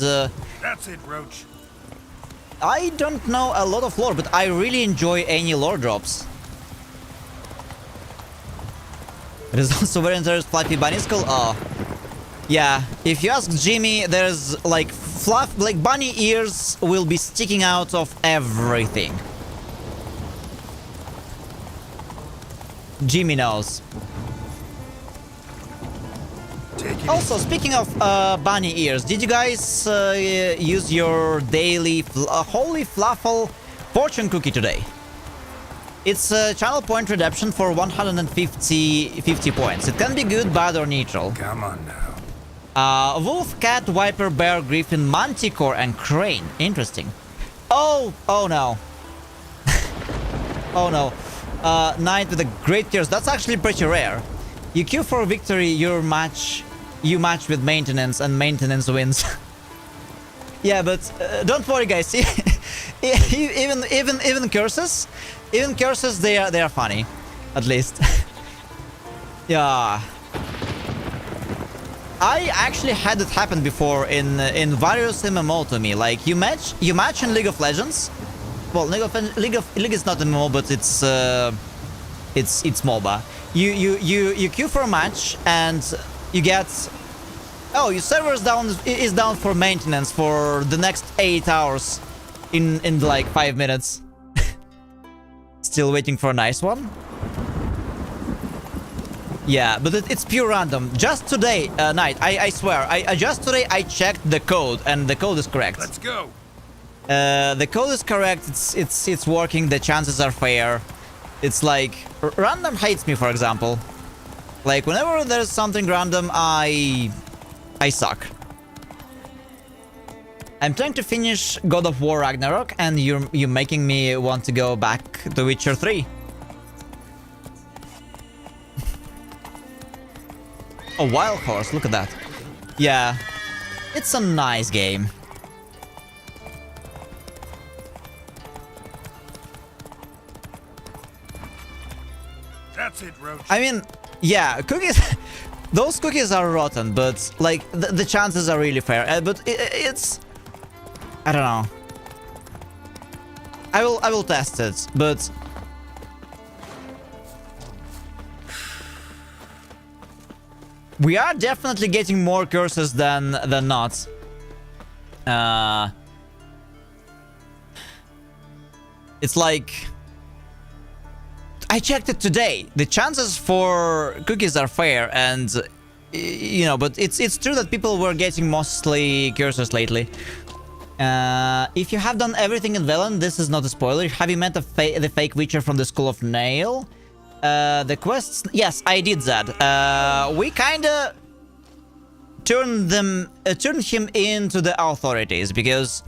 That's it, Roach. I don't know a lot of lore, but I really enjoy any lore drops. It is also very interesting. Fluffy Bunny Skull. Oh, yeah. If you ask Jimmy, there's like bunny ears will be sticking out of everything. Jimmy knows. Also, speaking of bunny ears, did you guys use your daily Holy Fluffle fortune cookie today? It's a channel point redemption for 150 points. It can be good, bad, or neutral. Come on now. Wolf, cat, viper, bear, griffin, manticore, and crane. Interesting. Oh no. Oh no. Knight with a great curse. That's actually pretty rare. You queue for victory, you match with maintenance, and maintenance wins. Yeah, but don't worry, guys. even curses, they are funny, at least. Yeah. I actually had it happen before in various MMO to me. Like you match in League of Legends. Well, League is not MMO, but it's MOBA. You queue for a match and you get, oh, your server is down for maintenance for the next 8 hours in like 5 minutes. Still waiting for a nice one. Yeah, but it's pure random. Just today night, I swear, just today I checked the code and the code is correct. Let's go. The code is correct. It's working. The chances are fair. It's like random hates me, for example. Like whenever there's something random, I suck. I'm trying to finish God of War Ragnarok, and you're making me want to go back to Witcher 3. A wild horse, look at that. Yeah, it's a nice game. That's it, Roach. I mean, yeah, cookies... Those cookies are rotten, but, like, the chances are really fair. But it's... I don't know. I will test it, but... We are definitely getting more curses than not. It's like... I checked it today. The chances for cookies are fair, and you know, but it's true that people were getting mostly curses lately. If you have done everything in Velen, this is not a spoiler. Have you met the fake Witcher from the School of Nail? The quests, yes, I did that. We kinda turned him into the authorities because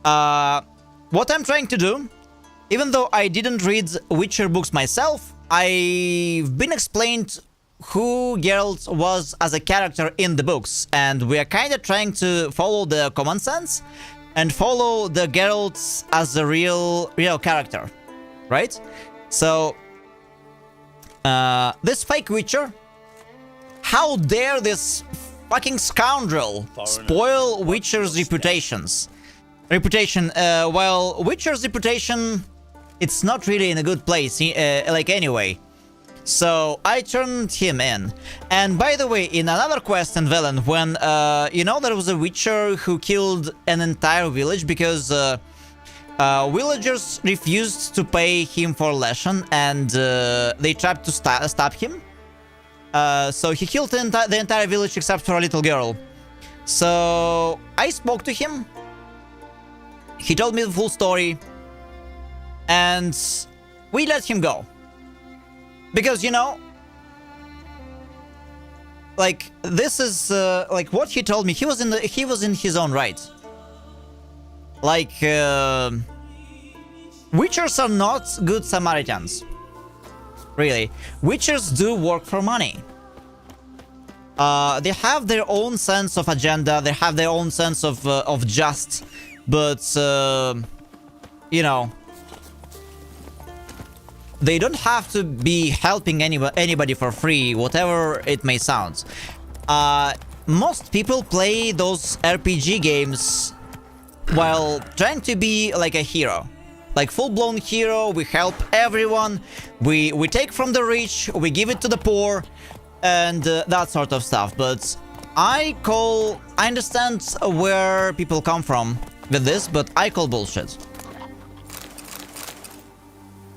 what I'm trying to do. Even though I didn't read Witcher books myself, I've been explained who Geralt was as a character in the books, and we are kind of trying to follow the common sense and follow the Geralt as a real character, right? So, this fake Witcher, how dare this fucking scoundrel spoil Witcher's reputation, while Witcher's reputation... It's not really in a good place, like anyway. So I turned him in. And by the way, in another quest in Velen, when, you know, there was a Witcher who killed an entire village because villagers refused to pay him for lesson and they tried to stab him. So he killed the entire village except for a little girl. So I spoke to him. He told me the full story. And we let him go. Because, you know, like, this is, like, what he told me, he was in his own right. Like, Witchers are not good Samaritans. Really. Witchers do work for money. They have their own sense of agenda, they have their own sense of just, but, you know... They don't have to be helping anybody for free, whatever it may sound. Most people play those RPG games while trying to be like a hero. Like full-blown hero, we help everyone, we take from the rich, we give it to the poor, and that sort of stuff. But I understand where people come from with this, but I call bullshit.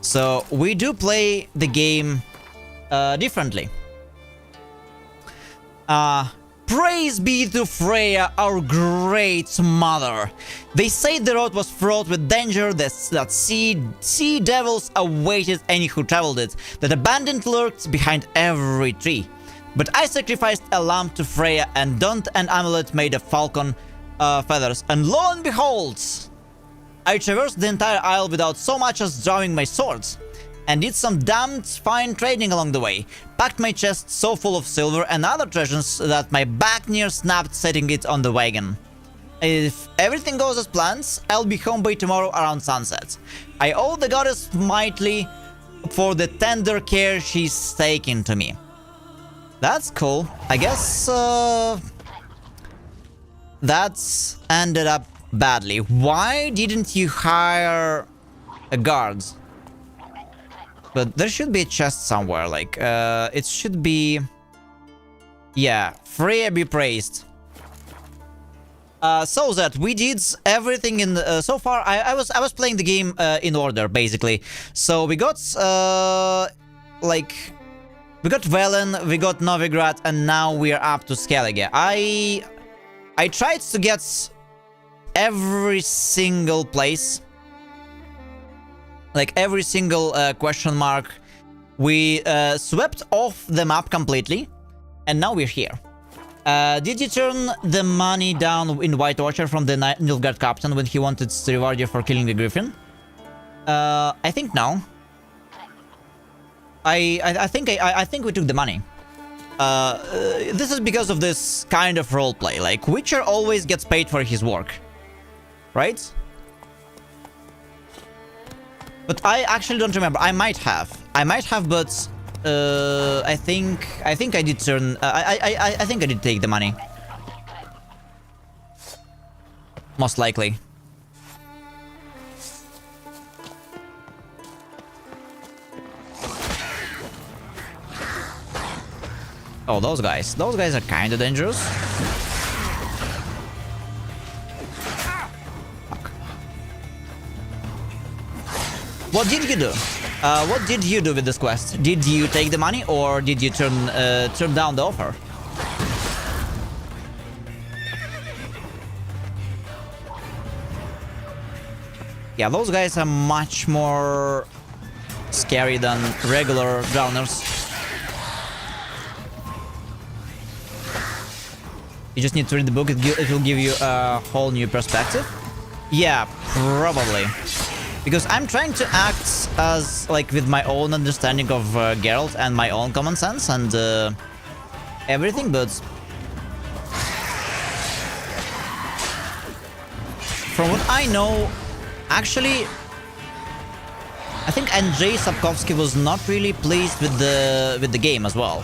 So, we do play the game differently. Praise be to Freya, our great mother. They say the road was fraught with danger, that sea devils awaited any who traveled it, that abandoned lurked behind every tree. But I sacrificed a lamb to Freya and donned an amulet made of falcon feathers, and lo and behold! I traversed the entire isle without so much as drawing my swords, and did some damned fine trading along the way, packed my chest so full of silver and other treasures that my back near snapped setting it on the wagon. If everything goes as planned, I'll be home by tomorrow around sunset. I owe the goddess mightily for the tender care she's taken to me. That's cool. I guess, that's ended up badly. Why didn't you hire a guard? But there should be a chest somewhere, like, it should be... Yeah, Freya be praised. So that we did everything in the, so far. I was playing the game in order, basically. So we got like we got Velen, we got Novigrad, and now we are up to Skellige. I tried to get every single place, like every single question mark. We swept off the map completely, and now we're here. Did you turn the money down in White Orchard from the Nilfgaard captain when he wanted to reward you for killing the griffin? I think no. I think we took the money. This is because of this kind of roleplay. Like, Witcher always gets paid for his work, right? But I actually don't remember. I might have, but I think I did turn. I think I did take the money. Most likely. Oh, those guys. Those guys are kind of dangerous. Fuck. What did you do? What did you do with this quest? Did you take the money or did you turn down the offer? Yeah, those guys are much more scary than regular drowners. You just need to read the book, it will give you a whole new perspective. Yeah, probably. Because I'm trying to act as, like, with my own understanding of Geralt and my own common sense and everything, but... From what I know, actually... I think Andrzej Sapkowski was not really pleased with the game as well.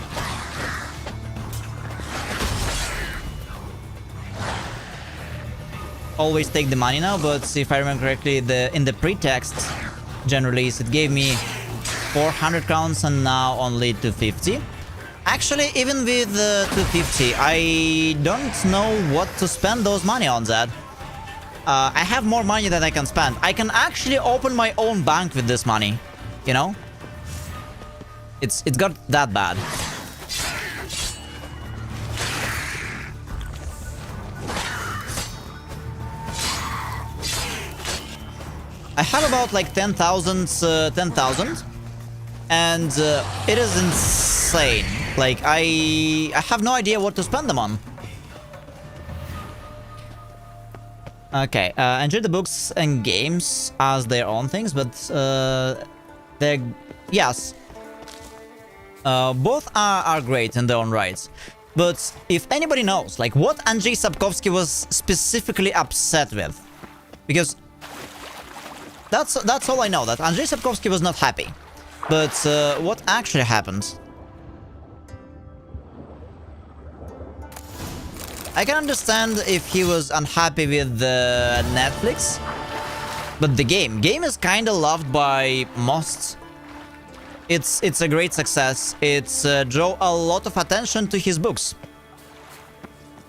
Always take the money now, but if I remember correctly, in the pre-text generally it gave me 400 crowns and now only 250. Actually, even with 250, I don't know what to spend those money on that. I have more money than I can spend. I can actually open my own bank with this money, you know? It's got that bad. I have about like 10,000, and it is insane. Like I have no idea what to spend them on. Okay, enjoy the books and games as their own things, but they're yes, both are great in their own rights. But if anybody knows, like what Andrzej Sapkowski was specifically upset with, because. That's all I know, that Andrzej Sapkowski was not happy. But what actually happened? I can understand if he was unhappy with Netflix. But the game is kinda loved by most. It's a great success. It's drew a lot of attention to his books.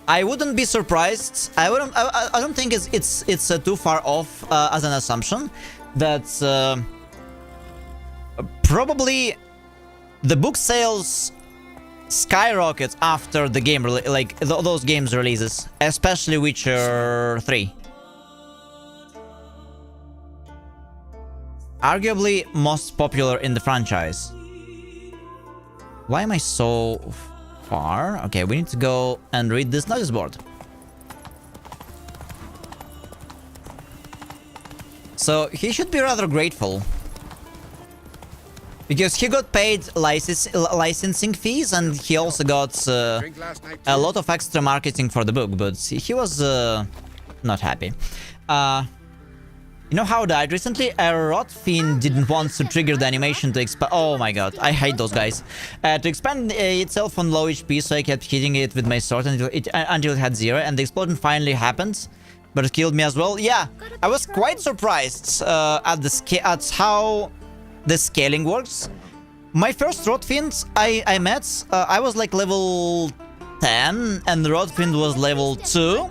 I wouldn't be surprised. I don't think it's too far off as an assumption that probably the book sales skyrocket after the game, those games releases, especially Witcher 3. Arguably most popular in the franchise. Why am I so far? Okay, we need to go and read this notice board. So he should be rather grateful. Because he got paid licensing fees and he also got a lot of extra marketing for the book, but he was not happy. You know how I died recently? A rot fiend didn't want to trigger the animation to expand. Oh my god, I hate those guys. To expand itself on low HP, so I kept hitting it with my sword until it had 0, and the explosion finally happened, but it killed me as well. Yeah, I was quite surprised at how the scaling works. My first rot fiend I met, I was like level 10, and the rot fiend was level 2.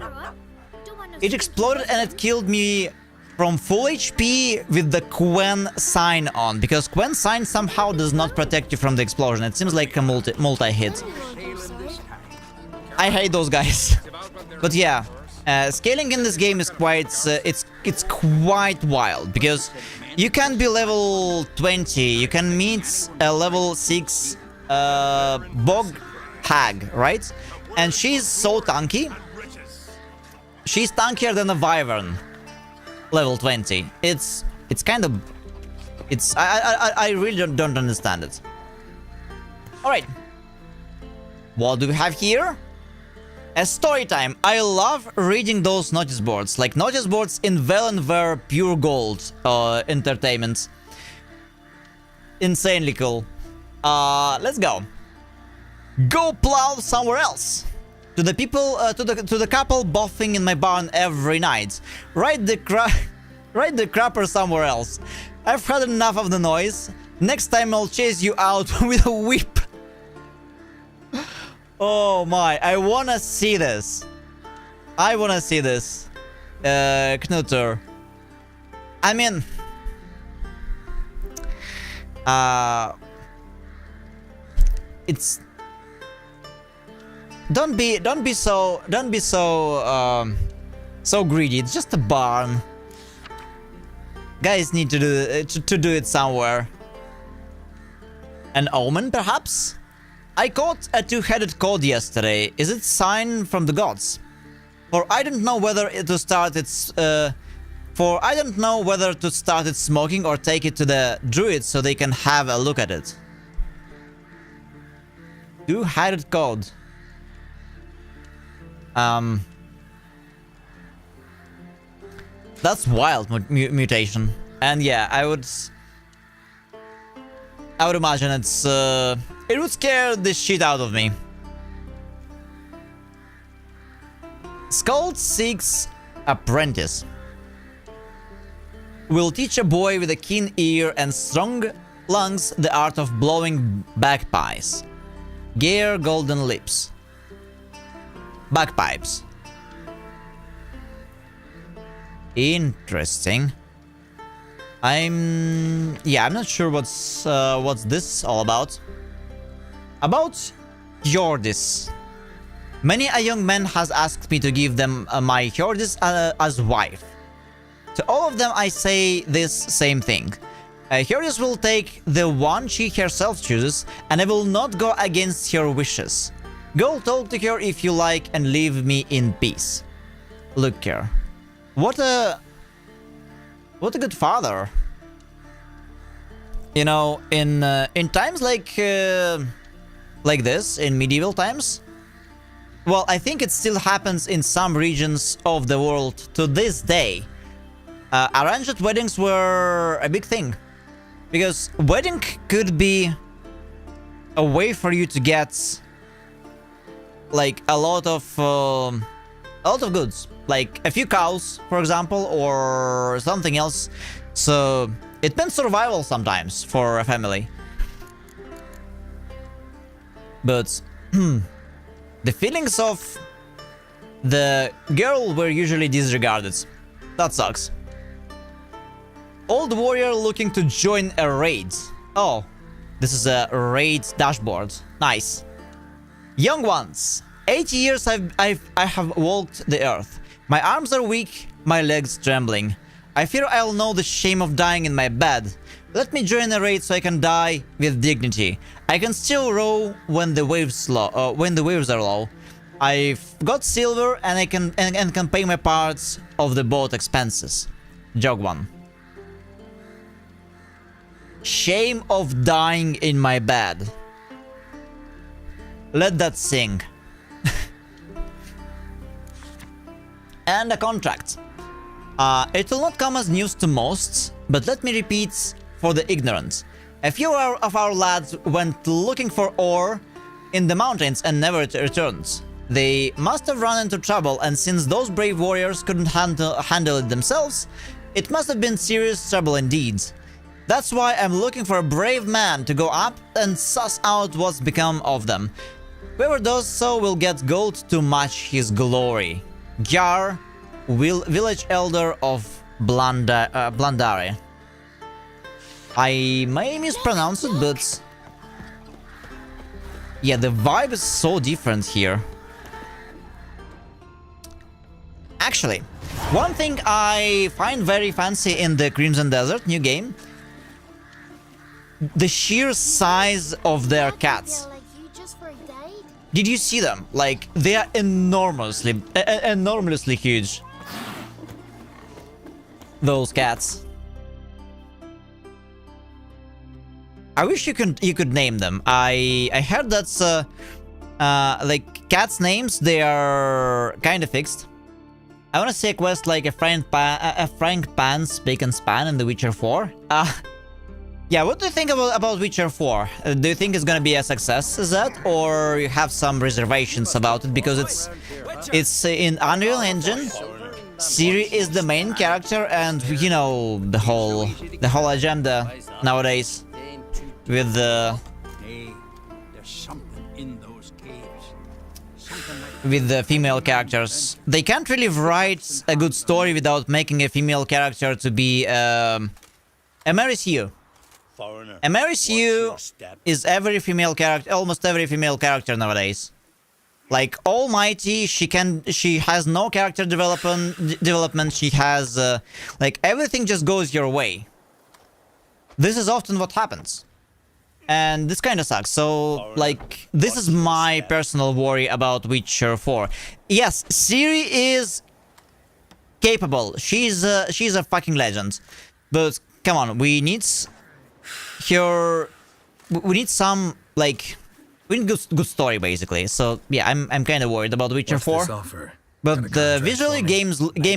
It exploded and it killed me from full HP with the Quen sign on, because Quen sign somehow does not protect you from the explosion. It seems like a multi-hit. I hate those guys. But yeah, scaling in this game is quite it's quite wild, because you can be level 20, you can meet a level 6 bog hag, right? And she's so tanky. She's tankier than a wyvern. Level 20. It's kind of... I really don't understand it. Alright. What do we have here? A story time. I love reading those notice boards. Like notice boards in Valenware pure gold entertainment. Insanely cool. Let's go. Go plow somewhere else. To the people, to the couple boffing in my barn every night. Ride the crapper somewhere else. I've had enough of the noise. Next time I'll chase you out with a whip. Oh my, I wanna see this. I wanna see this. Knutter. I mean... it's... Don't be so greedy. It's just a barn. Guys need to do it somewhere. An omen, perhaps? I caught a two-headed cod yesterday. Is it sign from the gods? For I don't know whether to start its smoking or take it to the druids so they can have a look at it. Two-headed cod. That's wild mutation, and yeah, I would imagine it's it would scare the shit out of me. Skald seeks apprentice. Will teach a boy with a keen ear and strong lungs the art of blowing bagpipes. Gear golden lips. Bagpipes. Interesting. I'm not sure what's this all about. About Hjordis. Many a young man has asked me to give them my Hjordis as wife. To all of them I say this same thing. Hjordis will take the one she herself chooses, and I will not go against her wishes. Go talk to her if you like and leave me in peace. Look here. What a good father. You know, in times like this, in medieval times. Well, I think it still happens in some regions of the world to this day. Arranged weddings were a big thing, because wedding could be a way for you to get like a lot of goods, like a few cows, for example, or something else. So it meant survival sometimes for a family. But the feelings of the girl were usually disregarded. That sucks. Old warrior looking to join a raid. Oh, this is a raid dashboard. Nice. Young ones. 8 years I have walked the earth. My arms are weak, my legs trembling. I fear I'll know the shame of dying in my bed. Let me join a raid so I can die with dignity. I can still row when the waves are low. I've got silver and I can pay my parts of the boat expenses. Jog one. Shame of dying in my bed. Let that sing. And a contract. It will not come as news to most, but let me repeat for the ignorant. A few of our lads went looking for ore in the mountains and never returned. They must have run into trouble, and since those brave warriors couldn't handle it themselves, it must have been serious trouble indeed. That's why I'm looking for a brave man to go up and suss out what's become of them. Whoever does so will get gold to match his glory. Jar, village elder of Blandare. I may mispronounce it, but yeah, the vibe is so different here. Actually, one thing I find very fancy in the Crimson Desert new game, the sheer size of their cats. Did you see them? Like, they are enormously huge. Those cats. I wish you could name them. I heard that's like cats' names, they are kind of fixed. I want to say a quest like a Frank Pan's Bacon Span in The Witcher 4. Yeah, what do you think about Witcher 4? Do you think it's gonna be a success, is that? Or you have some reservations about it because it's in Unreal Engine? Ciri is the main character, and you know the whole agenda nowadays with the female characters. They can't really write a good story without making a female character to be a Merisiu. A Merisiu is every female character, almost every female character nowadays. Like Almighty, she has no character development. She has like everything just goes your way. This is often what happens, and this kind of sucks. So like this is my personal worry about Witcher 4. Yes, Ciri is capable. She's a fucking legend, but come on, we need some like. We need good story, basically. So yeah, I'm kind of worried about Witcher 4. But visually, game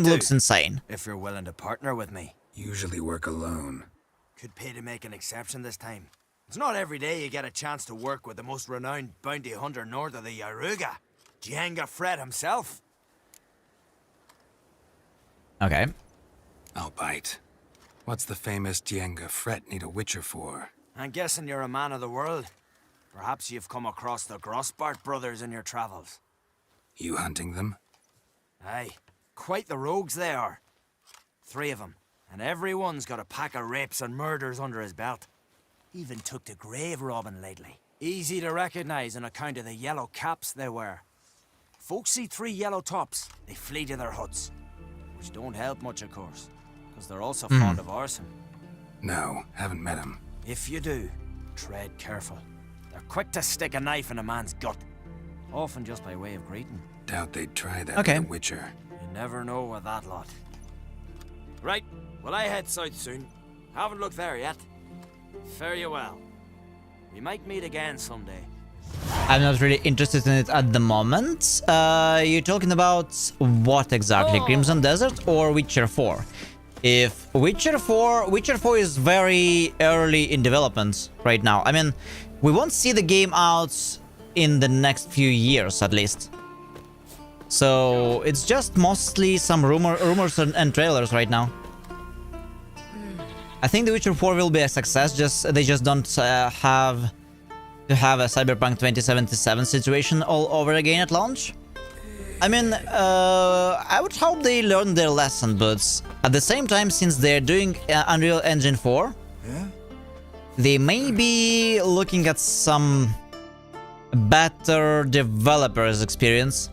looks insane. If you're willing to partner with me. Usually work alone. Could pay to make an exception this time. It's not every day you get a chance to work with the most renowned bounty hunter north of the Yaruga, Jenga Fred himself. Okay. I'll bite. What's the famous Jenga Fred need a Witcher for? I'm guessing you're a man of the world. Perhaps you've come across the Grossbart brothers in your travels. You hunting them? Aye, quite the rogues they are. 3 of them, and every one's got a pack of rapes and murders under his belt. Even took to grave robbing lately. Easy to recognize on account of the yellow caps they wear. Folks see 3 yellow tops, they flee to their huts. Which don't help much, of course, because they're also fond of arson. No, haven't met him. If you do, tread careful. They're quick to stick a knife in a man's gut. Often just by way of greeting. Doubt they'd try that Okay. with a Witcher. You never know with that lot. Right, well I head south soon. Haven't looked there yet. Fare you well. We might meet again someday. I'm not really interested in it at the moment. You're talking about what exactly? Crimson Desert or Witcher 4? If Witcher 4 is very early in development right now. I mean, we won't see the game out in the next few years, at least. So it's just mostly some rumors and trailers right now. I think The Witcher 4 will be a success. They just don't have to have a Cyberpunk 2077 situation all over again at launch. I mean, I would hope they learn their lesson, but at the same time, since they're doing Unreal Engine 4, they may be looking at some better developers experience,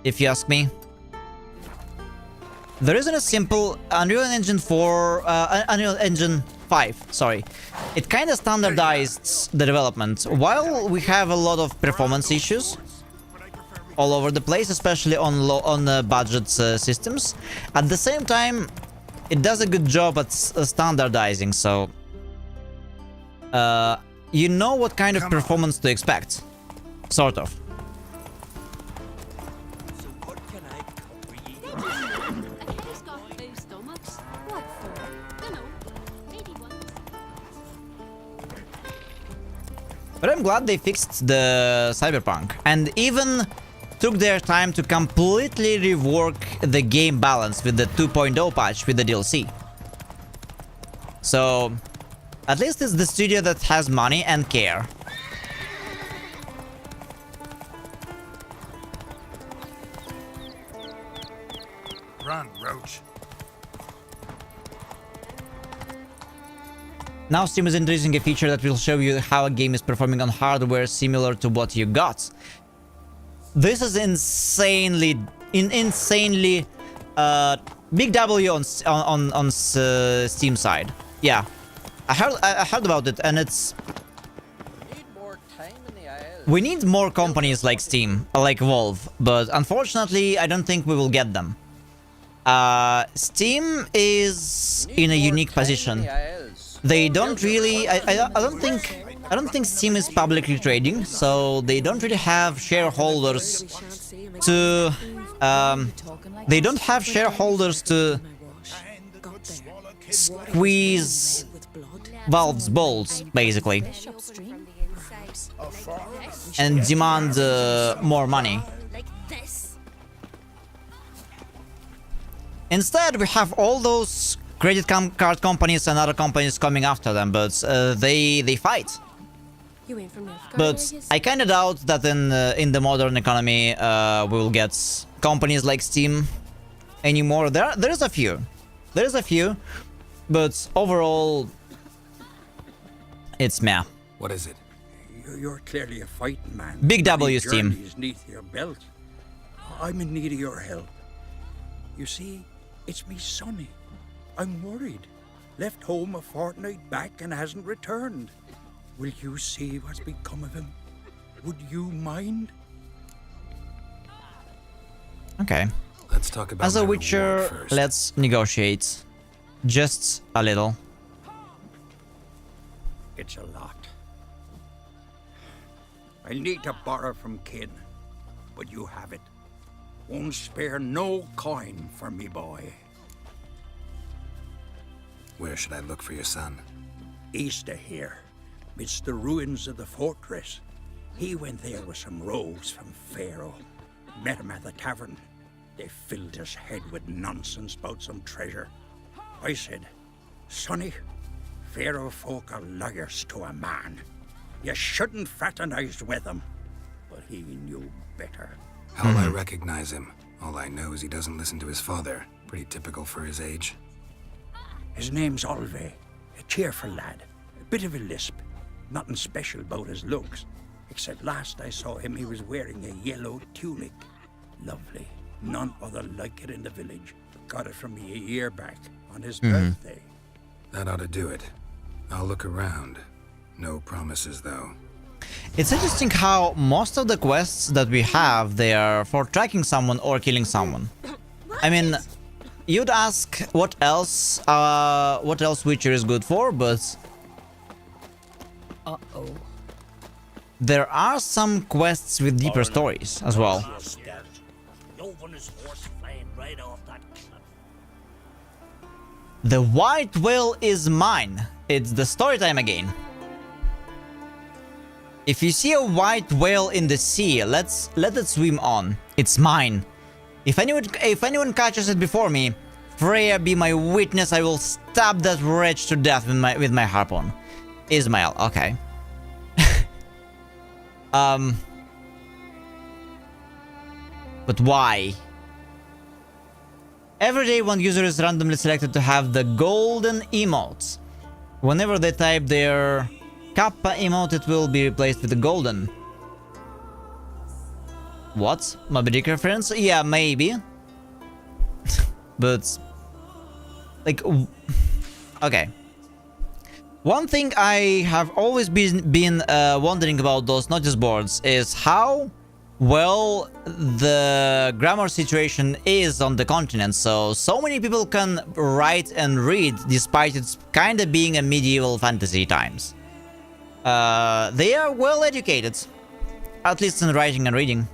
if you ask me. There isn't a simple Unreal Engine 5, sorry. It kind of standardized the development. While we have a lot of performance issues all over the place, especially on budget systems, at the same time, it does a good job at standardizing, so you know what kind of performance to expect, sort of. But I'm glad they fixed the Cyberpunk and even took their time to completely rework the game balance with the 2.0 patch with the DLC. So, at least it's the studio that has money and care. Run, Roach. Now Steam is introducing a feature that will show you how a game is performing on hardware similar to what you got. This is insanely big W on Steam side. Yeah, I heard about it, and it's. We need more companies like Steam, like Valve, but unfortunately, I don't think we will get them. Steam is in a unique position. They don't really. I don't think Steam is publicly trading, so they don't really have shareholders to. They don't have shareholders to squeeze Valve's balls, basically, and demand more money. Instead, we have all those credit card companies and other companies coming after them, but they fight. But I kind of doubt that in the modern economy we will get companies like Steam anymore. There is a few, but overall, it's meh. What is it? You're clearly a fighting man. Big W, Many Steam. journeys 'neath your belt. I'm in need of your help. You see, it's me Sonny. I'm worried. Left home a fortnight back and hasn't returned. Will you see what's become of him? Would you mind? Okay. Let's talk about As a my Witcher, reward first. let's negotiate. Just a little. It's a lot. I'll need to borrow from kin, but you have it. Won't spare no coin for me boy. Where should I look for your son? East of here, midst the ruins of the fortress. He went there with some rogues from Pharaoh. Met him at the tavern. They filled his head with nonsense about some treasure. I said, Sonny, Pharaoh folk are liars to a man. You shouldn't fraternize with them. But he knew better. How'll I recognize him? All I know is he doesn't listen to his father. Pretty typical for his age. His name's Olve, a cheerful lad. A bit of a lisp. Nothing special about his looks. Except last I saw him, he was wearing a yellow tunic. Lovely. None other like it in the village. Got it from me a year back, on his birthday. That ought to do it. I'll look around. No promises, though. It's interesting how most of the quests that we have, they are for tracking someone or killing someone. I mean, you'd ask what else Witcher is good for, but there are some quests with deeper stories as well. The white whale is mine. It's the story time again. If you see a white whale in the sea, let it swim on. It's mine. If anyone catches it before me, Freya be my witness. I will stab that wretch to death with my harpoon. Ismail, okay. But why? Every day one user is randomly selected to have the golden emotes. Whenever they type their Kappa emote, it will be replaced with the golden. What? Moby Dick reference? Yeah, maybe. But like, okay. One thing I have always been wondering about those notice boards is how well the grammar situation is on the continent. So many people can write and read despite it's kind of being a medieval fantasy times. They are well educated, at least in writing and reading.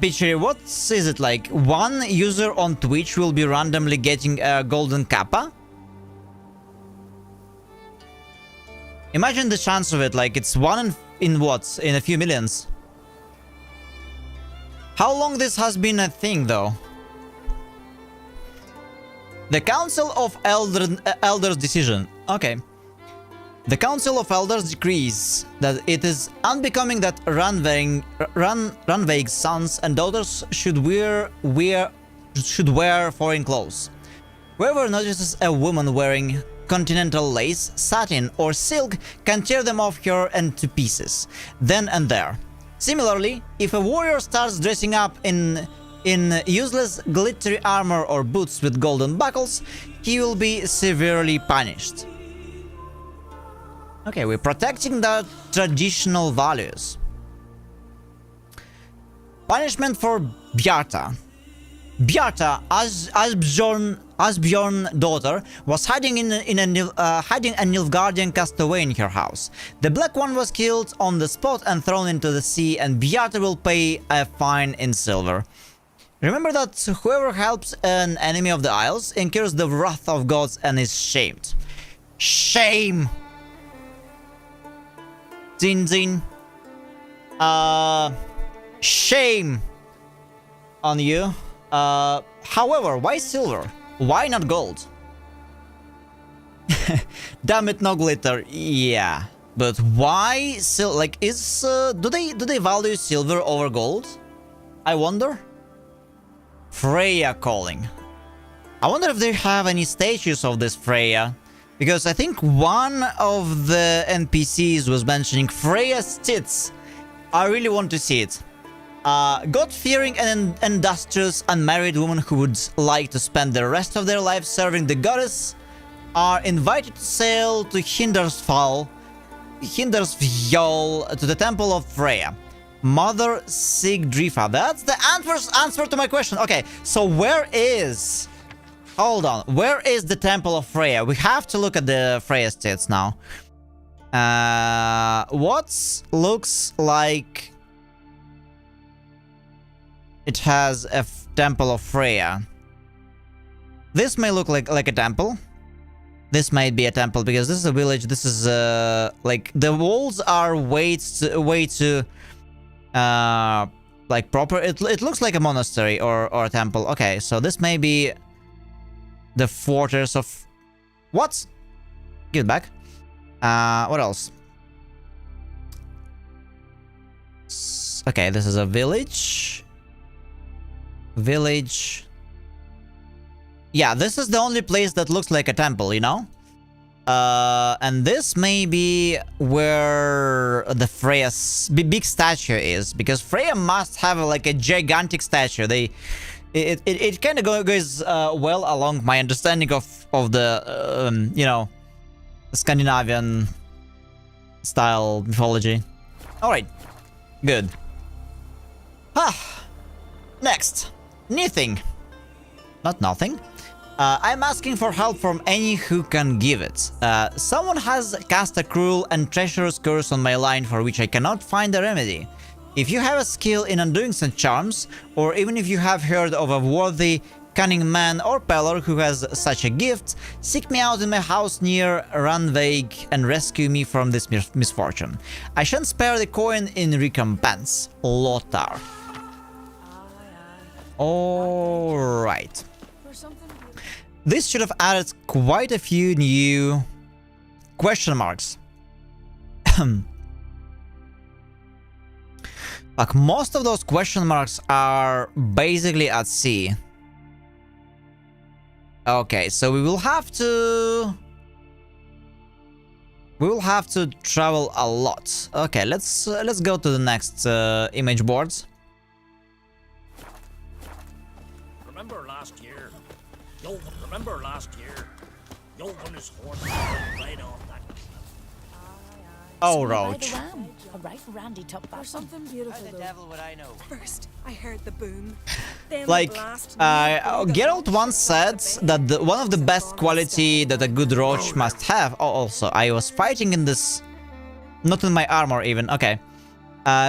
Picture, what is it like? One user on Twitch will be randomly getting a golden kappa? Imagine the chance of it, like it's one in what? In a few millions. How long this has been a thing though? The Council of Elders decision. Okay. The Council of Elders decrees that it is unbecoming that Ranveig's sons and daughters should wear foreign clothes. Whoever notices a woman wearing continental lace, satin, or silk can tear them off her into pieces, then and there. Similarly, if a warrior starts dressing up in useless glittery armor or boots with golden buckles, he will be severely punished. Okay, we're protecting the traditional values. Punishment for Bjarta. Bjarta, Asbjorn's daughter, was hiding a Nilfgaardian castaway in her house. The Black One was killed on the spot and thrown into the sea, and Bjarta will pay a fine in silver. Remember that whoever helps an enemy of the Isles incurs the wrath of gods and is shamed. Shame! Zin zin. Shame on you. However, why silver? Why not gold? Damn it, no glitter. Yeah, but why like is do they value silver over gold? I wonder. Freya calling. I wonder if they have any statues of this Freya, because I think one of the NPCs was mentioning Freya's tits. I really want to see it. God-fearing and industrious unmarried women who would like to spend the rest of their lives serving the goddess are invited to sail to Hindarsfjall to the temple of Freya. Mother Sigdrifa. That's the answer to my question. Okay, so where is... Hold on. Where is the temple of Freya? We have to look at the Freya tits now. What looks like it has a temple of Freya? This may look like a temple. This might be a temple because this is a village. This is like the walls are way too like proper. It looks like a monastery or a temple. Okay, so this may be the fortress of what? Give it back. What else? Okay, this is a village. Yeah, this is the only place that looks like a temple, you know? And this may be where the Freya's big statue is, because Freya must have like a gigantic statue. It kind of goes well along my understanding of the you know, Scandinavian style mythology. All right, good. Next, knitting. Not nothing. I'm asking for help from any who can give it. Someone has cast a cruel and treacherous curse on my line for which I cannot find a remedy. If you have a skill in undoing such charms, or even if you have heard of a worthy, cunning man or peddler who has such a gift, seek me out in my house near Ranveig and rescue me from this misfortune. I shan't spare the coin in recompense. Lothar. Alright. This should have added quite a few new question marks. Like most of those question marks are basically at sea. Okay, so we will have to travel a lot. Okay, let's go to the next image boards. Remember last year? No one is horse right off that cliff. Oh, Roach. A right randy top back. Something beautiful. How the devil would I know? First, I heard the boom. Then Like, the blast. Geralt once said that one of the best quality that a good roach must have. Oh, also, I was fighting in this, not in my armor even. Okay,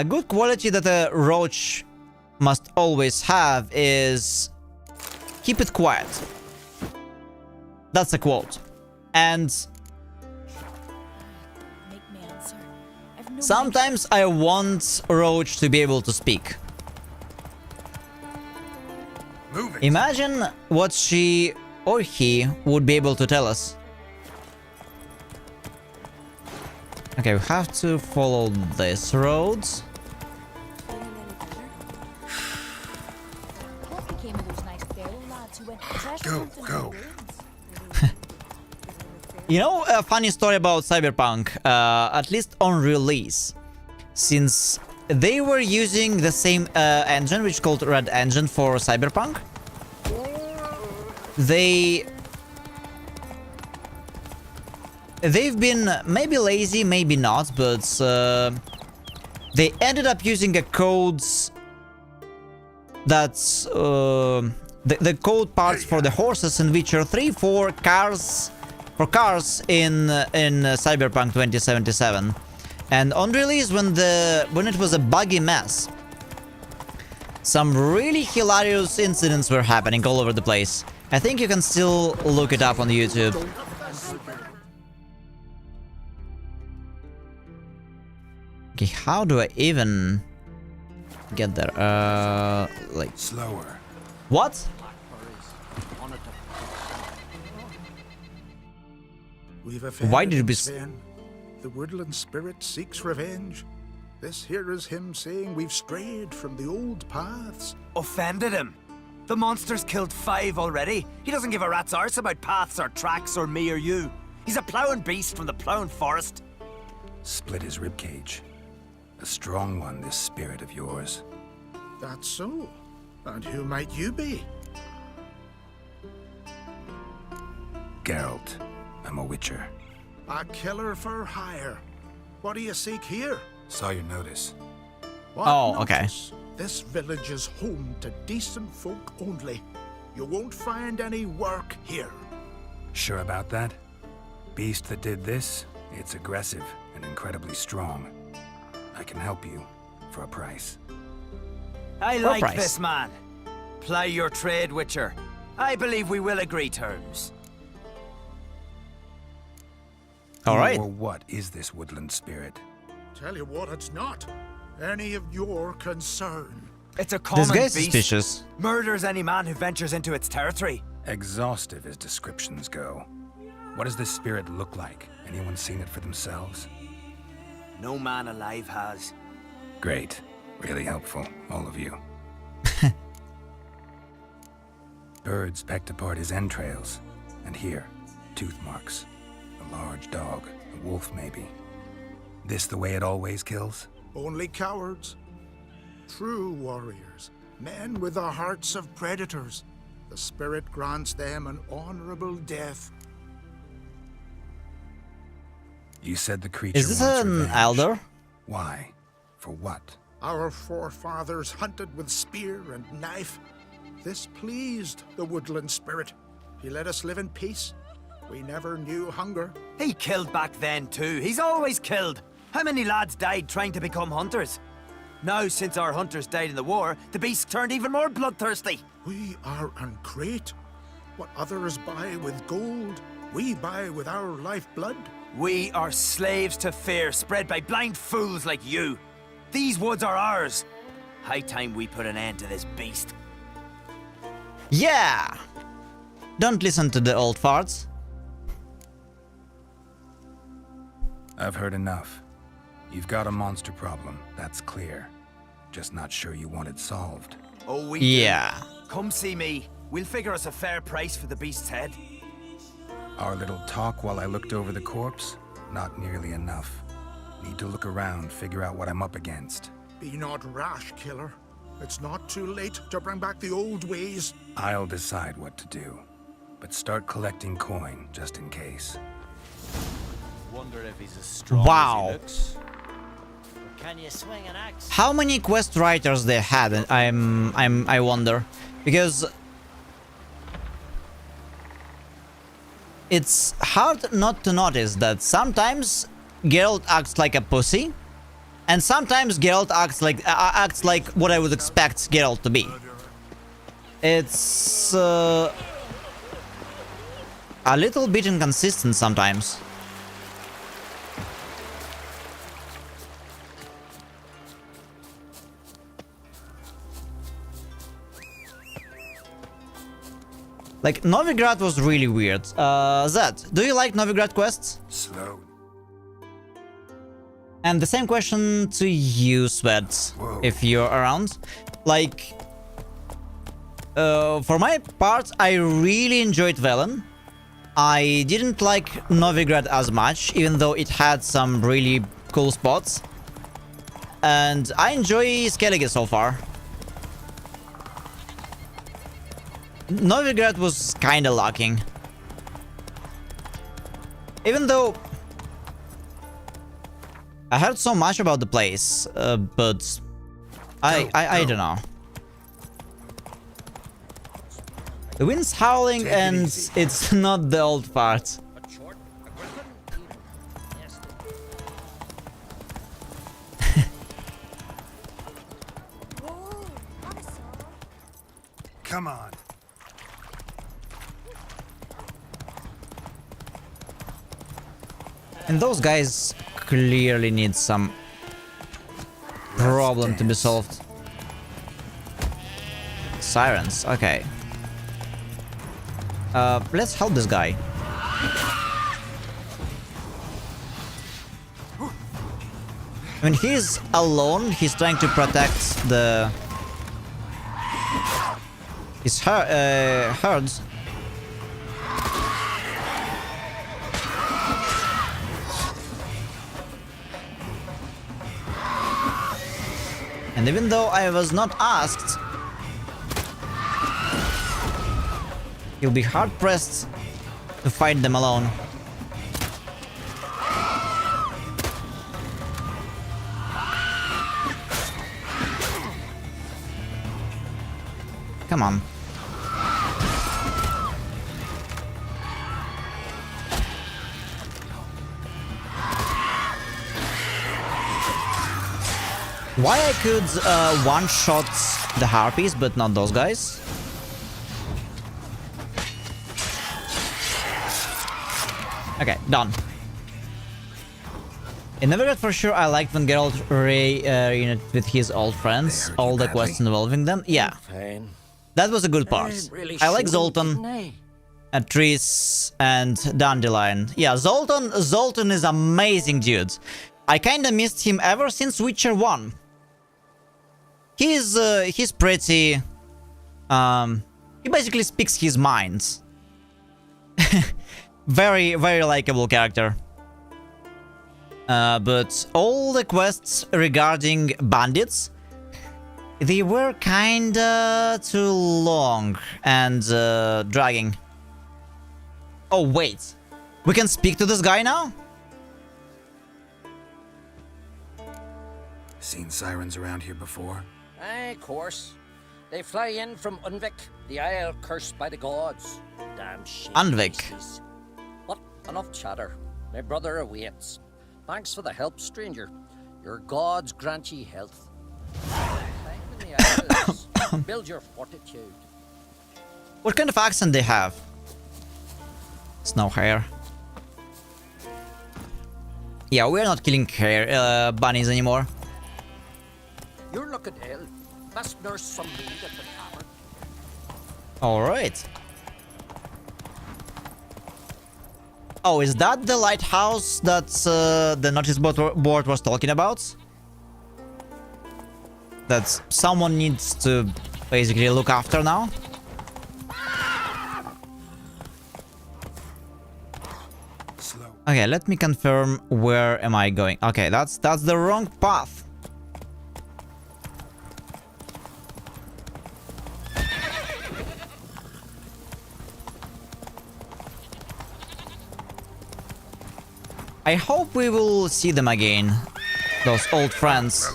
good quality that a roach must always have is keep it quiet. That's a quote. And sometimes I want Roach to be able to speak. Imagine what she or he would be able to tell us. Okay, we have to follow this road. Go. You know, a funny story about Cyberpunk, at least on release, since they were using the same engine, which is called Red Engine for Cyberpunk, they've been maybe lazy, maybe not, but they ended up using a codes that's the code parts for the horses in Witcher 3 for cars in Cyberpunk 2077. And on release, when it was a buggy mess, some really hilarious incidents were happening all over the place. I think you can still look it up on YouTube. Okay, how do I even get there? Like... Slower. What? Why did we... The woodland spirit seeks revenge. This here is him saying we've strayed from the old paths. Offended him? The monster's killed 5 already. He doesn't give a rat's arse about paths or tracks or me or you. He's a ploughing beast from the ploughing forest. Split his ribcage. A strong one, this spirit of yours. That's so. And who might you be? Geralt. I'm a witcher. A killer for hire. What do you seek here? Saw your notice. What oh, okay. notice? This village is home to decent folk only. You won't find any work here. Sure about that? Beast that did this, it's aggressive and incredibly strong. I can help you for a price. I like this man. Ply your trade, Witcher. I believe we will agree terms. All right. Or what is this woodland spirit? Tell you what, it's not any of your concern. It's a common This guy's beast. suspicious. Murders any man who ventures into its territory. Exhaustive as descriptions go. What does this spirit look like? Anyone seen it for themselves? No man alive has. Great. Really helpful, all of you. Birds pecked apart his entrails. And here, tooth marks. A large dog, a wolf maybe. This the way it always kills? Only cowards. True warriors. Men with the hearts of predators. The spirit grants them an honorable death. You said the creature Is this wants an revenge. elder? Why? For what? Our forefathers hunted with spear and knife. This pleased the woodland spirit. He let us live in peace. We never knew hunger. He killed back then too. He's always killed. How many lads died trying to become hunters? Now, since our hunters died in the war, the beast turned even more bloodthirsty. We are uncreate. What others buy with gold, we buy with our lifeblood. We are slaves to fear spread by blind fools like you. These woods are ours. High time we put an end to this beast. Yeah! Don't listen to the old farts. I've heard enough. You've got a monster problem, that's clear. Just not sure you want it solved. Oh, we Yeah. do. Come see me. We'll figure us a fair price for the beast's head. Our little talk while I looked over the corpse? Not nearly enough. Need to look around, figure out what I'm up against. Be not rash, killer. It's not too late to bring back the old ways. I'll decide what to do. But start collecting coin, just in case. Wonder if he's as strong Wow. as he looks. Or can you swing an axe? How many quest writers they had? I wonder, because it's hard not to notice that sometimes Geralt acts like a pussy, and sometimes Geralt acts like what I would expect Geralt to be. It's a little bit inconsistent sometimes. Like, Novigrad was really weird. Zed, do you like Novigrad quests? Slow. And the same question to you, Swed, if you're around. Like, for my part, I really enjoyed Velen. I didn't like Novigrad as much, even though it had some really cool spots. And I enjoy Skellige so far. Novigrad was kinda lacking. Even though I heard so much about the place, but I don't know. The wind's howling and it's not the old part. Come on. And those guys clearly need some problem to be solved. Sirens, okay. Let's help this guy. When he's alone, he's trying to protect his herds. And even though I was not asked, he'll be hard-pressed to fight them alone. Come on. Why I could one-shot the harpies, but not those guys? Okay, done. In Nevergate for sure, I liked when Geralt reunited with his old friends, all the quests involving them. Yeah, that was a good part. I like Zoltan, and Triss, and Dandelion. Yeah, Zoltan is amazing dude. I kinda missed him ever since Witcher 1. He's pretty... he basically speaks his mind. Very, very likable character. But all the quests regarding bandits, they were kinda too long and dragging. Oh wait, we can speak to this guy now? Seen sirens around here before? Aye, of course. They fly in from Unvik, the isle cursed by the gods. Damn shit. Unvik. But enough chatter. My brother awaits. Thanks for the help, stranger. Your gods grant ye health. Climb in the isles. Build your fortitude. What kind of accent they have? Snow hair. Yeah, we're not killing hair bunnies anymore. You're looking ill. Best nurse some mead at the tavern. Alright. Oh, is that the lighthouse that the notice board was talking about? That someone needs to basically look after now? Slow. Okay, let me confirm where am I going. Okay, that's the wrong path. I hope we will see them again, those old friends.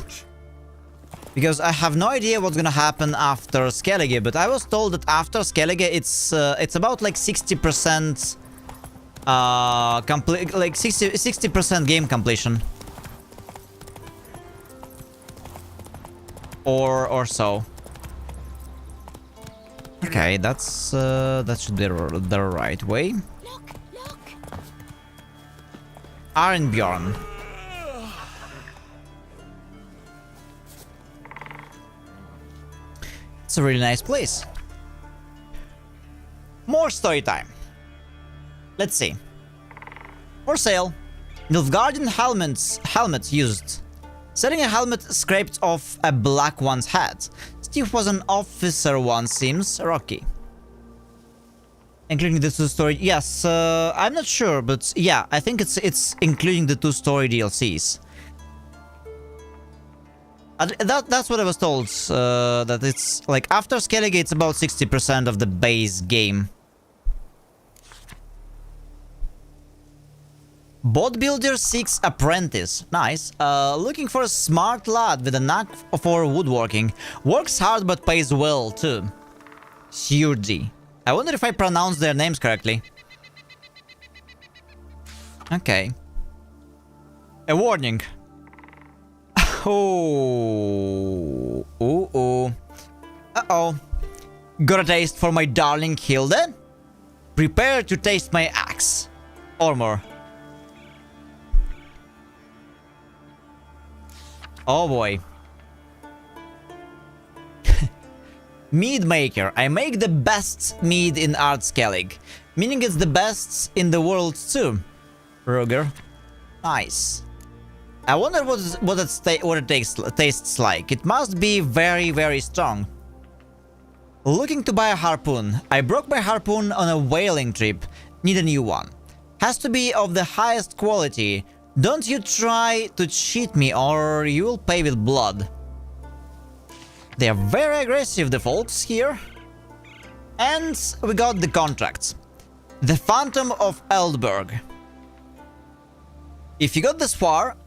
Because I have no idea what's gonna happen after Skellige, but I was told that after Skellige it's about like 60% complete, like 60% game completion. Or so. Okay, that's that should be the right way. Arnbjorn. It's a really nice place. More story time. Let's see. For sale. Nilfgaardian helmets used. Selling a helmet scraped off a black one's head. Steve was an officer once, seems rocky. Including the two-story... Yes, I'm not sure, but yeah, I think it's including the two-story DLCs. That's what I was told, that it's like after Skellige it's about 60% of the base game. Boat builder seeks apprentice. Nice. Looking for a smart lad with a knack for woodworking. Works hard but pays well too. Sjurdi. I wonder if I pronounced their names correctly. Okay. A warning. Oh. Uh-oh. Got a taste for my darling Hilde? Prepare to taste my axe. Or more. Oh boy. Mead maker. I make the best mead in Skellige. Meaning it's the best in the world too. Roger. Nice. I wonder what it tastes like. It must be very, very strong. Looking to buy a harpoon. I broke my harpoon on a whaling trip. Need a new one. Has to be of the highest quality. Don't you try to cheat me or you will pay with blood. They are very aggressive, the folks here. And we got the contracts. The Phantom of Eldberg. If you got this far,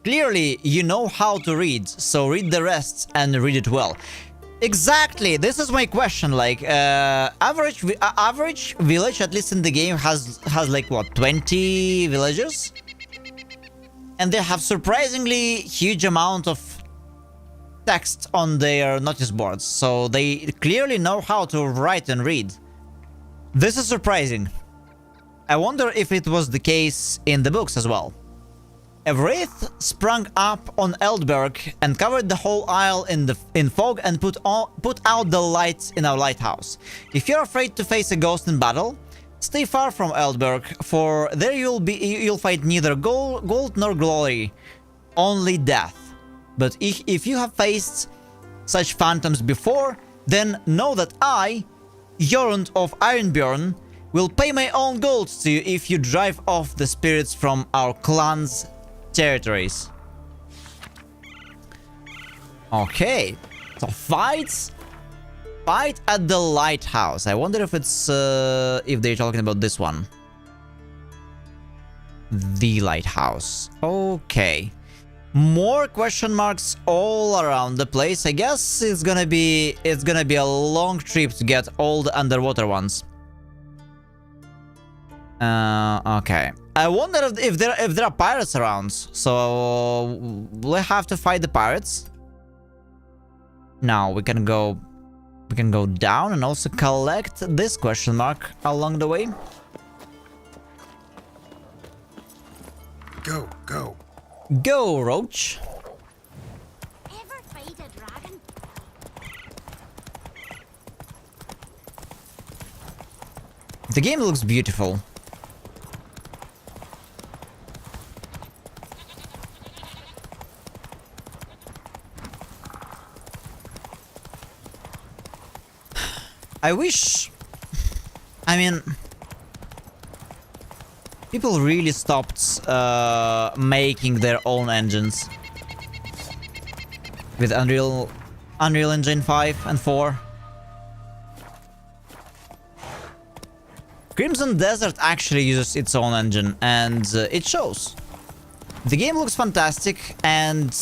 clearly you know how to read, so read the rest and read it well. Exactly, this is my question, like, average village, at least in the game, has like, what, 20 villagers? And they have surprisingly huge amount of text on their notice boards, so they clearly know how to write and read. This is surprising. I wonder if it was the case in the books as well. A wraith sprung up on Eldberg and covered the whole isle in fog and put out the lights in our lighthouse. If you're afraid to face a ghost in battle, stay far from Eldberg, for there you'll find neither gold nor glory, only death. But if you have faced such phantoms before, then know that I, Jorund of Ironbjorn, will pay my own gold to you if you drive off the spirits from our clan's territories. Okay, so fight at the lighthouse. I wonder if it's if they're talking about this one. The lighthouse. Okay. More question marks all around the place. I guess it's gonna be a long trip to get all the underwater ones. Okay. I wonder if there are pirates around. So we'll have to fight the pirates. Now we can go down and also collect this question mark along the way. Go, go. Go, Roach. Ever fight a dragon? The game looks beautiful. I wish... I mean... people really stopped making their own engines. With Unreal Engine 5 and 4. Crimson Desert actually uses its own engine, and it shows. The game looks fantastic, and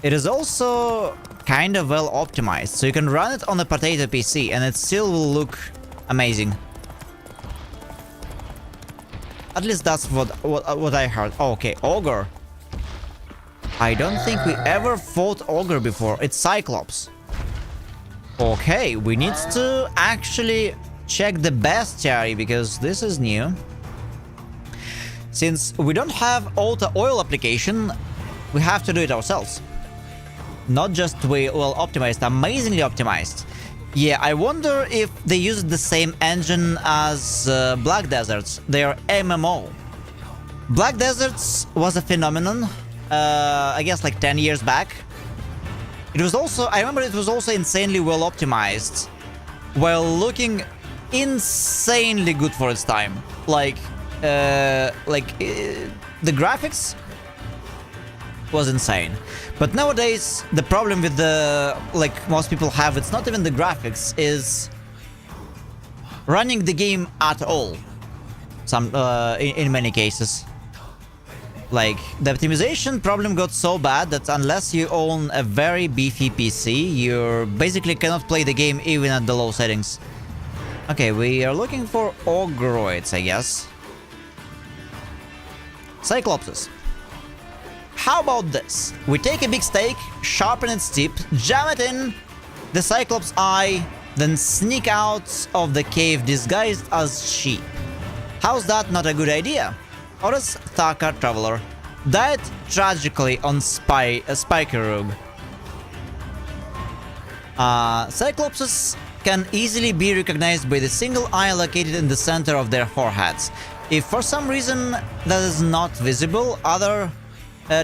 it is also kind of well optimized, so you can run it on a potato PC and it still will look amazing. At least that's what I heard. Oh, okay, Ogre. I don't think we ever fought Ogre before. It's Cyclops. Okay, we need to actually check the bestiary because this is new. Since we don't have auto oil application, we have to do it ourselves. Not just well optimized, amazingly optimized. Yeah, I wonder if they used the same engine as Black Deserts, their MMO. Black Deserts was a phenomenon, I guess like 10 years back. It was also, I remember it was also insanely well optimized, while looking insanely good for its time. Like the graphics was insane. But nowadays, the problem with the, like most people have, it's not even the graphics, is running the game at all. In many cases. Like, the optimization problem got so bad that unless you own a very beefy PC, you basically cannot play the game even at the low settings. Okay, we are looking for Ogroids, I guess. Cyclopses. How about this? We take a big steak, sharpen its tip, jam it in, the Cyclops Eye, then sneak out of the cave disguised as she. How's that not a good idea? Oris Thaka Traveler died tragically on Spiker Rogue. Cyclopses can easily be recognized by the single eye located in the center of their foreheads. If for some reason that is not visible, other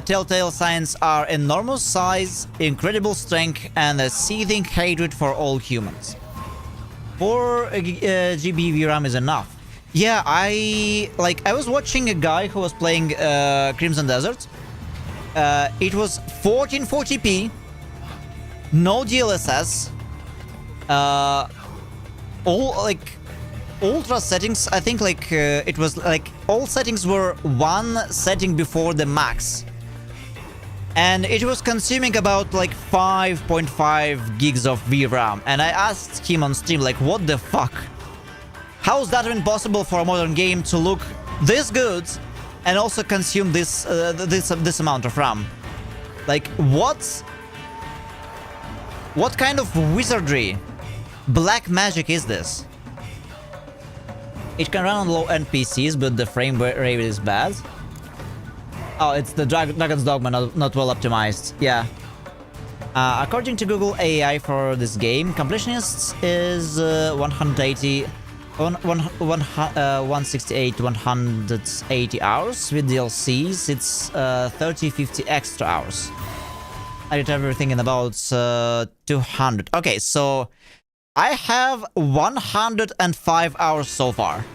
telltale signs are enormous size, incredible strength, and a seething hatred for all humans. 4 GB VRAM is enough. Yeah, I was watching a guy who was playing Crimson Desert. It was 1440p, no DLSS, all ultra settings. I think it was all settings were one setting before the max, and it was consuming about 5.5 gigs of VRAM. And I asked him on stream, what the fuck? How is that even possible for a modern game to look this good and also consume this amount of RAM? What kind of wizardry, black magic is this? It can run on low-end PCs, but the frame rate is bad. Oh, it's the Dragon's Dogma, not well optimized. Yeah. According to Google AI for this game, completionist is 168 to 180 hours. With DLCs, it's 30-50 extra hours. I did everything in about 200. Okay, so I have 105 hours so far.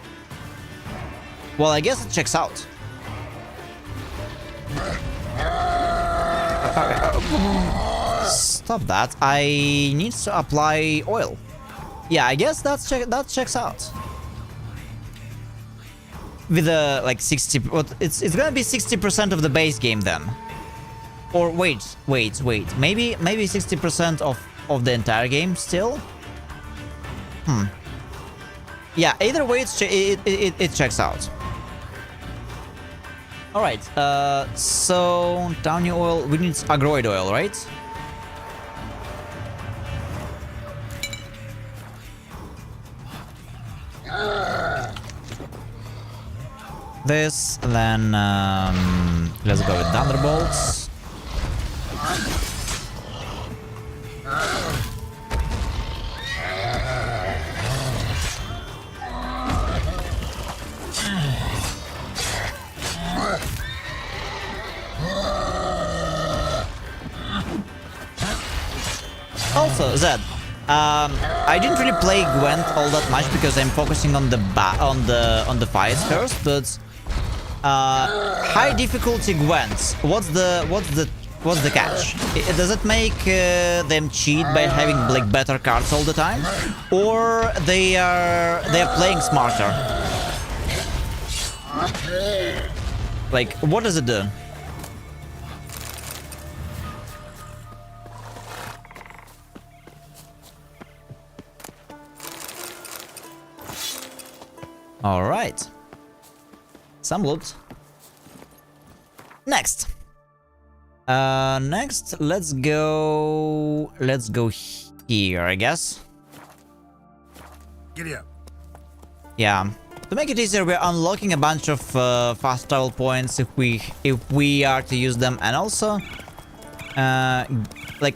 Well, I guess it checks out. Stop that. I need to apply oil. Yeah, I guess that checks out. With a 60, it's gonna be 60% of the base game then. Or wait. Maybe 60% of the entire game still. Yeah, either way it checks out. All right. So Downy oil. We need agroid oil, right? This, then let's go with thunderbolts. Also, Zed, I didn't really play Gwent all that much because I'm focusing on the fights first, but high difficulty Gwents. What's the catch? Does it make them cheat by having better cards all the time, or they're playing smarter? What does it do? All right. Some loot. Next, let's go here, I guess. Giddy up. Yeah. To make it easier, we're unlocking a bunch of fast travel points if we are to use them, and also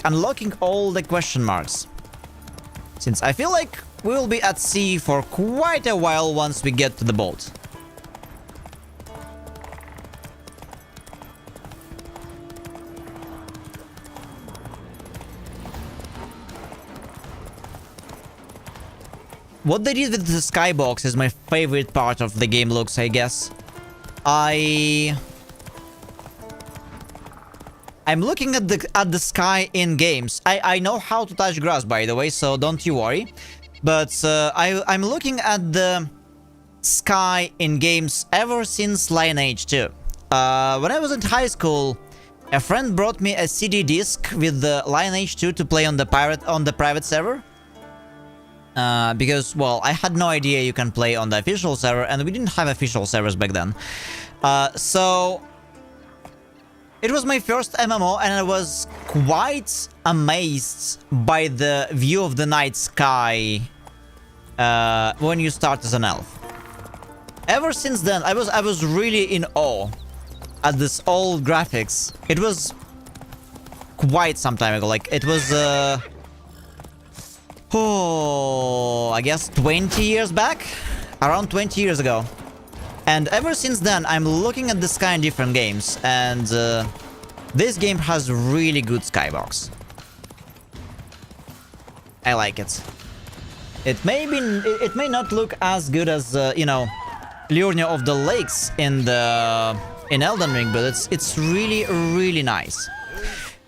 unlocking all the question marks. Since I feel like we will be at sea for quite a while once we get to the boat. What they did with the skybox is my favorite part of the game looks, I guess. I'm looking at the sky in games. I know how to touch grass, by the way, so don't you worry. But I'm looking at the sky in games ever since Lineage 2. When I was in high school, a friend brought me a CD disc with the Lineage 2 to play on the private server. Because, well, I had no idea you can play on the official server, and we didn't have official servers back then. So It was my first MMO and I was quite amazed by the view of the night sky when you start as an elf. Ever since then, I was really in awe at this old graphics. It was quite some time ago. Like, it was, I guess 20 years back? Around 20 years ago. And ever since then, I'm looking at the sky in different games, and this game has really good skybox. I like it. It may not look as good as you know, Liurnia of the Lakes in Elden Ring, but it's really nice.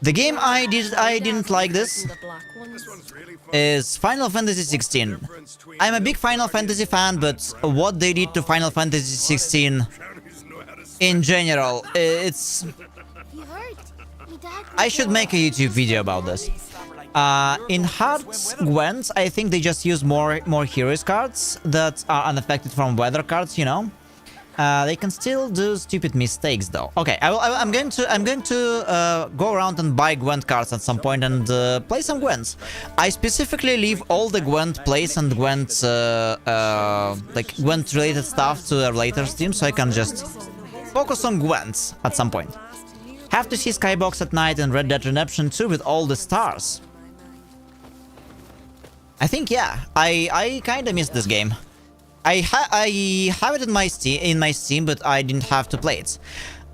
The game I didn't like this is Final Fantasy 16. I'm a big Final Fantasy fan, but what they did to Final Fantasy 16 in general, it's... I should make a YouTube video about this. In Hearts Gwent, I think they just use more heroes cards that are unaffected from weather cards, you know. They can still do stupid mistakes though. Okay, I'm going to go around and buy Gwent cards at some point and play some Gwents. I specifically leave all the Gwent plays and Gwent like Gwent related stuff to a later stream, so I can just focus on Gwents at some point. Have to see Skybox at night and Red Dead Redemption 2 with all the stars. I think, yeah, I kinda missed this game. I have it in my Steam, but I didn't have to play it.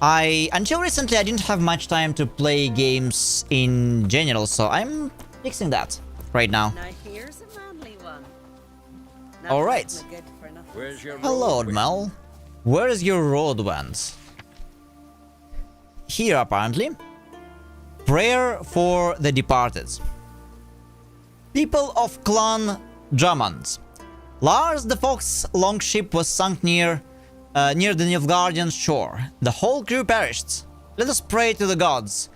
Until recently, I didn't have much time to play games in general, so I'm fixing that right now. Now here's a manly one. All right. Hello, Mel. Where is your road went? Here, apparently. Prayer for the departed. People of Clan Drummond. Lars the Fox longship was sunk near the Nilfgaardian shore. The whole crew perished. Let us pray to the gods.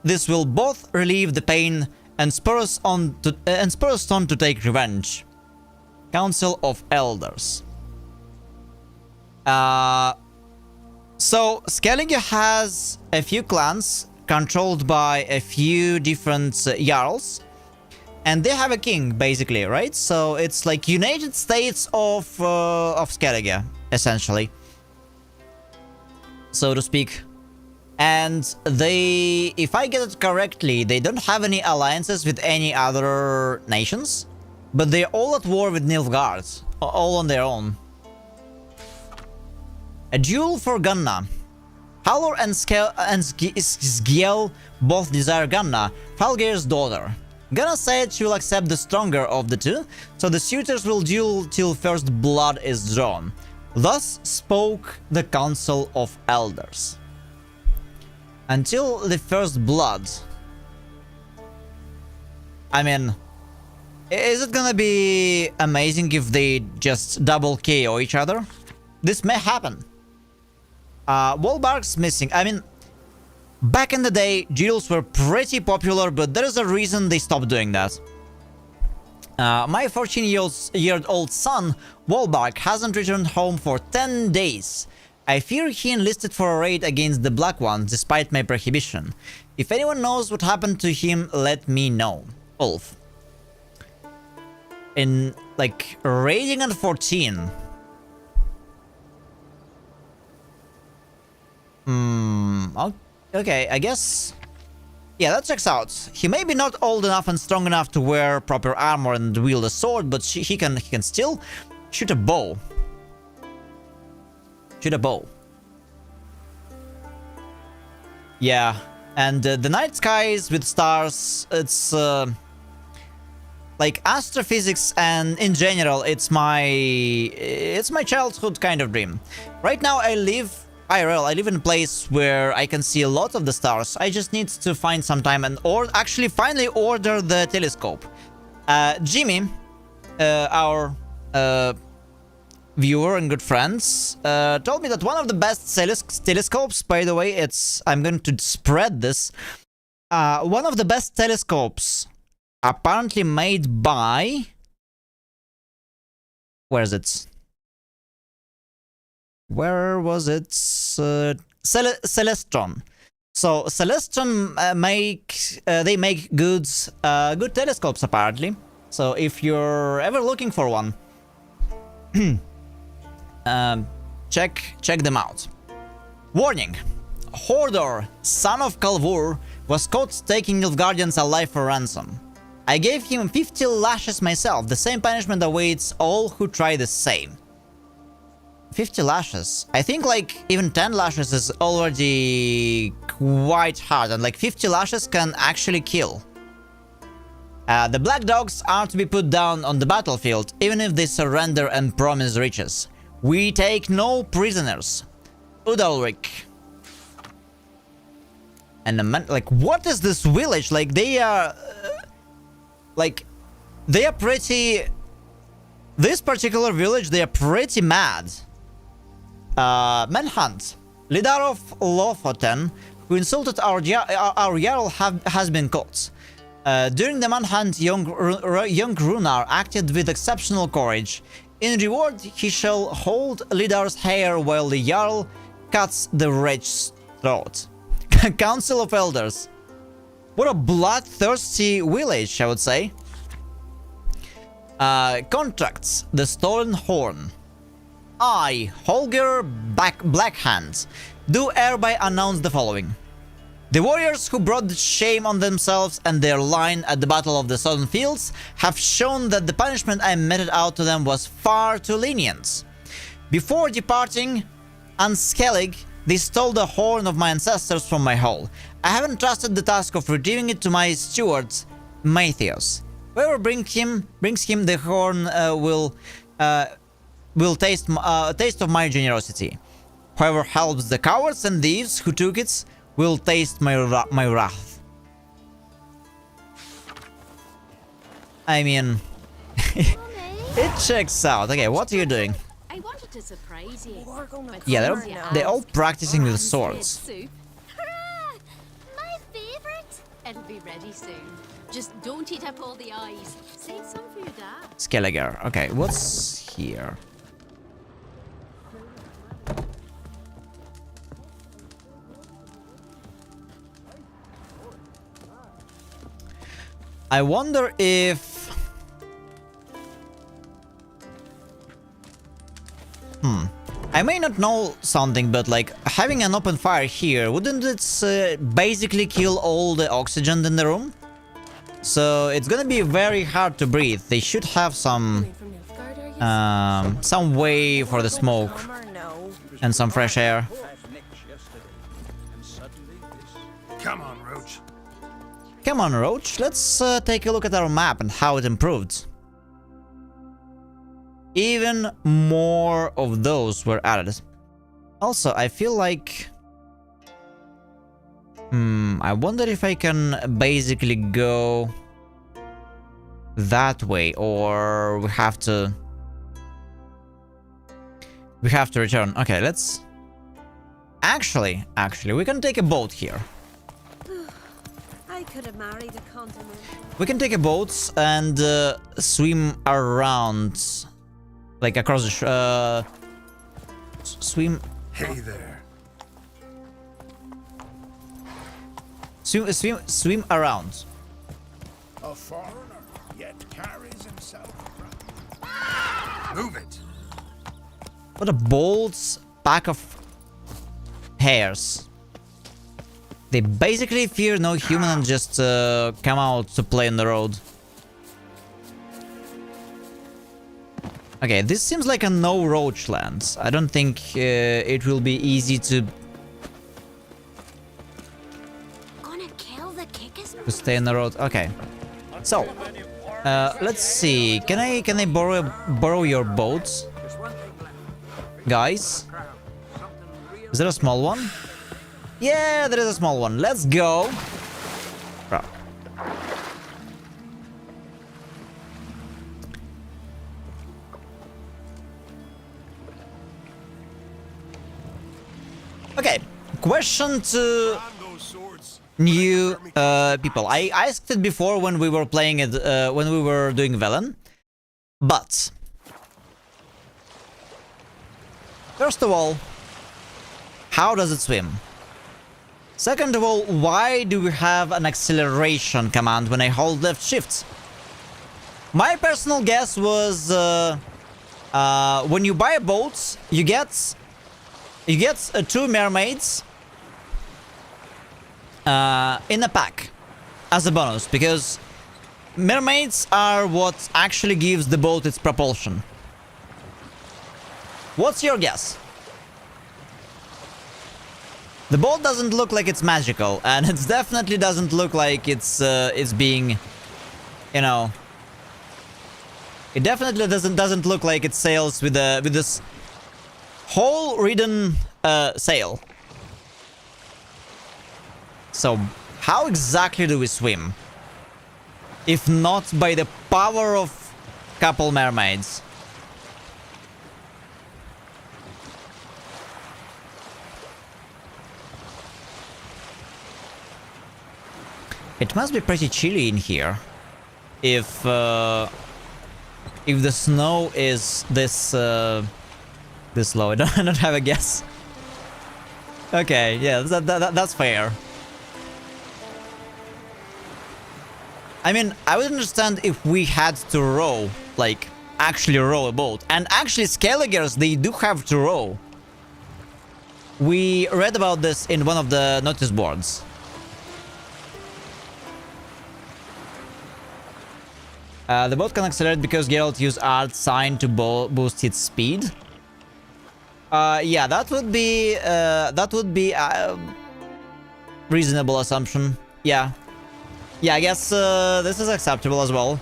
This will both relieve the pain and spur us on to take revenge. Council of Elders. So Skellige has a few clans controlled by a few different jarls. And they have a king, basically, right? So it's like United States of Skellige, essentially, so to speak. And they, if I get it correctly, they don't have any alliances with any other nations, but they're all at war with Nilfgaard, all on their own. A duel for Gunna. Halor and Sgiel both desire Gunna, Falgeir's daughter. Gunna said she will accept the stronger of the two, so the suitors will duel till first blood is drawn. Thus spoke the Council of Elders. Until the first blood. I mean, is it gonna be amazing if they just double KO each other? This may happen. Wolbark's missing. I mean, back in the day, duels were pretty popular, but there is a reason they stopped doing that. My 14-year-old son, Wolbark, hasn't returned home for 10 days. I fear he enlisted for a raid against the Black Ones, despite my prohibition. If anyone knows what happened to him, let me know. Ulf. In, like, raiding at 14. Okay, I guess... Yeah, that checks out. He may be not old enough and strong enough to wear proper armor and wield a sword, but he can still shoot a bow. Shoot a bow. Yeah, and the night skies with stars, it's... like astrophysics, and in general, it's my childhood kind of dream. Right now, I live in a place where I can see a lot of the stars. I just need to find some time and actually finally order the telescope. Jimmy, our viewer and good friends, told me that one of the best telescopes, by the way, I'm going to spread this. One of the best telescopes apparently made by... Where is it? Where was it? Celestron. So Celestion they make good telescopes apparently. So if you're ever looking for one, check them out. Warning: Hordor, son of Kalvur, was caught taking Nilfgaardians alive for ransom. I gave him 50 lashes myself. The same punishment awaits all who try the same. 50 lashes. I think like even 10 lashes is already quite hard, and like 50 lashes can actually kill. The Black Dogs are to be put down on the battlefield, even if they surrender and promise riches. We take no prisoners. Udalric. And the man, like, what is this village? Like, they are... they are pretty... This particular village, they are pretty mad. Manhunt. Lidar of Lofoten, who insulted our Jarl, has been caught. During the manhunt, young Runar acted with exceptional courage. In reward, he shall hold Lidar's hair while the Jarl cuts the wretch's throat. Council of Elders. What a bloodthirsty village, I would say. Contracts. The Stolen Horn. I, Holger Blackhand, do hereby announce the following. The warriors who brought shame on themselves and their line at the Battle of the Southern Fields have shown that the punishment I meted out to them was far too lenient. Before departing on Skellige, they stole the horn of my ancestors from my hall. I have entrusted the task of retrieving it to my steward, Matthias. Whoever brings him the horn will taste of my generosity. Whoever helps the cowards and thieves who took it will taste my wrath. I mean, it checks out. Okay, what are you doing? I wanted to surprise you. Yeah, they're all practicing with swords. Hurrah! My favorite. It'll be ready soon. Just don't eat up all the eyes. Save some for your dad. Skellige. Okay, what's here? I wonder if... I may not know something, but like, having an open fire here, wouldn't it basically kill all the oxygen in the room? So it's gonna be very hard to breathe. They should have some way for the smoke and some fresh air. Come on, Roach. Come on, Roach. Let's take a look at our map and how it improved. Even more of those were added. Also, I feel like... I wonder if I can basically go that way, or we have to return. Okay, let's... Actually, we can take a boat here. I could have married a continent. We can take a boat and swim around, like across the swim. Hey there. Swim around. A foreigner, yet carries himself. Move it. What a bold pack of hares. They basically fear no human and just come out to play on the road. Okay, this seems like a no roach land. I don't think it will be easy to stay on the road. Okay, so let's see. Can I borrow your boat, guys? Is there a small one? Yeah, there is a small one. Let's go. Bro. Okay, question to new people. I asked it before when we were playing it, when we were doing Velen. But first of all, how does it swim? Second of all, why do we have an acceleration command when I hold left shift? My personal guess was when you buy a boat, you get 2 mermaids in a pack as a bonus, because mermaids are what actually gives the boat its propulsion. What's your guess? The boat doesn't look like it's magical, and it definitely doesn't look like it's being, you know. It definitely doesn't look like it sails with this whole ridden sail. So, how exactly do we swim? If not by the power of couple mermaids. It must be pretty chilly in here. If the snow is this low. I don't have a guess. Okay, yeah, that's fair. I mean, I would understand if we had to row, like, actually row a boat. And actually, Skelligers, they do have to row. We read about this in one of the notice boards. The boat can accelerate because Geralt used art sign to boost its speed. Yeah, that would be a reasonable assumption. Yeah. Yeah, I guess this is acceptable as well.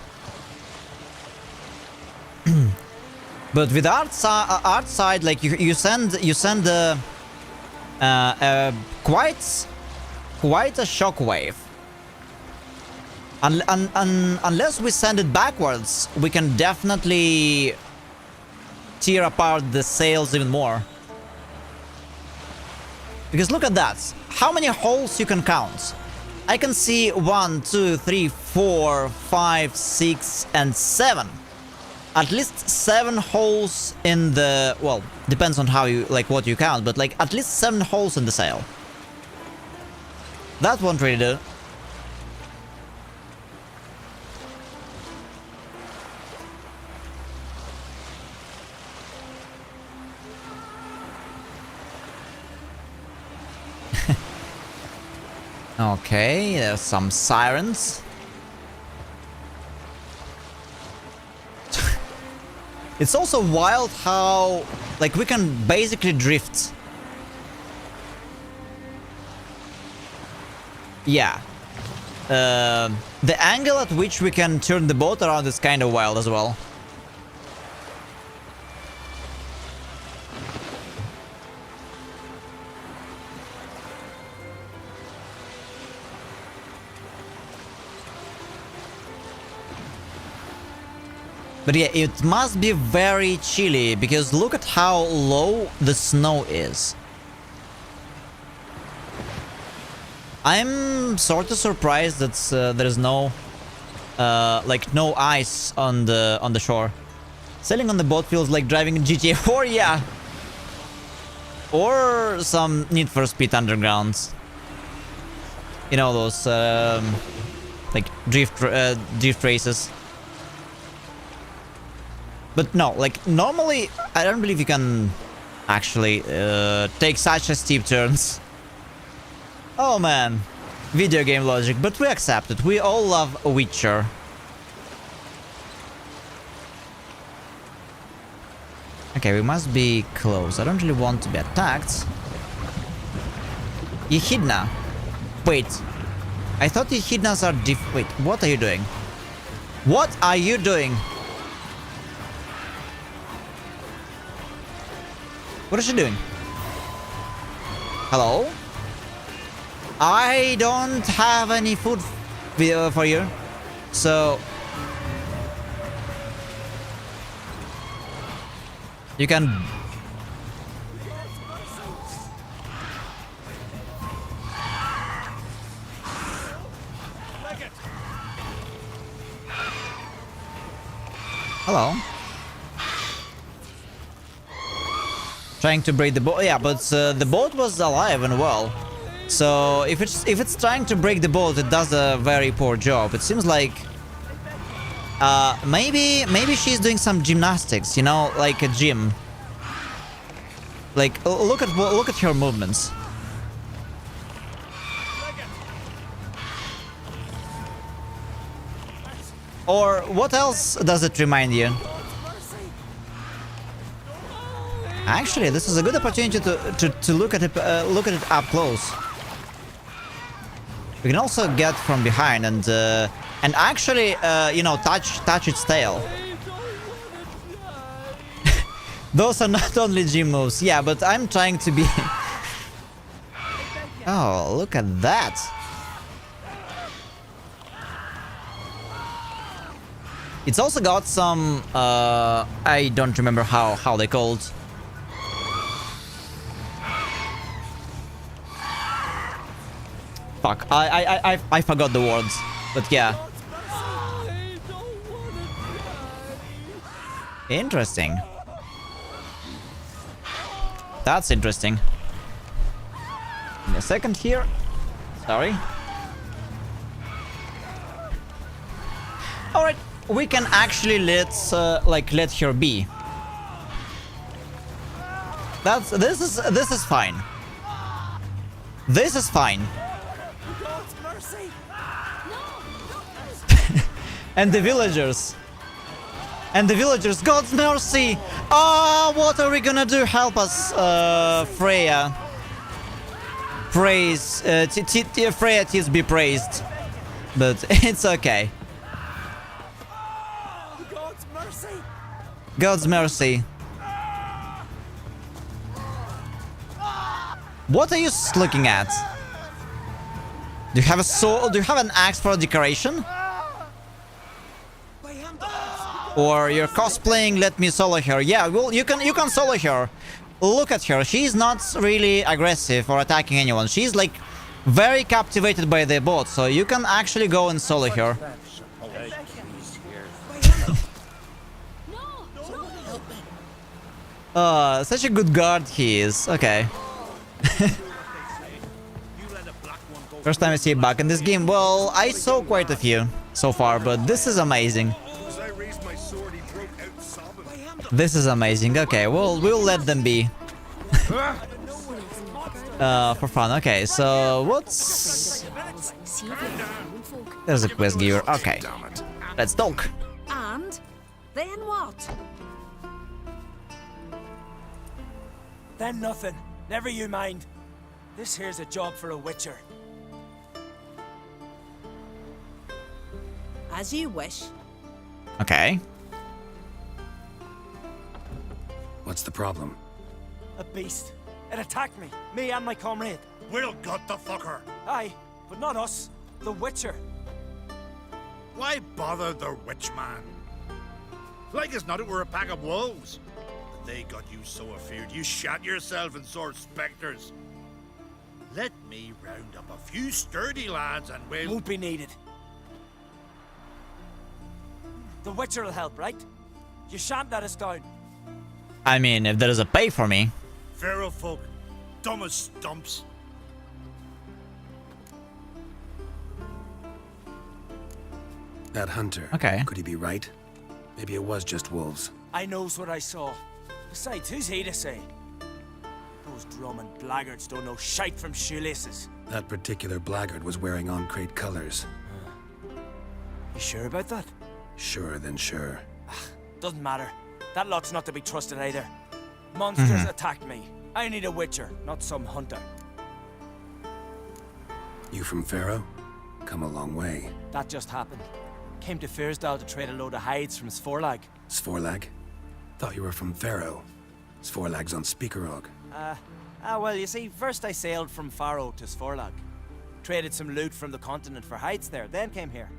But with art side, like you send quite a shockwave. Unless we send it backwards, we can definitely tear apart the sails even more. Because look at that. How many holes you can count? I can see 1, 2, 3, 4, 5, 6, and 7. At least 7 holes in the... Well, depends on how you... like, what you count, but like, at least 7 holes in the sail. That won't really do. Okay, there's some sirens. It's also wild how, like, we can basically drift. Yeah. The angle at which we can turn the boat around is kind of wild as well. But yeah, it must be very chilly, because look at how low the snow is. I'm sort of surprised that there's no, like, no ice on the shore. Sailing on the boat feels like driving in GTA 4, yeah. Or some Need for Speed Undergrounds. You know, those, like, drift races. But no, like, normally, I don't believe you can actually take such a steep turns. Oh man, video game logic, but we accept it. We all love Witcher. Okay, we must be close. I don't really want to be attacked. Echidna. Wait, I thought Echidnas are wait, what are you doing? What are you doing? What is she doing? Hello? I don't have any food for you, so you can. Hello. Trying to break the boat. Yeah, but the boat was alive and well. So if it's trying to break the bolt, it does a very poor job. It seems like maybe she's doing some gymnastics, you know, like a gym. Like look at her movements. Or what else does it remind you? Actually, this is a good opportunity to look at it up close. We can also get from behind and actually you know, touch its tail. Those are not only gym moves, yeah, but I'm trying to be. Oh, look at that! It's also got some I don't remember how they called. Fuck, I forgot the words, but yeah. Interesting. That's interesting. In a second here. Sorry. All right, we can actually let her be. This is fine. This is fine. And the villagers. And the villagers, God's mercy! Oh, what are we gonna do? Help us, Freya. Praise, Freya tis be praised. But it's okay. God's mercy! God's mercy. What are you looking at? Do you have a sword? Do you have an axe for decoration? Or you're cosplaying, let me solo her. Yeah, well, you can solo her. Look at her. She's not really aggressive or attacking anyone. She's like very captivated by the bot, so you can actually go and solo her. Such a good guard he is. Okay. First time I see a bug in this game. Well, I saw quite a few so far, but this is amazing. This is amazing. Okay, well, we'll let them be. For fun. Okay, so what's... There's a quest giver. Okay, let's talk. And then what? Then nothing. Never you mind. This here's a job for a witcher. As you wish. Okay. What's the problem? A beast. It attacked me. Me and my comrade. We'll gut the fucker. Aye, but not us. The Witcher. Why bother the witch man? Like as not it were a pack of wolves. They got you so afeard you shat yourself and saw spectres. Let me round up a few sturdy lads and we'll... Won't be needed. The Witcher will help, right? You shan't let us down. I mean, if there is a pay for me. Feral folk, dumb as stumps. That hunter. Okay. Could he be right? Maybe it was just wolves. I knows what I saw. Besides, who's he to say? Those drumming blackguards don't know shite from shoelaces. That particular blackguard was wearing on-crate colors. You sure about that? Sure, then sure. Doesn't matter. That lot's not to be trusted either. Monsters attacked me. I need a witcher, not some hunter. You from Pharaoh? Come a long way. That just happened. Came to Fyrsdal to trade a load of hides from Sforlag. Sforlag? Thought you were from Pharaoh. Sforlag's on Speakerog. Well, you see, first I sailed from Faro to Sforlag. Traded some loot from the continent for hides there, then came here.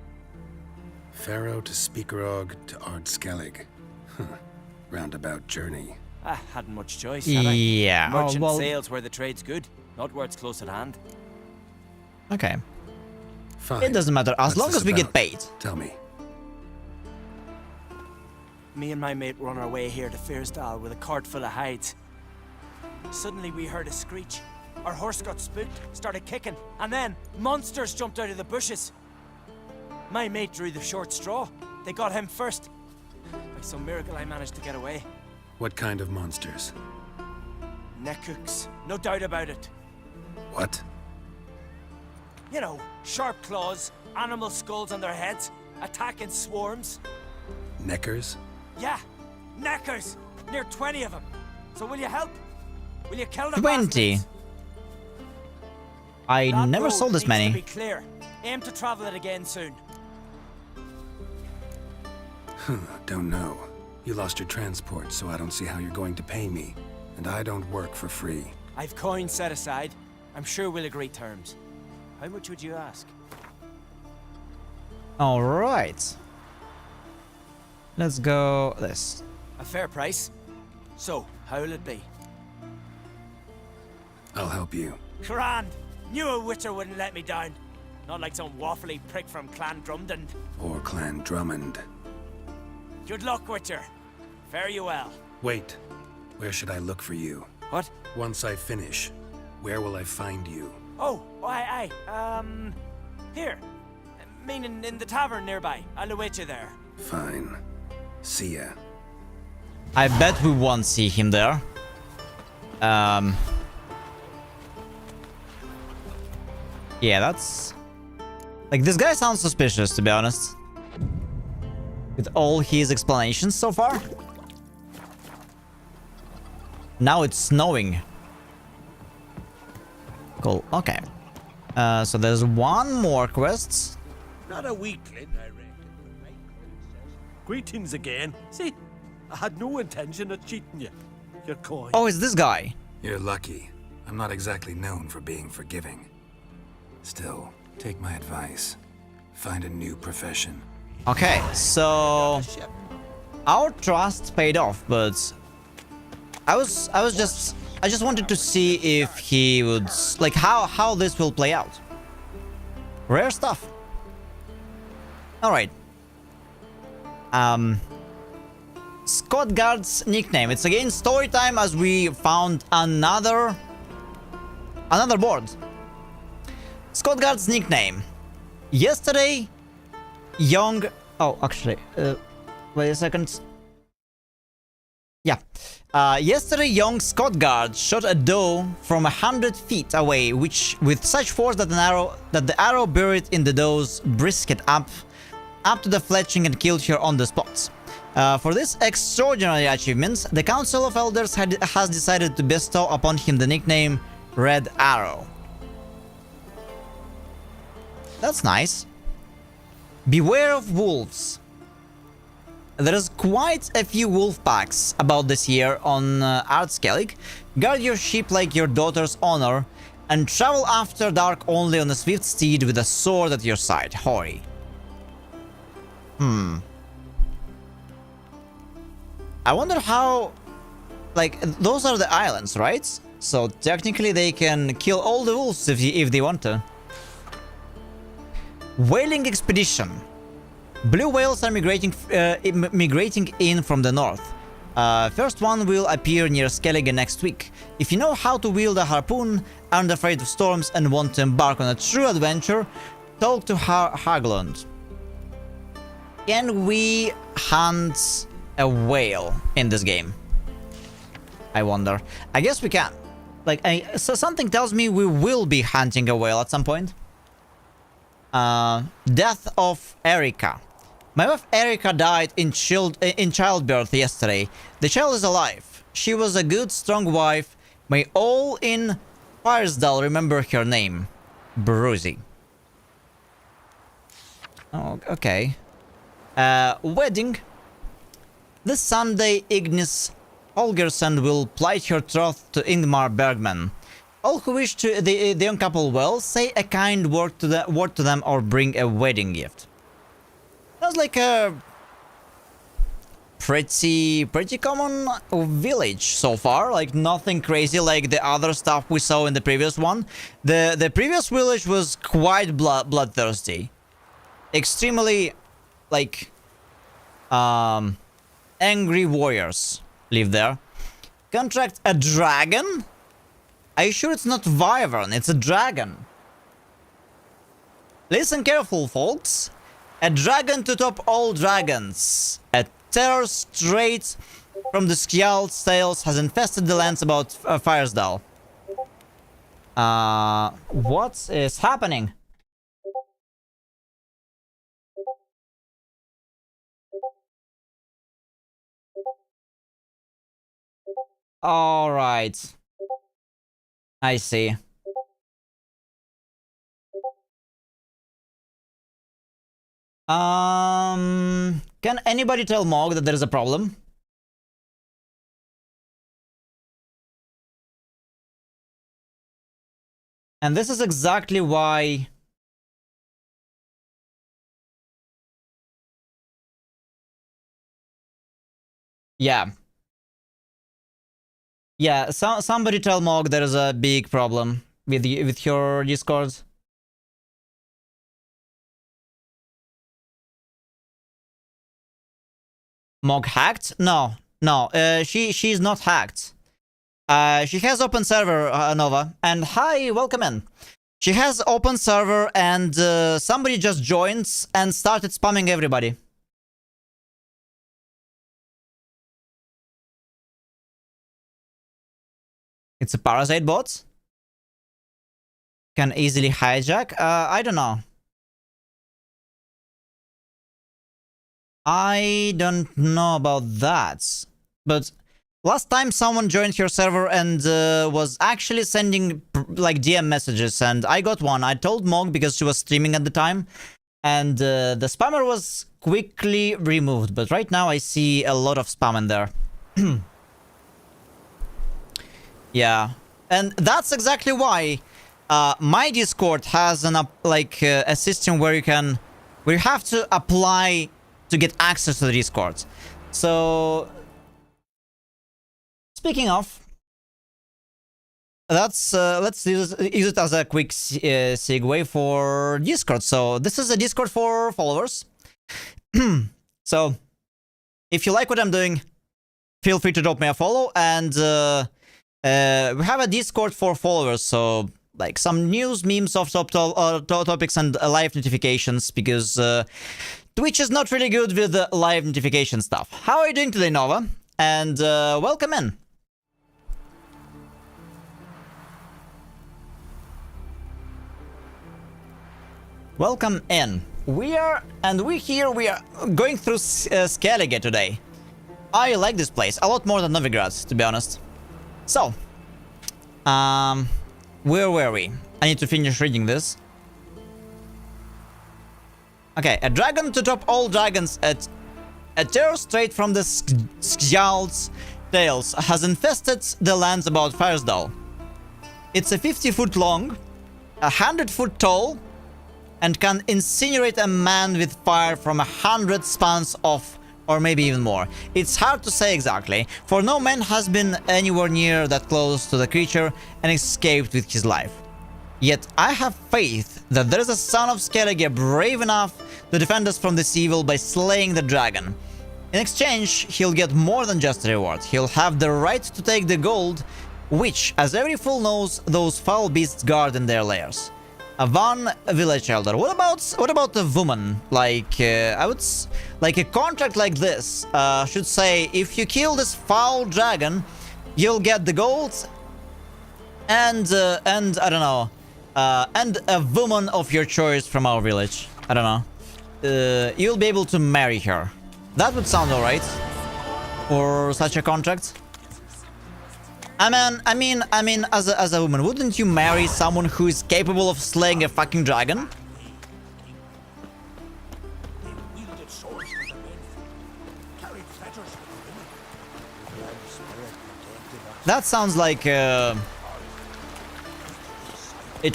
Pharaoh to Speakerog to Skellige. Roundabout journey. Hadn't much choice, had I? Yeah. Merchant well... sails where the trade's good, not where it's close at hand. Okay. Fine. It doesn't matter, as What's long this as we get about? paid. Tell me. Me and my mate were on our way here to Fyrsdal with a cart full of hides. Suddenly we heard a screech. Our horse got spooked, started kicking, and then monsters jumped out of the bushes. My mate drew the short straw. They got him first. By some miracle, I managed to get away. What kind of monsters? Nekooks, no doubt about it. What? You know, sharp claws, animal skulls on their heads, attack in swarms. Neckers? Yeah, neckers! Near 20 of them. So will you help? Will you kill the 20? bastards? I That never road saw this needs many. To be clear. Aim to travel it again soon. Don't know. You lost your transport, so I don't see how you're going to pay me. And I don't work for free. I've coins set aside. I'm sure we'll agree terms. How much would you ask? All right. Let's go this. A fair price. So, how'll it be? I'll help you. Grand! Knew a witcher wouldn't let me down. Not like some waffly prick from Clan Drumden. Or Clan Drummond. Good luck, witcher. Fare you well. Wait. Where should I look for you? What? Once I finish, where will I find you? Oh, aye. Here. Meaning in the tavern nearby. I'll await you there. Fine. See ya. I bet we won't see him there. Yeah, that's... Like, this guy sounds suspicious, to be honest. With all his explanations so far. Now it's snowing. Cool, okay. So there's one more quest. Not a weakling, I reckon. Greetings again. See, I had no intention of cheating you. Your coin. Oh, it's this guy. You're lucky. I'm not exactly known for being forgiving. Still, take my advice. Find a new profession. Okay, so our trust paid off, but I just wanted to see if he would, like, how this will play out. Rare stuff. All right. Scottguard's nickname. It's again story time as we found another board. Scottguard's nickname. Yesterday, young... Oh, actually, wait a second. Yeah. Yesterday, young Scottguard shot a doe from 100 feet away, which with such force that the arrow buried in the doe's brisket up to the fletching and killed her on the spot. For this extraordinary achievement, the Council of Elders has decided to bestow upon him the nickname Red Arrow. That's nice. Beware of wolves. There is quite a few wolf packs about this year on Skellige. Guard your sheep like your daughter's honor, and travel after dark only on a swift steed with a sword at your side. Hoary. I wonder how... Like, those are the islands, right? So technically they can kill all the wolves if they want to. Whaling expedition. Blue whales are migrating in from the north. First one will appear near Skellige next week. If you know how to wield a harpoon, aren't afraid of storms, and want to embark on a true adventure, talk to Haglund. Can we hunt a whale in this game? I wonder. I guess we can. Like, so something tells me we will be hunting a whale at some point. Death of Erica. My wife Erica died in childbirth yesterday. The child is alive. She was a good, strong wife. May all in Firesdale remember her name. Bruzy. Oh, okay. Wedding. This Sunday, Ignis Holgersson will plight her troth to Ingmar Bergman. All who wish to the young couple well, say a kind word to them or bring a wedding gift. Sounds like a pretty common village so far. Like, nothing crazy like the other stuff we saw in the previous one. The previous village was quite bloodthirsty. Extremely, like, angry warriors live there. Contract a dragon? Are you sure it's not wyvern? It's a dragon. Listen careful, folks. A dragon to top all dragons. A terror straight from the Skjald's tales has infested the lands about Fyresdal. What is happening? All right. I see. Can anybody tell Mog that there is a problem? And this is exactly why... Yeah. Yeah, somebody tell Mog there is a big problem with your Discord. Mog hacked? No, no, she's not hacked. She has open server, Nova, and hi, welcome in. She has open server and somebody just joined and started spamming everybody. It's a parasite bot? Can easily hijack? I don't know. I don't know about that. But last time someone joined her server and was actually sending like DM messages, and I got one. I told Mog because she was streaming at the time, and the spammer was quickly removed. But right now I see a lot of spam in there. Yeah, and that's exactly why my Discord has an a system where you have to apply to get access to the Discord. So speaking of, let's use it as a quick segue for Discord. So this is a Discord for followers. So if you like what I'm doing, feel free to drop me a follow. And we have a Discord for followers, so like some news, memes, off topics, and live notifications, because Twitch is not really good with the live notification stuff. How are you doing today, Nova? And welcome in. Welcome in. We are going through Skellige today. I like this place a lot more than Novigrad, to be honest. So, where were we? I need to finish reading this. Okay, a dragon to top all dragons at a terror straight from the Skjald's tales has infested the lands about Fyresdal. It's a 50-foot long, 100-foot tall, and can incinerate a man with fire from 100 spans off, or maybe even more. It's hard to say exactly, for no man has been anywhere near that close to the creature and escaped with his life. Yet I have faith that there is a son of Skellige brave enough to defend us from this evil by slaying the dragon. In exchange, he'll get more than just a reward. He'll have the right to take the gold, which, as every fool knows, those foul beasts guard in their lairs. A village elder. What about a woman? Like like a contract like this should say, if you kill this foul dragon, you'll get the gold and I don't know, and a woman of your choice from our village. I don't know. You'll be able to marry her. That would sound alright for such a contract. I mean, as a woman, wouldn't you marry someone who is capable of slaying a fucking dragon? That sounds like it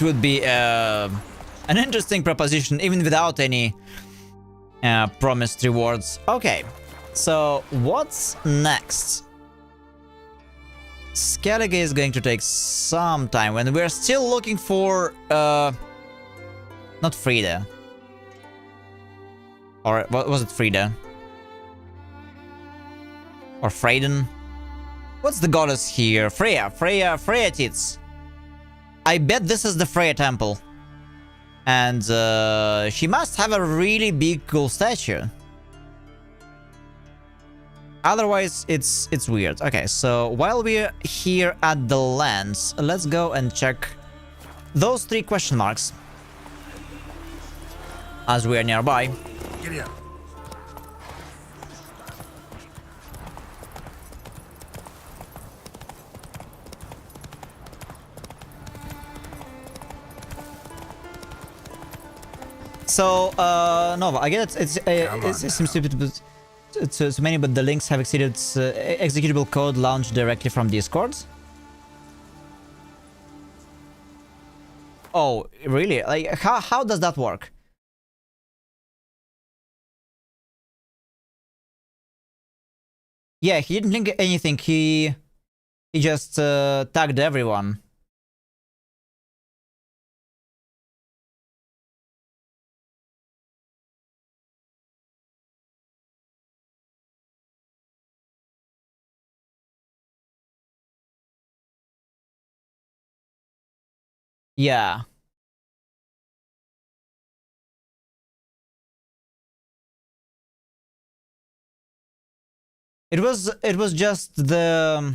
would be an interesting proposition, even without any promised rewards. Okay, so what's next? Skellige is going to take some time, and we're still looking for not Frida. Or what was it, Frida? Or Freyden? What's the goddess here? Freya tits. I bet this is the Freya temple. And she must have a really big cool statue. Otherwise, it's weird. Okay, so while we're here at the lands, let's go and check those 3 question marks. As we are nearby. Giddy up. So, Nova, I get it seems stupid, but to many, but the links have exceeded executable code launched directly from Discord. Oh, really? Like, how does that work? Yeah, he didn't link anything. He just tagged everyone. Yeah. It was just the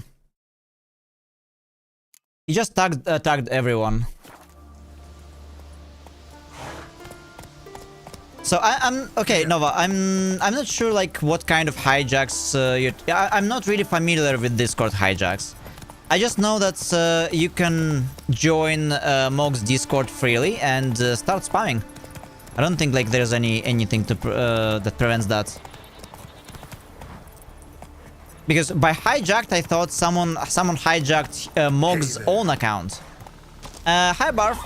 he just tagged everyone. So I'm okay, Nova. I'm not sure like what kind of hijacks I'm not really familiar with Discord hijacks. I just know that you can join Mog's Discord freely and start spamming. I don't think like there's anything to that prevents that. Because by hijacked, I thought someone hijacked Mog's own account. Hi, Barf.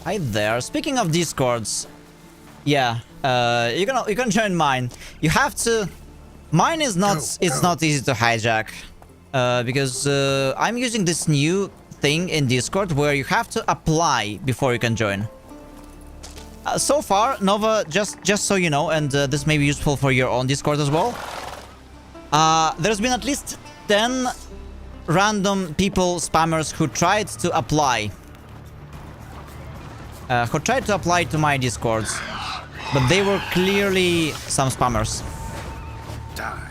Hi there. Speaking of Discords, yeah, you can join mine. You have to. Mine is not. It's not easy to hijack, because I'm using this new thing in Discord where you have to apply before you can join. So far, Nova, just so you know, and this may be useful for your own Discord as well. There's been at least 10 random people, spammers, who tried to apply. To my Discords, but they were clearly some spammers. Die.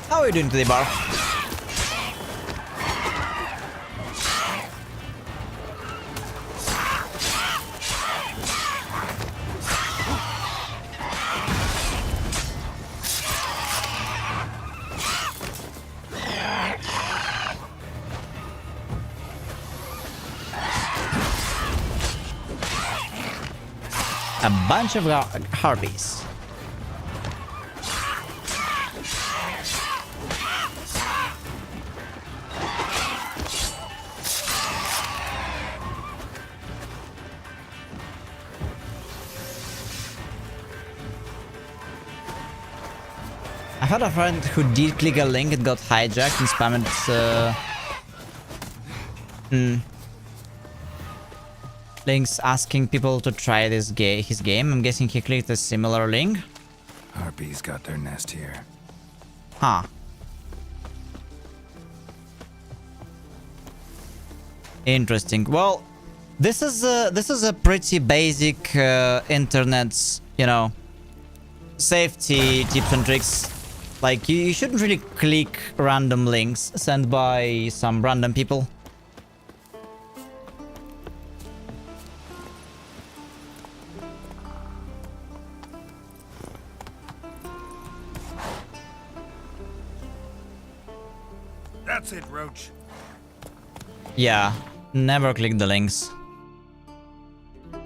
How are you doing today, Bar? A bunch of harpies. I had a friend who did click a link and got hijacked and spammed links asking people to try his game. I'm guessing he clicked a similar link. Harpies got their nest here. Huh. Interesting. Well, this is a pretty basic internet, you know, safety tips and tricks. Like you shouldn't really click random links sent by some random people. That's it, Roach. Yeah, never click the links.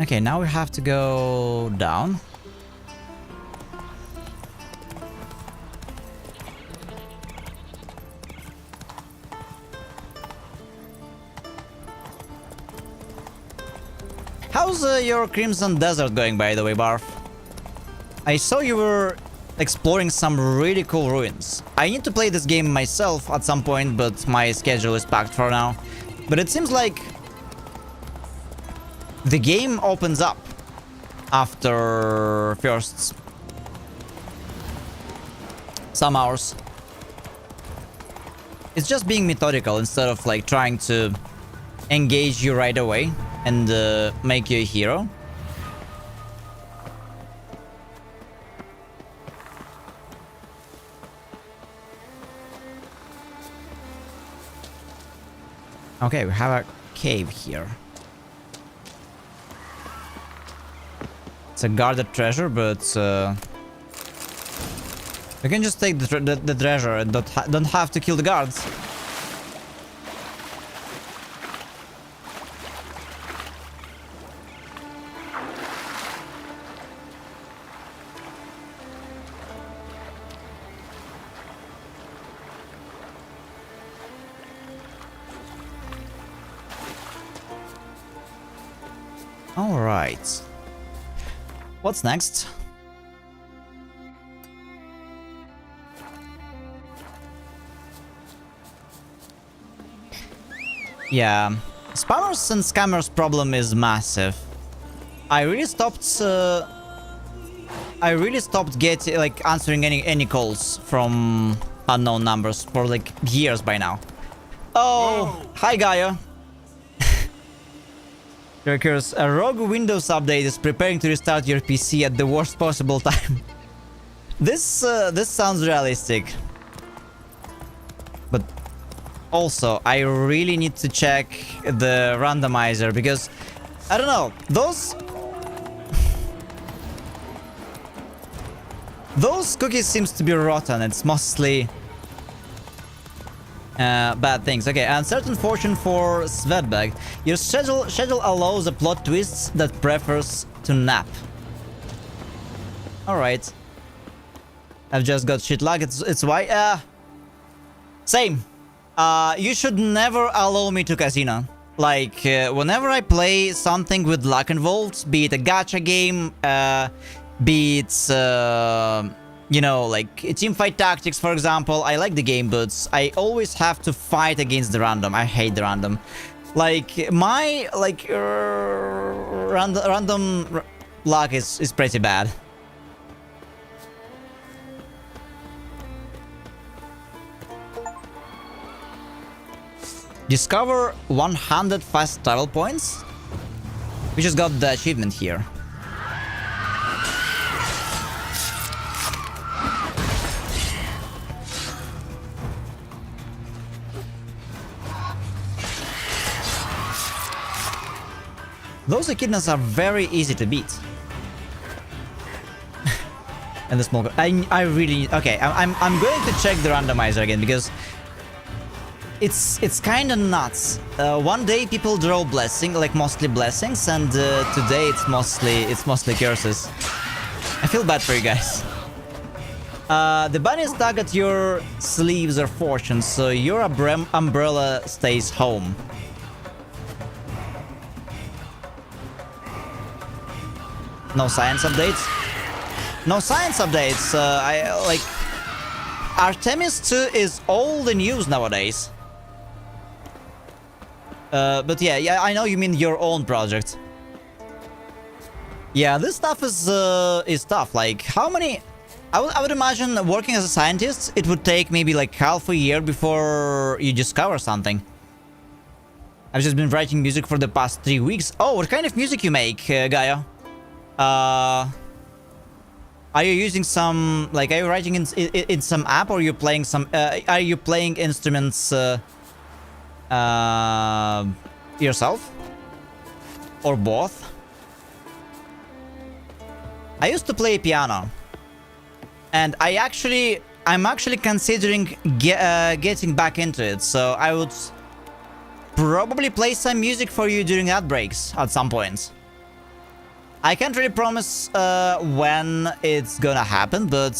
Okay, now we have to go down. How's your Crimson Desert going, by the way, Barf? I saw you were exploring some really cool ruins. I need to play this game myself at some point, but my schedule is packed for now. But it seems like the game opens up after first some hours. It's just being methodical instead of like trying to engage you right away and make you a hero. Okay, we have a cave here. It's a guarded treasure, but we can just take the treasure and don't have to kill the guards. All right. What's next? Yeah, spammers and scammers problem is massive. I really stopped getting like answering any calls from unknown numbers for like years by now. Oh, hi Gaia. Recurs, a rogue Windows update is preparing to restart your PC at the worst possible time. This sounds realistic. But also, I really need to check the randomizer because I don't know, those cookies seems to be rotten. It's mostly bad things. Okay, uncertain fortune for Svedbag. Your schedule allows a plot twist that prefers to nap. Alright. I've just got shit luck. It's why same. You should never allow me to casino. Like whenever I play something with luck involved, be it a gacha game, be it you know, like teamfight tactics, for example. I like the game, but I always have to fight against the random. I hate the random. Like my random luck is pretty bad. Discover 100 fast travel points. We just got the achievement here. Those echidnas are very easy to beat. And the small... I really... Okay, I'm going to check the randomizer again because... It's kind of nuts. One day people draw blessing, like mostly blessings, and today it's mostly curses. I feel bad for you guys. The bunnies tug at your sleeves or fortune, so your umbrella stays home. No science updates? No science updates. I like Artemis 2 is all the news nowadays. But yeah, I know you mean your own project. Yeah, this stuff is tough. Like, how many? I would imagine working as a scientist, it would take maybe like half a year before you discover something. I've just been writing music for the past 3 weeks. Oh, what kind of music you make, Gaia? Are you using some, like, are you writing in some app, or are you playing some, are you playing instruments yourself? Or both? I used to play piano. And I'm actually considering getting back into it, so I would probably play some music for you during ad breaks at some point. I can't really promise when it's gonna happen, but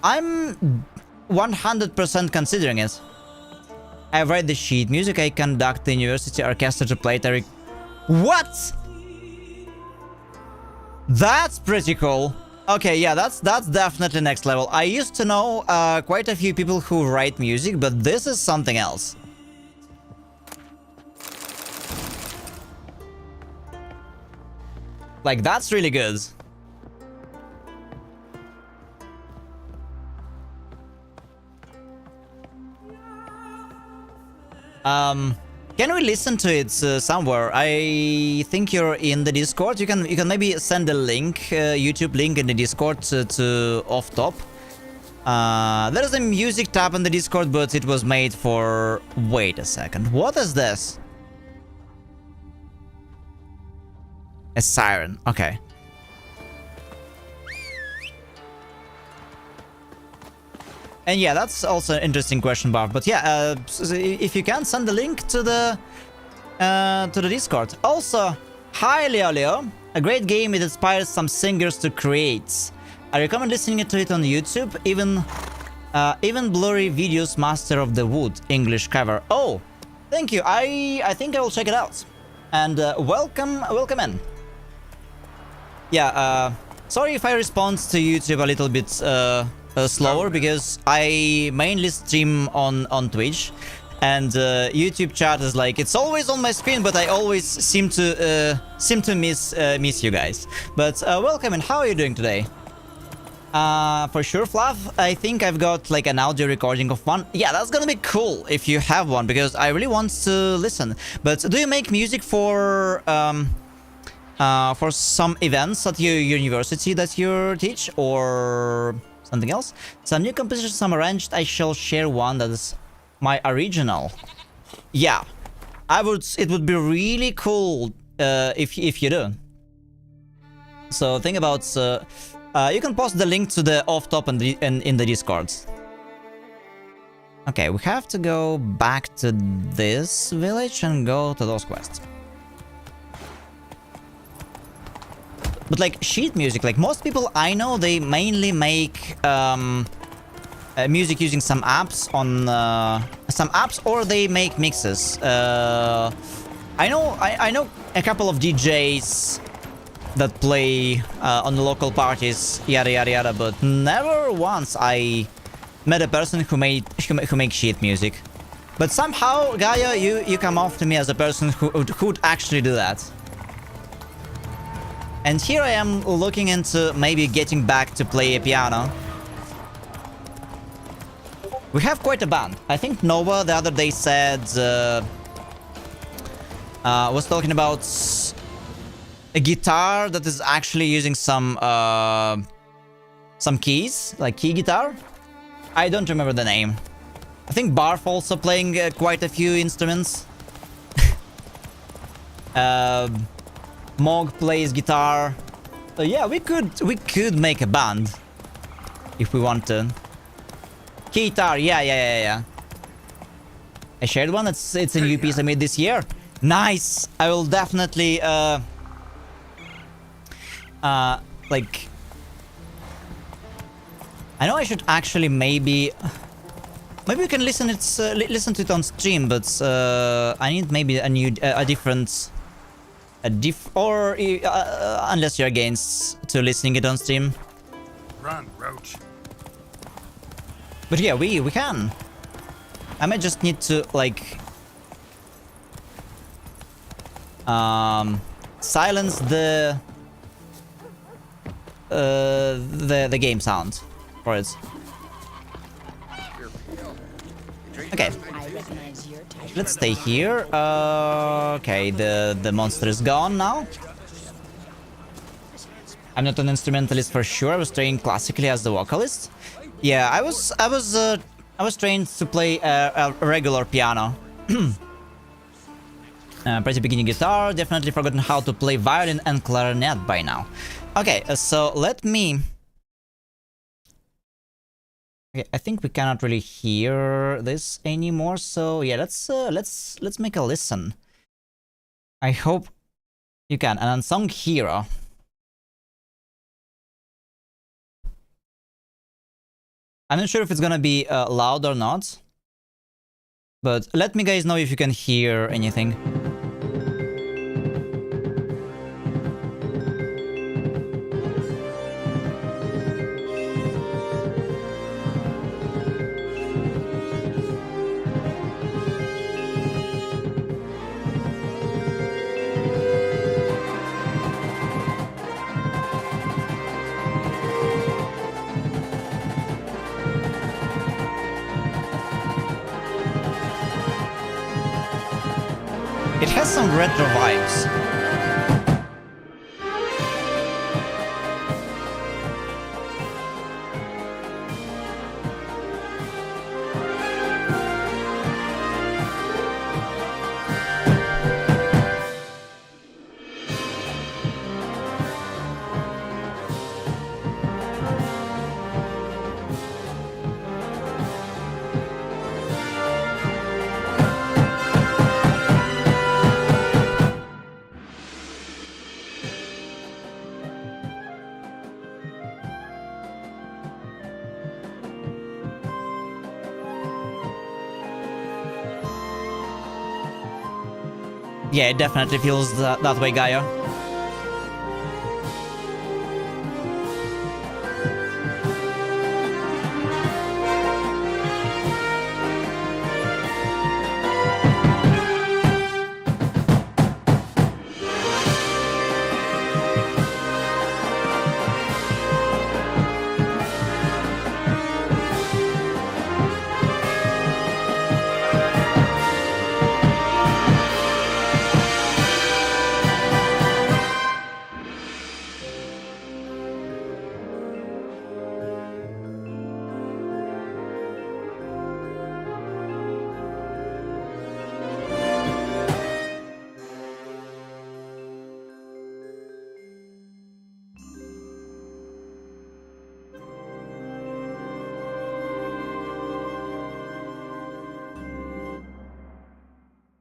I'm 100% considering it. I write the sheet music, I conduct the university orchestra to play What? That's pretty cool. Okay, yeah, that's definitely next level. I used to know quite a few people who write music, but this is something else. Like, that's really good. Can we listen to it somewhere? I think you're in the Discord. You can maybe send a link, YouTube link in the Discord to off top. There is a music tab in the Discord, but it was made for... Wait a second. What is this? A siren. Okay. And yeah, that's also an interesting question, Barb. But yeah, if you can, send the link to the Discord. Also, hi Leo. A great game. It inspires some singers to create. I recommend listening to it on YouTube. Even blurry videos, Master of the Wood English cover. Oh, thank you. I think I will check it out. And welcome in. Yeah. Sorry if I respond to YouTube a little bit slower, because I mainly stream on Twitch, and YouTube chat is like, it's always on my screen, but I always seem to miss you guys. But welcome, and how are you doing today? For sure, Flav. I think I've got like an audio recording of one. Yeah, that's gonna be cool if you have one, because I really want to listen. But do you make music for some events at your university that you teach, or something else? Some new compositions, some arranged. I shall share one that is my original. Yeah, it would be really cool if you do. So think about. You can post the link to the off top in the Discord. Okay, we have to go back to this village and go to those quests. But like sheet music, like most people I know, they mainly make music using some apps or they make mixes. I know a couple of DJs that play on the local parties, yada yada yada, but never once I met a person who makes sheet music. But somehow, Gaia, you come off to me as a person who would actually do that. And here I am looking into maybe getting back to play a piano. We have quite a band. I think Nova the other day said was talking about a guitar that is actually using some keys, like key guitar. I don't remember the name. I think Barf also playing quite a few instruments. Mog plays guitar. So yeah, we could make a band if we want to. Guitar, yeah. I shared one. It's a new piece I made this year. Nice. I will definitely like, I know I should actually maybe we can listen to it on stream, but I need maybe unless you're against to listening it on stream. Run, Roach. But yeah, we can. I might just need to like silence the game sound for it. Okay. Let's stay here. Okay, the monster is gone now. I'm not an instrumentalist for sure. I was trained classically as the vocalist. Yeah, I was trained to play a regular piano. Pretty beginning guitar. Definitely forgotten how to play violin and clarinet by now. Okay, so let me. Okay, I think we cannot really hear this anymore. So yeah, let's make a listen. I hope you can. An unsung hero. I'm not sure if it's gonna be loud or not, but let me guys know if you can hear anything. has some retro vibes. Yeah, it definitely feels that way, Gaia.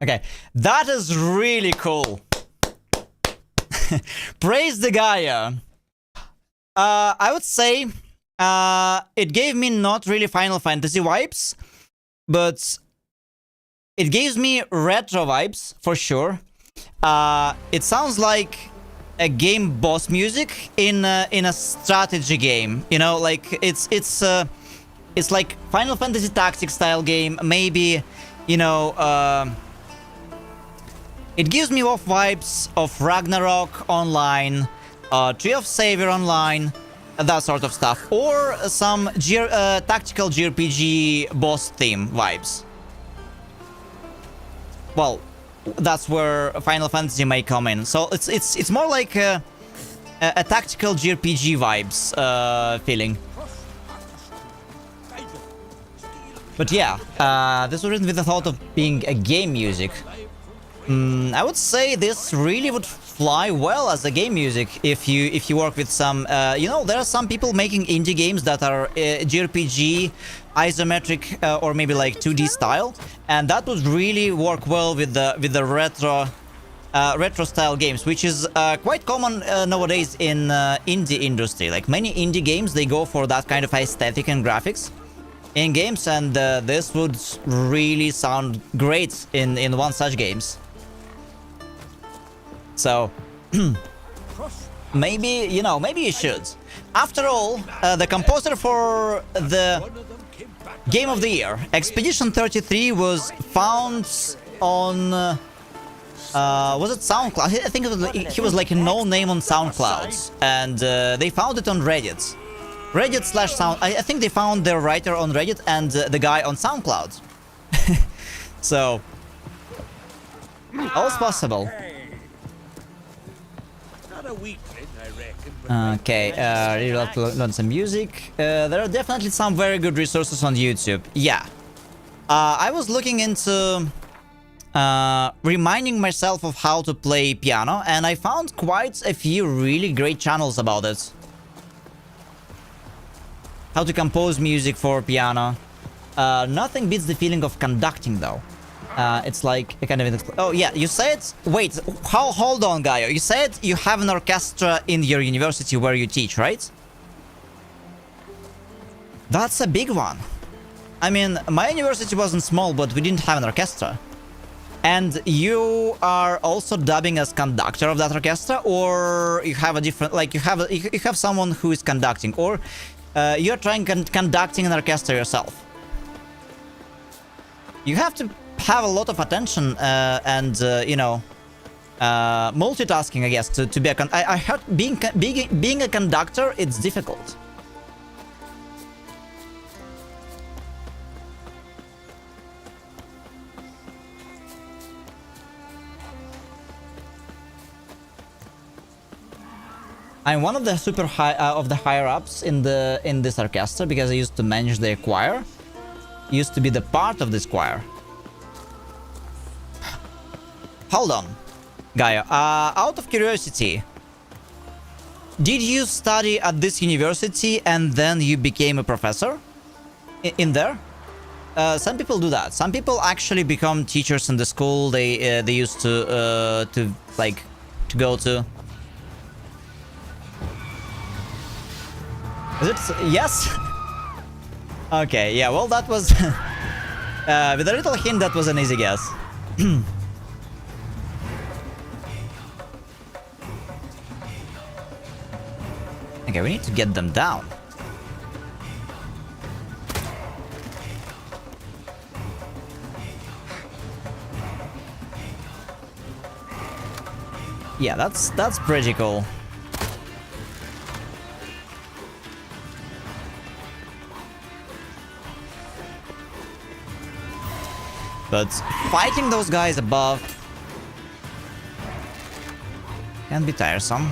Okay, that is really cool. Praise the Gaia. I would say it gave me not really Final Fantasy vibes, but it gives me retro vibes for sure. It sounds like a game boss music in a strategy game. You know, like it's like Final Fantasy Tactics style game. Maybe, you know. It gives me off vibes of Ragnarok Online, Tree of Savior Online, that sort of stuff, or some tactical JRPG boss theme vibes. Well, that's where Final Fantasy may come in. So it's more like a tactical JRPG vibes feeling. But yeah, this was written with the thought of being a game music. I would say this really would fly well as a game music if you work with some you know, there are some people making indie games that are JRPG, isometric, or maybe like 2D style, and that would really work well with the retro style games, which is quite common nowadays in indie industry. Like many indie games, they go for that kind of aesthetic and graphics in games, and this would really sound great in one such games. So, maybe, you know, maybe you should. After all, the composer for the Game of the Year, Expedition 33, was found on... was it SoundCloud? I think he was like a no-name on SoundCloud. And they found it on Reddit. Reddit/Sound... I think they found their writer on Reddit and the guy on SoundCloud. So... all's possible. Okay, really love to learn some music. There are definitely some very good resources on YouTube. Yeah. I was looking into reminding myself of how to play piano, and I found quite a few really great channels about it. How to compose music for piano. Nothing beats the feeling of conducting, though. It's like a kind of... Oh, yeah, you said... Wait, hold on, Gaio. You said you have an orchestra in your university where you teach, right? That's a big one. I mean, my university wasn't small, but we didn't have an orchestra. And you are also dubbing as conductor of that orchestra, or you have a different... Like, you have someone who is conducting, or you're trying conducting an orchestra yourself. You have to have a lot of attention and you know, multitasking, I guess, to be a I heard being a conductor, it's difficult. I'm one of the super high of the higher ups in this orchestra because I used to manage their choir. Used to be the part of this choir. Hold on, Gaia. Out of curiosity, did you study at this university and then you became a professor in there? Some people do that. Some people actually become teachers in the school they used to go to. Is it? Yes. Okay. Yeah. Well, that was with a little hint. That was an easy guess. Okay, we need to get them down. Yeah, that's pretty cool. But fighting those guys above can be tiresome.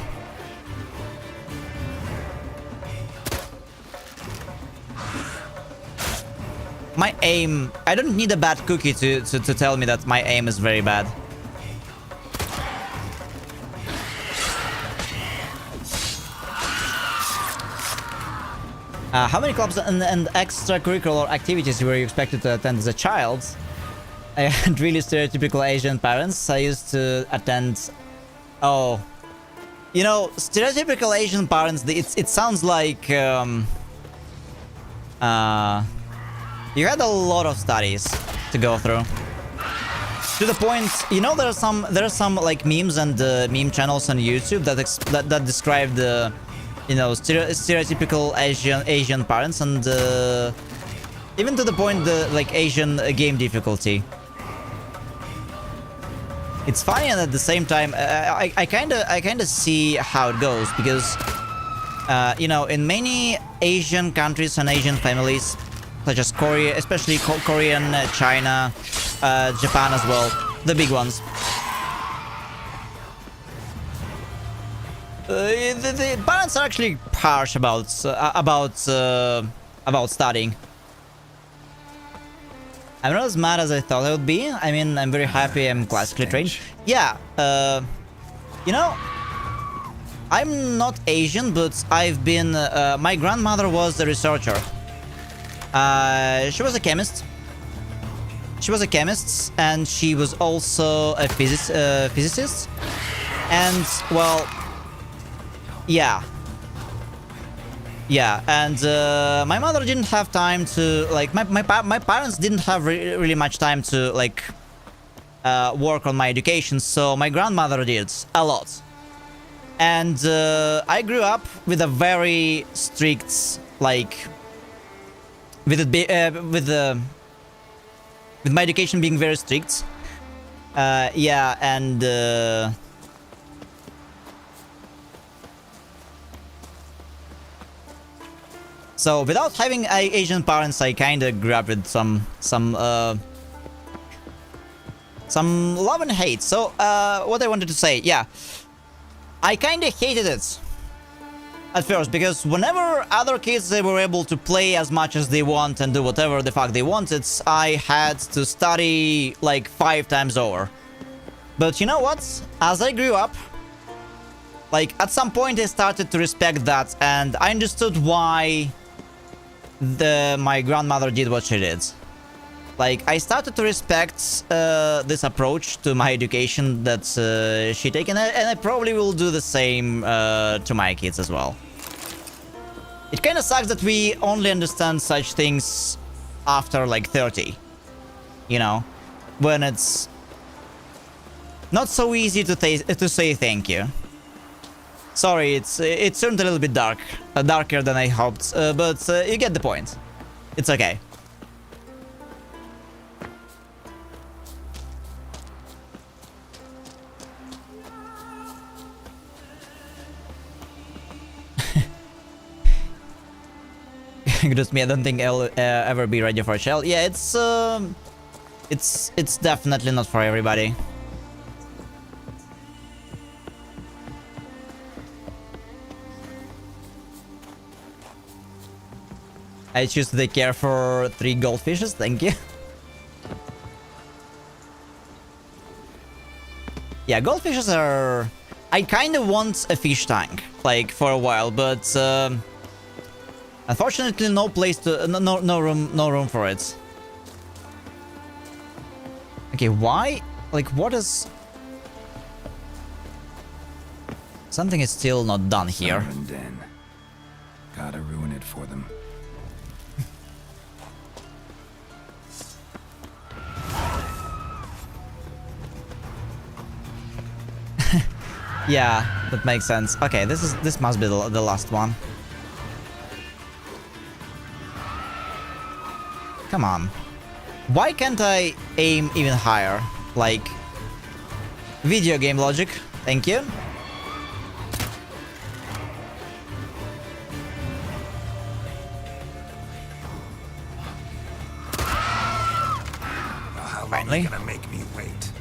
My aim... I don't need a bad cookie to tell me that my aim is very bad. How many clubs and extracurricular activities were you expected to attend as a child? I had really stereotypical Asian parents. I used to attend... Oh... You know, stereotypical Asian parents, it sounds like... You had a lot of studies to go through. To the point, you know, there are some like memes and meme channels on YouTube that describe the, you know, stereotypical Asian parents, and even to the point the like Asian game difficulty. It's funny, and at the same time, I kind of see how it goes, because you know, in many Asian countries and Asian families, such as Korea, especially Korean, China, Japan as well, the big ones. The parents are actually harsh about studying. I'm not as mad as I thought I would be. I mean, I'm very happy I'm classically trained. Yeah, you know, I'm not Asian, but I've been... my grandmother was a researcher. She was a chemist. She was a chemist, and she was also a physicist. And, well... Yeah. Yeah, and my mother didn't have time to... Like, my parents didn't have really much time to, like... work on my education, so my grandmother did a lot. And I grew up with a very strict, like... with my education being very strict. Yeah, and... so, without having Asian parents, I kinda grew up with some love and hate. So, what I wanted to say, yeah. I kinda hated it at first, because whenever other kids, they were able to play as much as they want and do whatever the fuck they wanted, I had to study like 5 times over. But you know what? As I grew up, like at some point I started to respect that, and I understood why my grandmother did what she did. Like, I started to respect this approach to my education that she taken, and I probably will do the same to my kids as well. It kind of sucks that we only understand such things after like 30, you know, when it's not so easy to say thank you. Sorry, it turned a little bit darker than I hoped, but you get the point. It's okay. Just me, I don't think I'll ever be ready for a shell. Yeah, it's definitely not for everybody. I choose to take care for 3 goldfishes, thank you. Yeah, goldfishes are... I kind of want a fish tank, like, for a while, but... unfortunately, no place to... No room for it. Okay, why? Like, what is... Something is still not done here. Den. Gotta ruin it for them. Yeah, that makes sense. Okay, this must be the last one. Come on. Why can't I aim even higher? Like, video game logic. Thank you. How long Finally. are you gonna make me wait?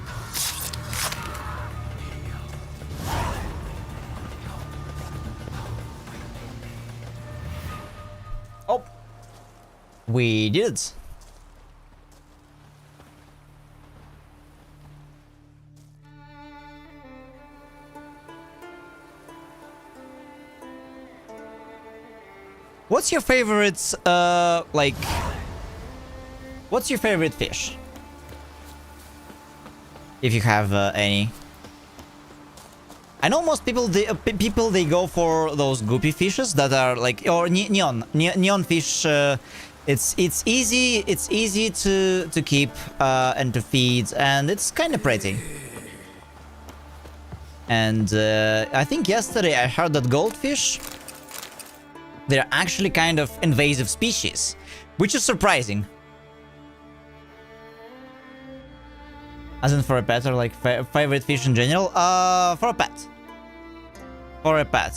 Oh, we did it. What's your favorite, like... What's your favorite fish? If you have any. I know most people, they go for those goopy fishes that are like... Or neon fish. It's easy to keep and to feed, and it's kind of pretty. And I think yesterday I heard that goldfish... They're actually kind of invasive species, which is surprising. As in for a pet, or like favorite fish in general? For a pet. For a pet.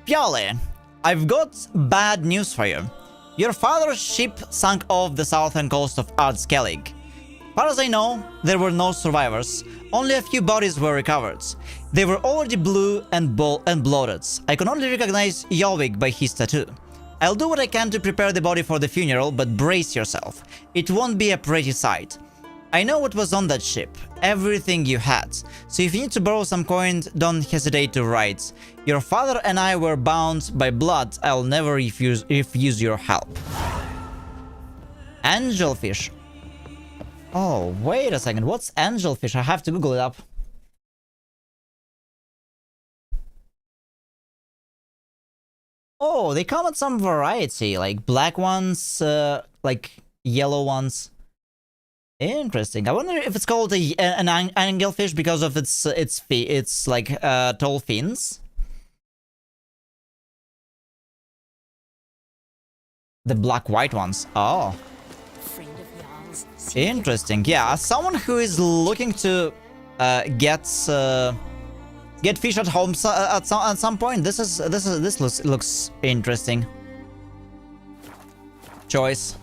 Pjale, I've got bad news for you. Your father's ship sank off the southern coast of Skellige. Far as I know, there were no survivors. Only a few bodies were recovered. They were already blue and bloated. I can only recognize Yovig by his tattoo. I'll do what I can to prepare the body for the funeral, but brace yourself. It won't be a pretty sight. I know what was on that ship, everything you had, so if you need to borrow some coin, don't hesitate to write. Your father and I were bound by blood, I'll never refuse your help. Angelfish. Oh, wait a second, what's angelfish? I have to Google it up. Oh, they come in some variety, like black ones, like yellow ones. Interesting. I wonder if it's called an angelfish because of its like tall fins. The black-white ones. Oh. Interesting. Yeah, as someone who is looking to get fish at home at some point, this looks interesting. Choice.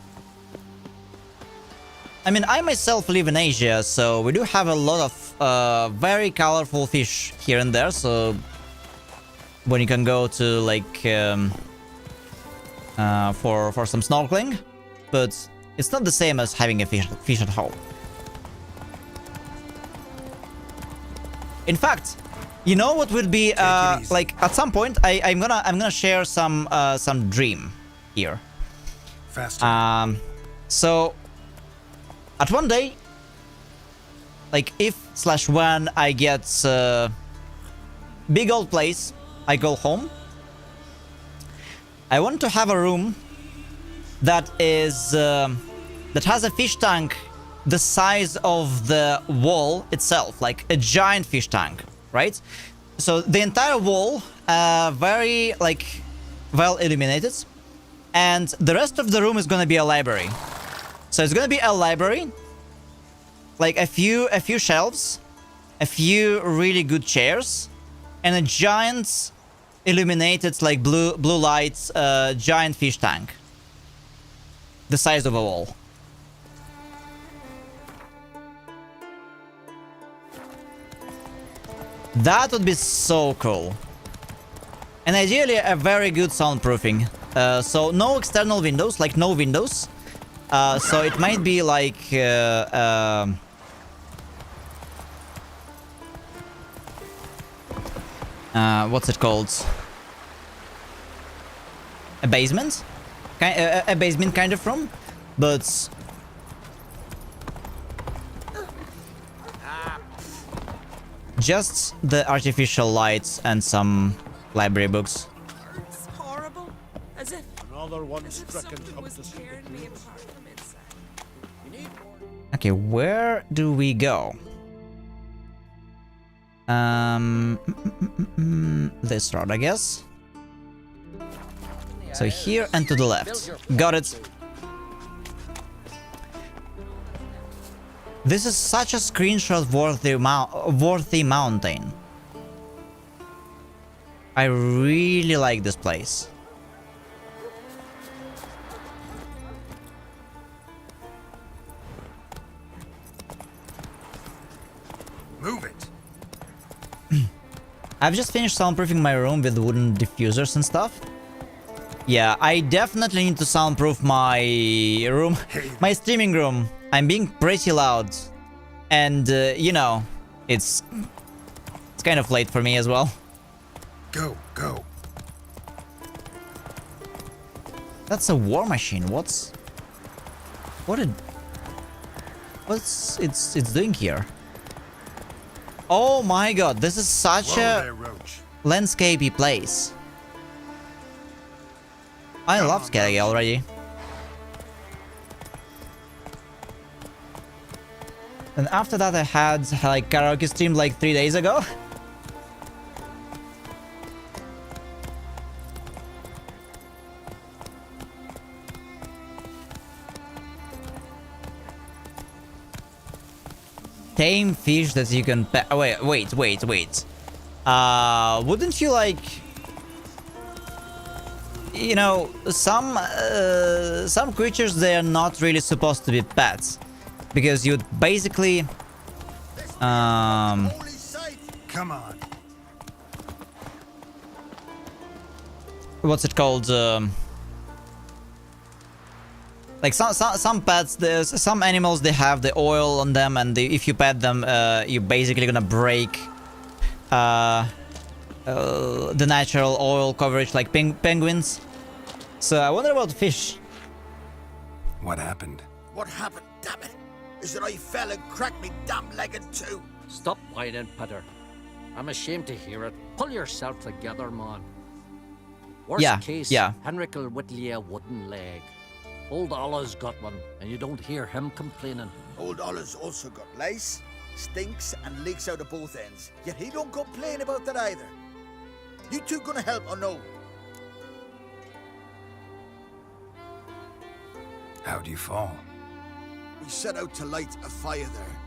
I mean, I myself live in Asia, so we do have a lot of very colorful fish here and there. So when you can go to like for some snorkeling, but it's not the same as having a fish at home. In fact, you know what would be like at some point I'm gonna share some dream here. Faster. So at one day, like if/when I get big old place I call home, I want to have a room that is that has a fish tank the size of the wall itself, like a giant fish tank, right? So the entire wall very like well illuminated, and the rest of the room is gonna be a library. So it's gonna be a library, like a few shelves, a few really good chairs, and a giant illuminated like blue lights giant fish tank, the size of a wall. That would be so cool. And ideally a very good soundproofing. So no external windows, like no windows. So it might be like what's it called? A basement? A basement kind of room, but just the artificial lights and some library books. It's horrible. As if Another one stricken something up was the street. tearing me apart from inside. Okay, where do we go? This road, I guess. So here and to the left. Got it. This is such a screenshot worthy mountain. I really like this place. Move it. I've just finished soundproofing my room with wooden diffusers and stuff. Yeah, I definitely need to soundproof my room, my streaming room. I'm being pretty loud, and you know, it's kind of late for me as well. Go, go. That's a war machine. What's it's doing here? Oh my god, this is such a landscapey place. I love Skellige already. And after that I had like karaoke stream like 3 days ago. Tame fish that you can pet. Oh, wait. Wouldn't you like... You know, some creatures, they are not really supposed to be pets. Because you'd basically... Come on. What's it called? Like some pets, some animals, they have the oil on them, and if you pet them, you're basically gonna break the natural oil coverage, like penguins. So I wonder about fish. What happened? What happened, damn it? Is that I fell and cracked me damn leg in two? Stop whining, Peter. I'm ashamed to hear it. Pull yourself together, man. Worst case, Henrik'll whittle you a wooden leg. Old Ollah's got one, and you don't hear him complaining. Old Ollah's also got lice, stinks, and leaks out of both ends. Yet he don't complain about that either. You two gonna help or no? How'd you fall? We set out to light a fire there,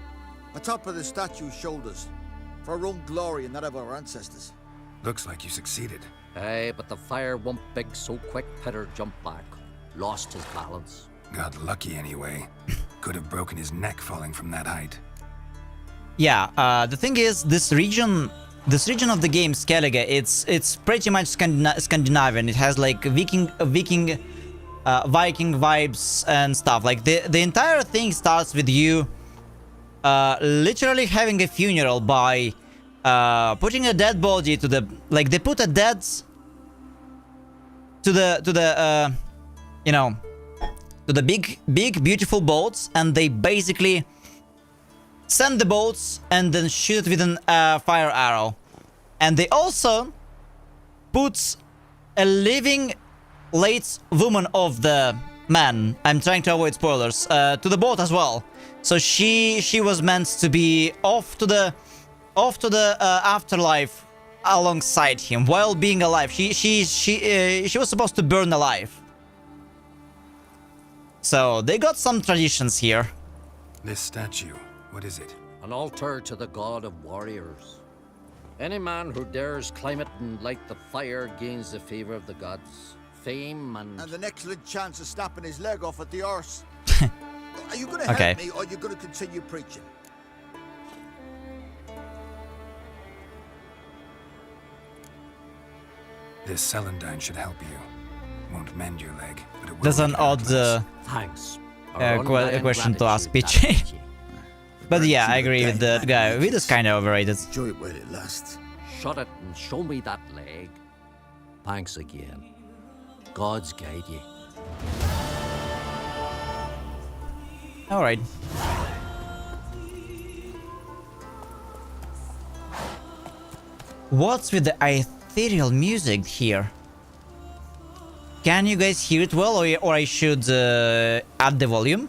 atop of the statue's shoulders, for our own glory and that of our ancestors. Looks like you succeeded. Aye, but the fire went big so quick Peter jumped back. Lost his balance. Got lucky anyway. Could have broken his neck falling from that height. Yeah, the thing is, this region of the game, Skellige, it's pretty much Scandinavian. It has like Viking vibes and stuff. Like the entire thing starts with you literally having a funeral by putting a dead body to the, like, they put a dead to the you know, to the big beautiful boats, and they basically send the boats and then shoot it with a fire arrow. And they also put a living late woman of the man, I'm trying to avoid spoilers, to the boat as well. So she was meant to be off to the afterlife alongside him while being alive. She was supposed to burn alive. So they got some traditions here. This statue, what is it? An altar to the god of warriors. Any man who dares climb it and light the fire gains the favor of the gods, fame and an excellent chance of snapping his leg off at the arse. Are you gonna Okay. help me, or are you gonna continue preaching? This celandine should help you. Won't mend your leg, but it will. That's an repair odd it. Thanks. question to ask, Peachy. But yeah, I agree with the guy. Vito's kind of overrated. Enjoy it while it lasts. Shut it and show me that leg. Thanks again. God's guide you. Alright. What's with the ethereal music here? Can you guys hear it well, or I should add the volume?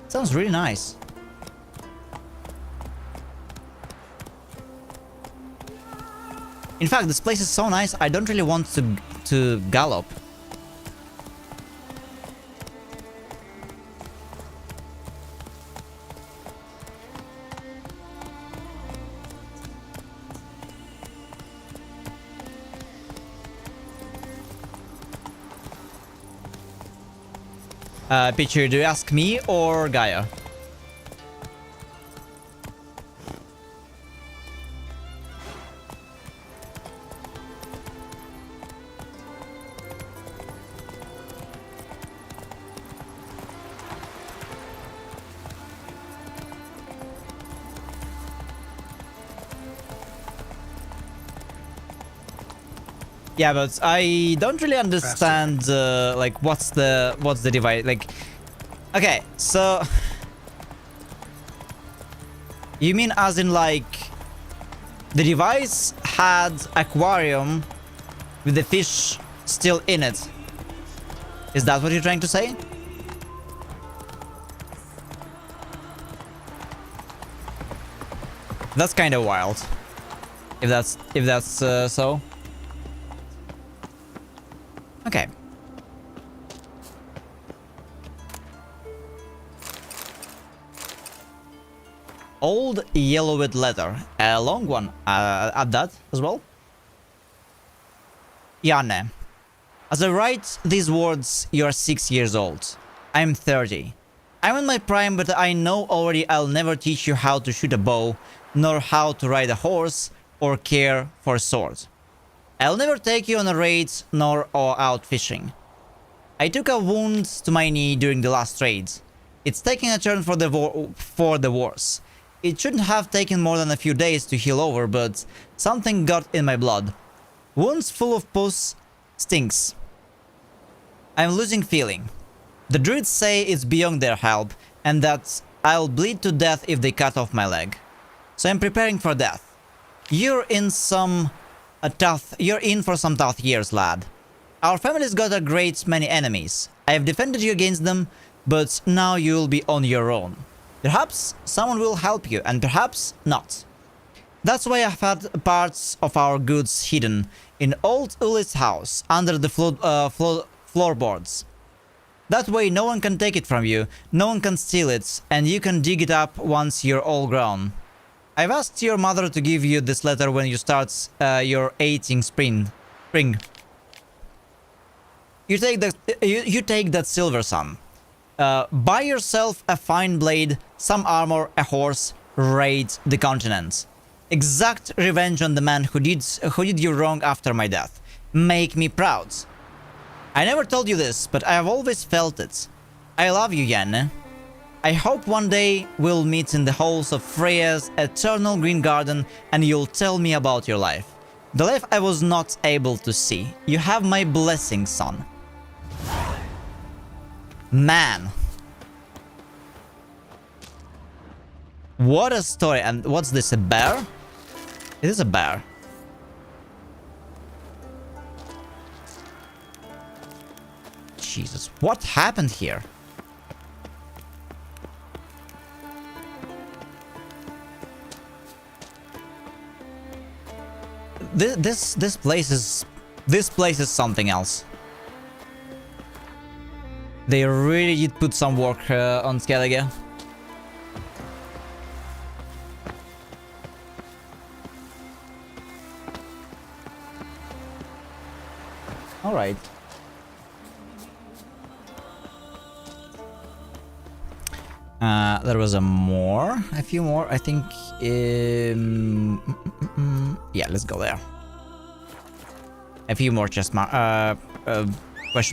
Sounds really nice. In fact, this place is so nice, I don't really want to gallop. Pitcher, do you ask me or Gaia? Yeah, but I don't really understand like what's the device like. Okay, so you mean as in like the device had aquarium with the fish still in it? Is that what you're trying to say? That's kind of wild. If that's so. Okay. Old yellowed letter. A long one. Add that as well. Janne. As I write these words, you are 6 years old. I'm 30. I'm in my prime, but I know already I'll never teach you how to shoot a bow, nor how to ride a horse, or care for a sword. I'll never take you on a raid, nor out fishing. I took a wound to my knee during the last raid. It's taking a turn for the worse. It shouldn't have taken more than a few days to heal over, but something got in my blood. Wounds full of pus stinks. I'm losing feeling. The druids say it's beyond their help, and that I'll bleed to death if they cut off my leg. So I'm preparing for death. You're in for some tough years, lad. Our family's got a great many enemies. I have defended you against them, but now you'll be on your own. Perhaps someone will help you, and perhaps not. That's why I've had parts of our goods hidden in old Uly's house, under the floorboards. That way no one can take it from you, no one can steal it, and you can dig it up once you're all grown. I've asked your mother to give you this letter when you start your 18th spring. You take that silver sun. Buy yourself a fine blade, some armor, a horse, raid the continent. Exact revenge on the man who did you wrong after my death. Make me proud. I never told you this, but I have always felt it. I love you, Janne. I hope one day we'll meet in the halls of Freya's eternal green garden and you'll tell me about your life. The life I was not able to see. You have my blessing, son. Man. What a story. And what's this, a bear? It is a bear. Jesus, what happened here? This place is something else. They really did put some work on Skellige. All right. There was a few more, I think. Yeah, let's go there. A few more question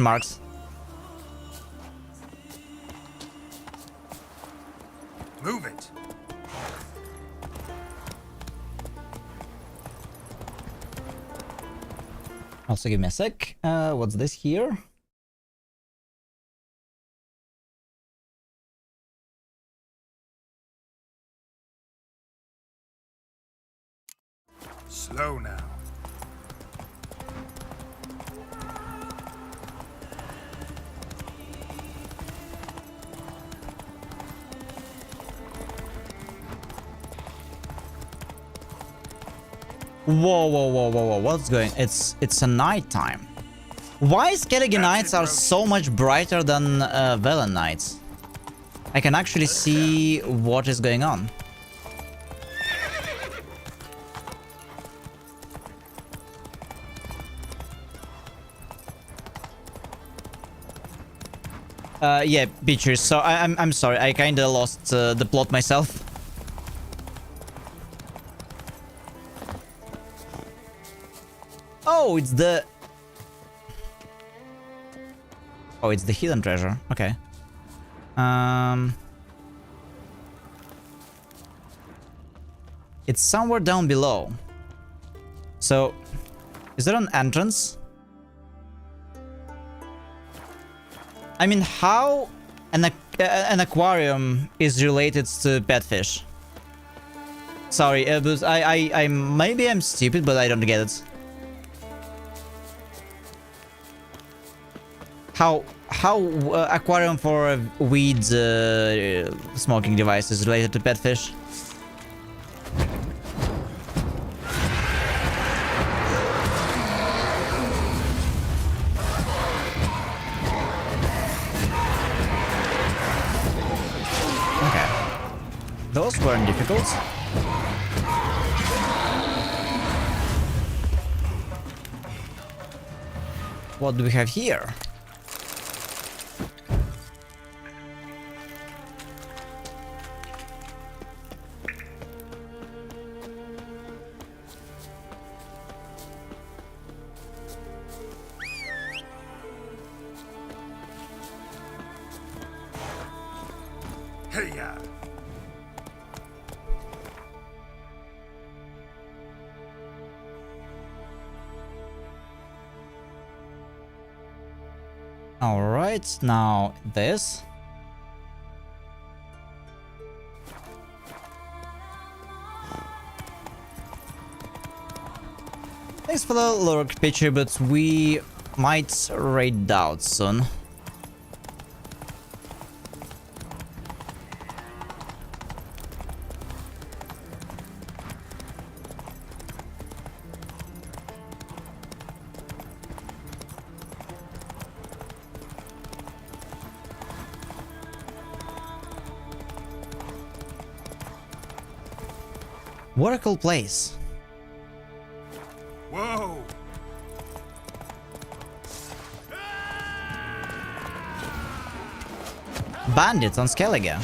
marks. Move it. Also, give me a sec. What's this here? Slow now. Whoa, what's going? It's a night time. Why Skellige nights are so much brighter than Velen nights? I can actually see what is going on. Yeah, Beatrice, so I'm sorry, I kinda lost the plot myself. Oh, it's the... Oh, it's the hidden treasure. Okay. It's somewhere down below. So, is there an entrance? I mean, how an aquarium is related to pet fish? Sorry, but I maybe I'm stupid, but I don't get it. How aquarium for weed smoking device is related to pet fish? Those weren't difficult. What do we have here? Hey-ya! Alright, now this. Thanks for the lurk picture, but we might raid out soon. What a cool place. Whoa! Bandits on Skellige.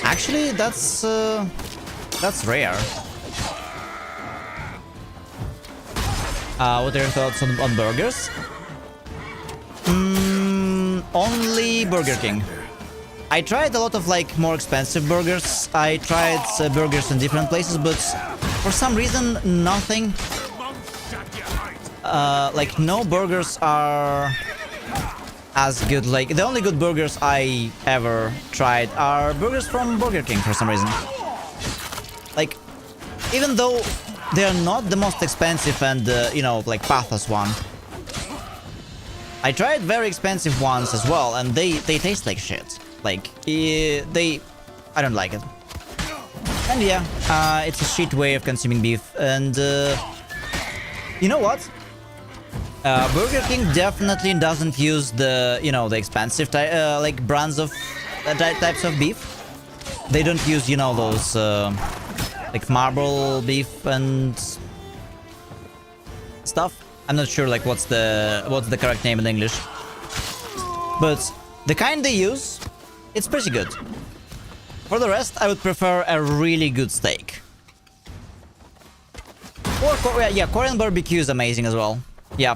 Actually, that's rare. What are your thoughts on burgers? Only Burger King. I tried a lot of like more expensive burgers. I tried burgers in different places, but for some reason nothing. Like no burgers are as good. Like the only good burgers I ever tried are burgers from Burger King for some reason. Like even though they are not the most expensive and you know, like pathos one. I tried very expensive ones as well, and they taste like shit. Like, I don't like it. And yeah, it's a shit way of consuming beef. And, you know what? Burger King definitely doesn't use the, you know, the expensive, like, brands of, types of beef. They don't use, you know, those, like, marble beef and stuff. I'm not sure, like, what's the correct name in English. But The kind they use, it's pretty good. For the rest, I would prefer a really good steak. Or, yeah, Korean barbecue is amazing as well. Yeah.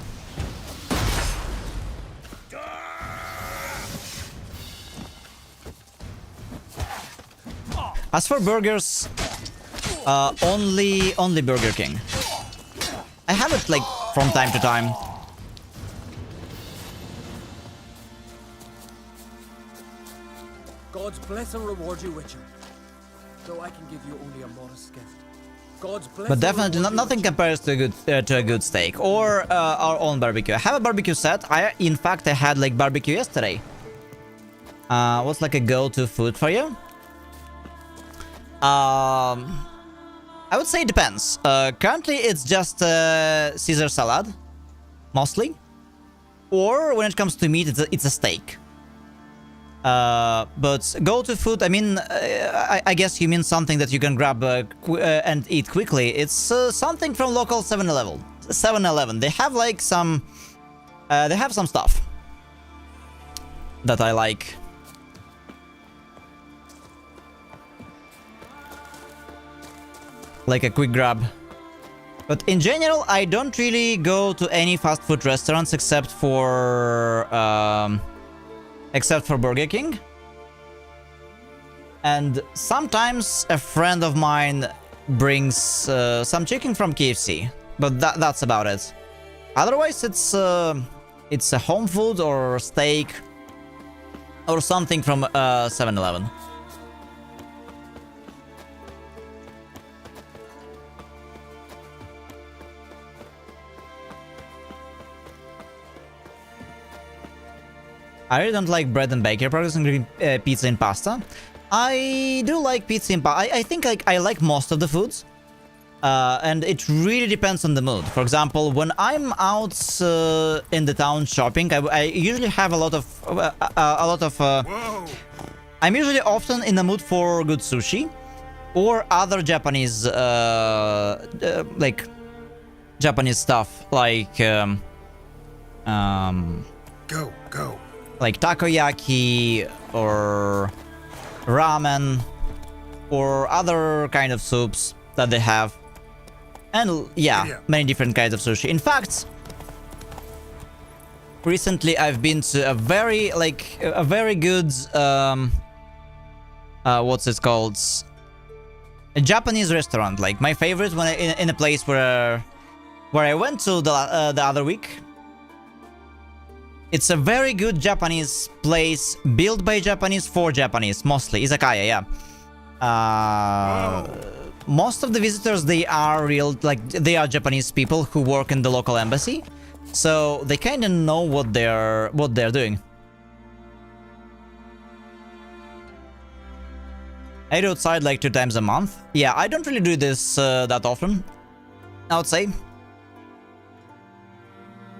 As for burgers, only Burger King. I have it like from time to time. God's bless and reward you, Witcher. Though I can give you only a modest gift. God's bless. But definitely nothing compares to a good steak or our own barbecue. I have a barbecue set. In fact I had like barbecue yesterday. What's like a go-to food for you? I would say it depends. Currently it's just Caesar salad, mostly. Or when it comes to meat, it's a steak. But go-to food, I mean, I guess you mean something that you can grab and eat quickly. It's something from local 7-Eleven. 7-Eleven. They have like some, they have some stuff that I like. Like a quick grab. But in general, I don't really go to any fast food restaurants except for Burger King. And sometimes a friend of mine brings some chicken from KFC, but that's about it. Otherwise, it's a home food or steak or something from 7-Eleven. I really don't like bread and bakery products, including pizza and pasta. I do like pizza and pasta. I think I like most of the foods. And it really depends on the mood. For example, when I'm out in the town shopping, I usually have a lot of... I'm usually often in the mood for good sushi. Or other Japanese... like... Japanese stuff. Like... Go. Like takoyaki or ramen or other kind of soups that they have. And yeah, many different kinds of sushi. In fact, recently I've been to a very good what's it called? A Japanese restaurant. Like my favorite when in a place where I went to the other week. It's a very good Japanese place, built by Japanese for Japanese, mostly. Izakaya, yeah. Most of the visitors, they are they are Japanese people who work in the local embassy. So they kind of know what they're doing. I do outside like 2 times a month. Yeah, I don't really do this that often, I would say.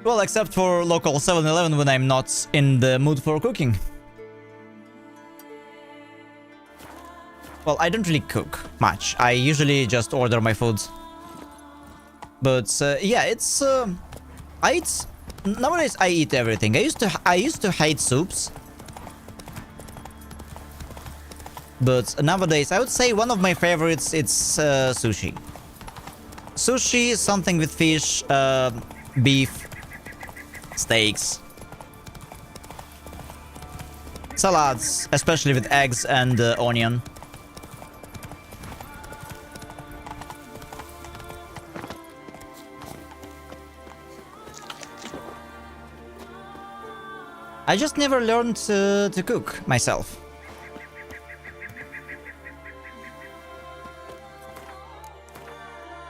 Well, except for local 7-Eleven when I'm not in the mood for cooking. Well, I don't really cook much. I usually just order my food. But yeah, it's nowadays I eat everything. I used to hate soups. But nowadays I would say one of my favorites it's sushi. Sushi is something with fish, beef, steaks, salads, especially with eggs and onion. I just never learned to cook myself.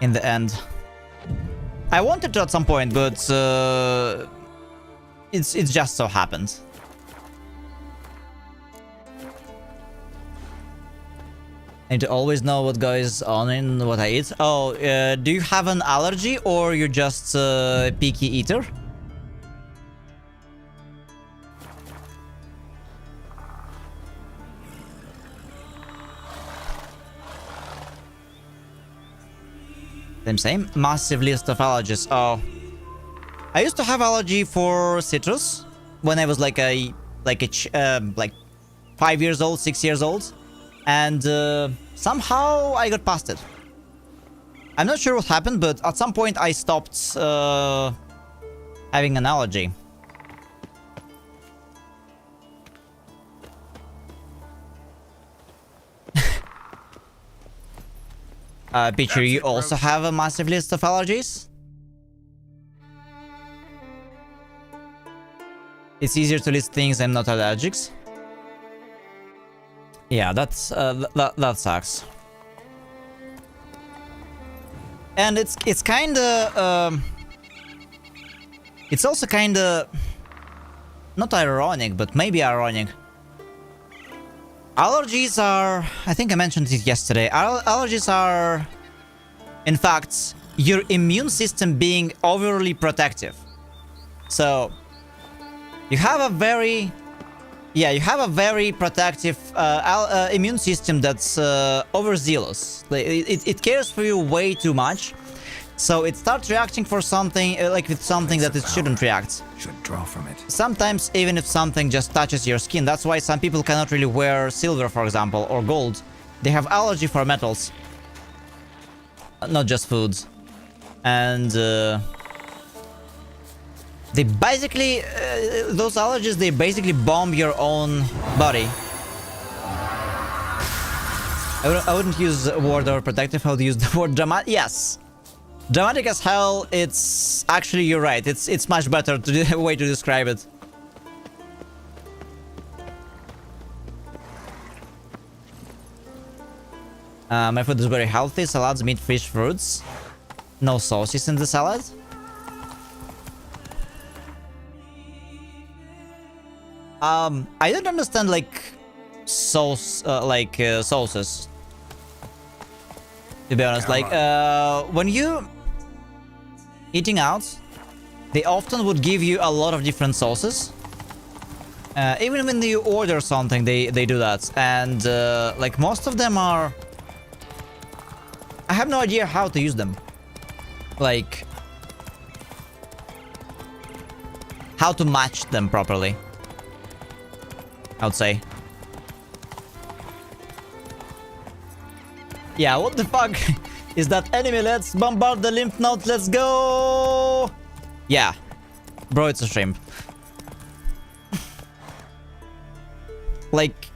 In the end, I wanted to at some point, but it's just so happened. I need to always know what goes on in what I eat. Oh, do you have an allergy or you're just a picky eater? Same. Massive list of allergies. Oh. I used to have allergy for citrus when I was like a like like 5 years old, 6 years old, and somehow I got past it. I'm not sure what happened, but at some point I stopped having an allergy. Peter, you also have a massive list of allergies? It's easier to list things I'm not allergics. Yeah, that's that sucks. And it's kinda it's also kinda not ironic, but maybe ironic. Allergies are, I think I mentioned it yesterday, allergies are, in fact, your immune system being overly protective. So, you have a very, you have a very protective immune system that's overzealous. It cares for you way too much. So it starts reacting for something, like with something that it shouldn't react. Should draw from it. Sometimes even if something just touches your skin. That's why some people cannot really wear silver, for example, or gold. They have allergy for metals. Not just foods. And they basically, those allergies, they basically bomb your own body. I wouldn't use the word overprotective, I would use the word dramatic. Yes. Dramatic as hell, it's actually, you're right, it's much better way to describe it. My food is very healthy, salads, meat, fish, fruits. No sauces in the salad. I don't understand like sauces. To be honest, like when you eating out, they often would give you a lot of different sauces. Even when you order something, they do that, and like most of them are. I have no idea how to use them. Like how to match them properly, I would say. Yeah, what the fuck is that enemy? Let's bombard the lymph node. Let's go. Yeah, bro, it's a shrimp. Like,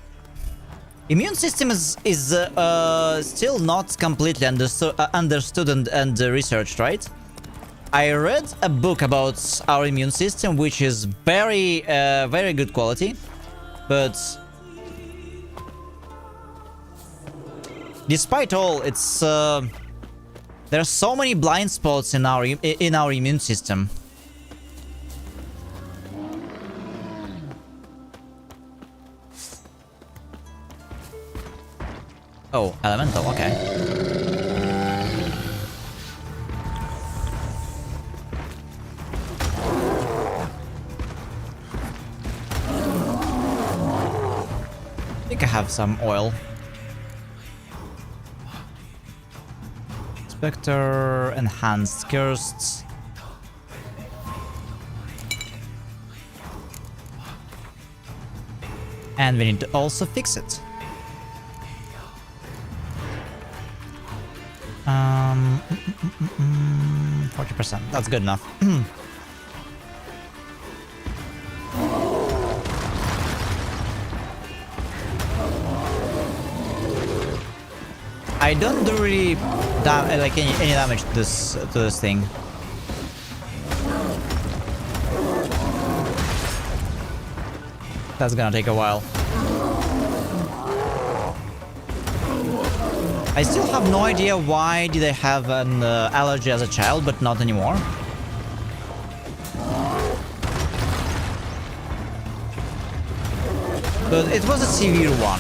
immune system is still not completely understood and researched, right? I read a book about our immune system, which is very very good quality, but despite all, it's there are so many blind spots in our immune system. Oh, elemental, okay. I think I have some oil. Spectre, enhanced cursed. And we need to also fix it. 40%. That's good enough. I don't do really like any damage to this thing. That's gonna take a while. I still have no idea why did I have an allergy as a child, but not anymore. But it was a severe one,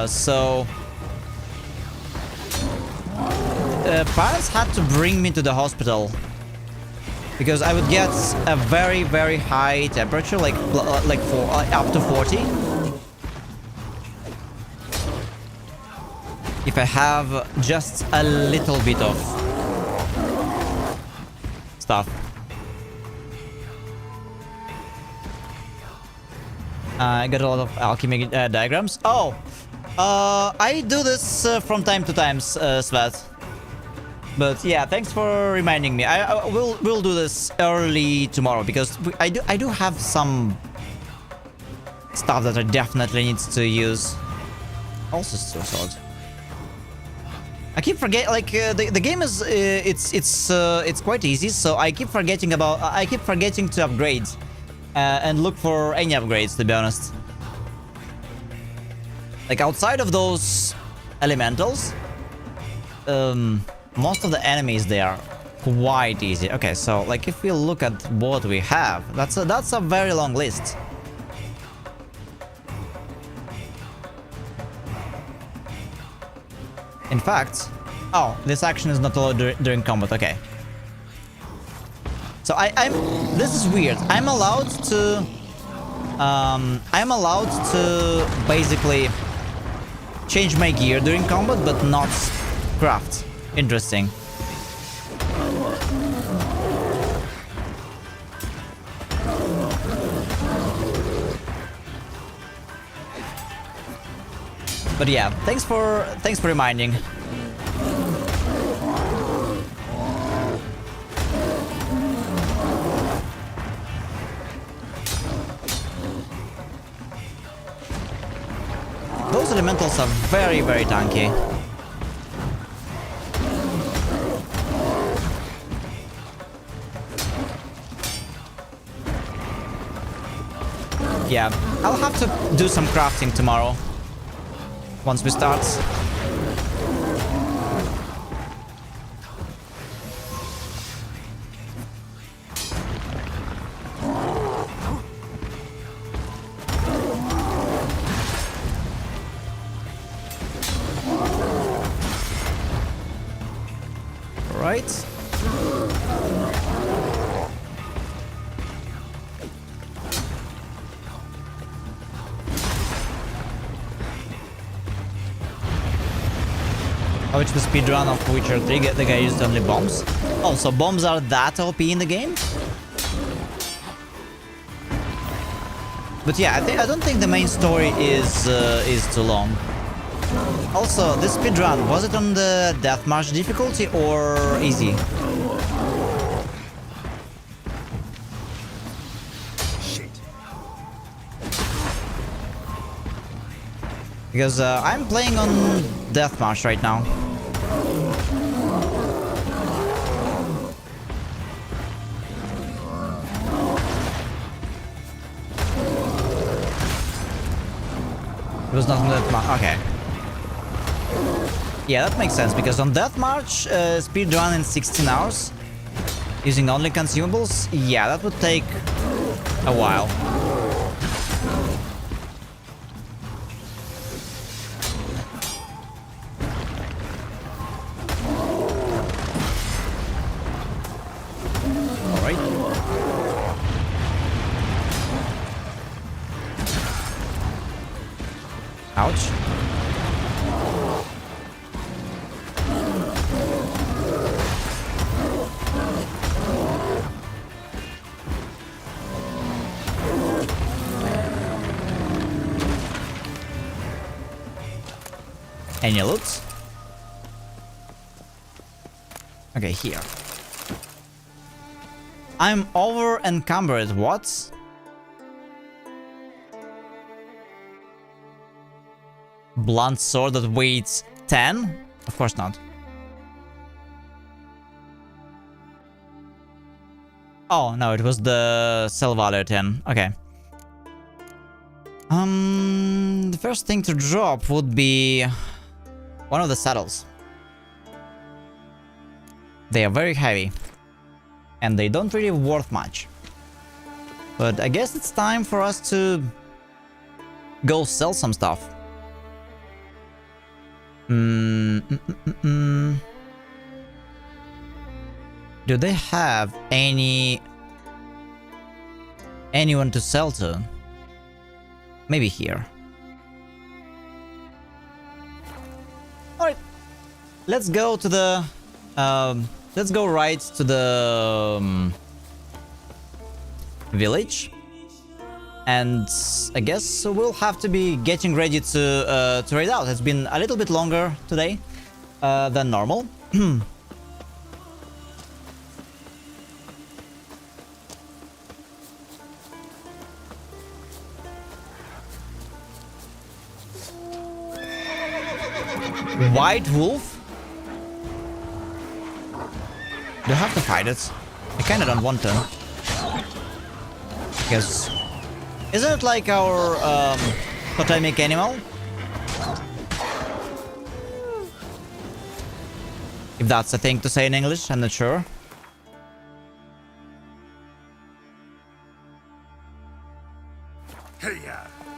so parents had to bring me to the hospital because I would get a very, very high temperature, like up to 40. If I have just a little bit of stuff. I got a lot of alchemy diagrams. Oh, I do this from time to time, Svet. But yeah, thanks for reminding me. We'll do this early tomorrow because I do have some stuff that I definitely need to use. Also, still sword. I keep forgetting. Like the game is it's quite easy, so I keep forgetting to upgrade and look for any upgrades. To be honest, like outside of those elementals, most of the enemies they are quite easy. Okay, so like if we look at what we have, that's a very long list. In fact, oh, this action is not allowed during combat. Okay. So this is weird. I'm allowed to basically change my gear during combat, but not craft. Interesting. But yeah, thanks for reminding. Those elementals are very, very tanky. Yeah, I'll have to do some crafting tomorrow. Once we start. Right. Which the speedrun of Witcher 3, the guy used only bombs. Oh, so bombs are that OP in the game? But yeah, I don't think the main story is too long. Also, this speedrun, was it on the Deathmarch difficulty or easy? Because I'm playing on Deathmarch right now. It was not on Deathmarch. Okay. Yeah, that makes sense because on Deathmarch, speedrun in 16 hours using only consumables. Yeah, that would take a while. Ouch. Any loot? Okay, here. I'm over encumbered. What? Blunt sword that weighs 10? Of course not. Oh, no, it was the Selvaler 10. Okay. The first thing to drop would be one of the saddles. They are very heavy. And they don't really worth much. But I guess it's time for us to go sell some stuff. Do they have anyone to sell to? Maybe here. Alright. Let's go to the let's go right to the village. And I guess we'll have to be getting ready to raid out. It's been a little bit longer today than normal. White wolf? Do I have to fight it? I kinda don't want to. Because isn't it like our totemic animal? If that's a thing to say in English, I'm not sure.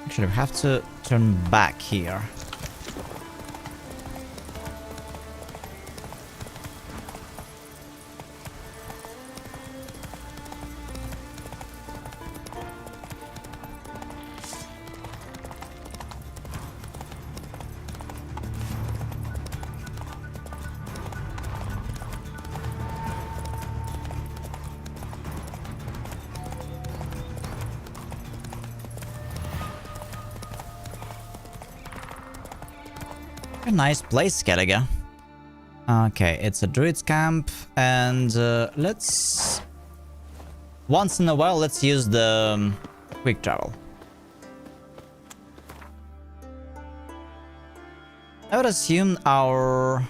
Actually, we have to turn back here. A nice place, Skellige. Okay, it's a druid's camp, and let's... Once in a while, let's use the quick travel. I would assume our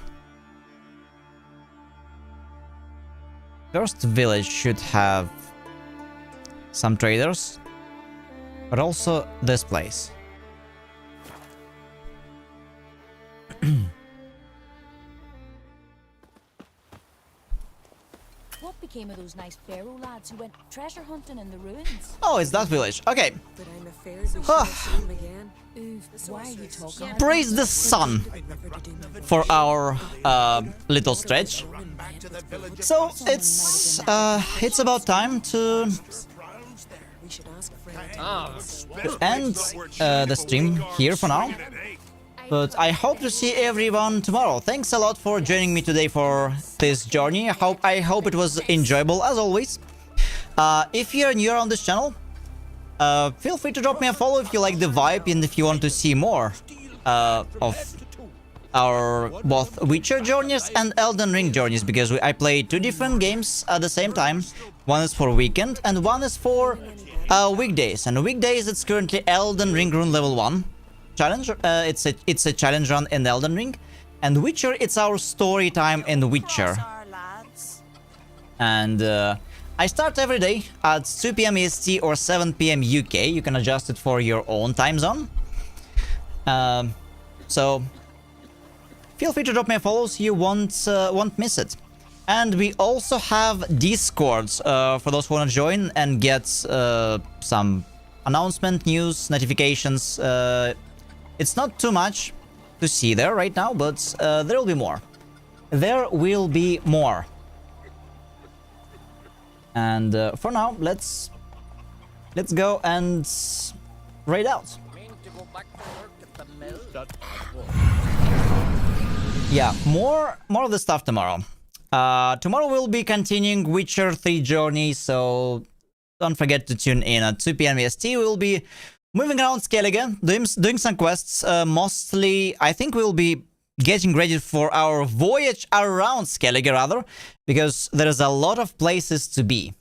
first village should have some traders, but also this place. What became of those nice Pharaoh lads who went treasure hunting in the ruins? Oh, it's that village. Okay. But I'm afraid we should have seen him again. Why are you talking? Praise the sun for our little stretch. So it's about time to end the stream here for now. But I hope to see everyone tomorrow. Thanks a lot for joining me today for this journey. I hope it was enjoyable as always. If you're new on this channel, feel free to drop me a follow if you like the vibe and if you want to see more of our both Witcher journeys and Elden Ring journeys, because I play two different games at the same time. One is for weekend and one is for weekdays. And weekdays it's currently Elden Ring Rune level 1 challenge. It's a challenge run in Elden Ring, and Witcher it's our story time in Witcher. And I start every day at 2 PM EST or 7 PM UK. You can adjust it for your own time zone. So feel free to drop me a follow so you won't miss it. And we also have Discords for those who want to join and get some announcement, news, notifications. It's not too much to see there right now, but there will be more. There will be more. And for now, let's go and raid out. Yeah, more of the stuff tomorrow. Tomorrow we'll be continuing Witcher 3 journey, so don't forget to tune in at 2 PM EST. We'll be moving around Skellige, doing some quests. Mostly, I think we'll be getting ready for our voyage around Skellige, rather, because there's a lot of places to be.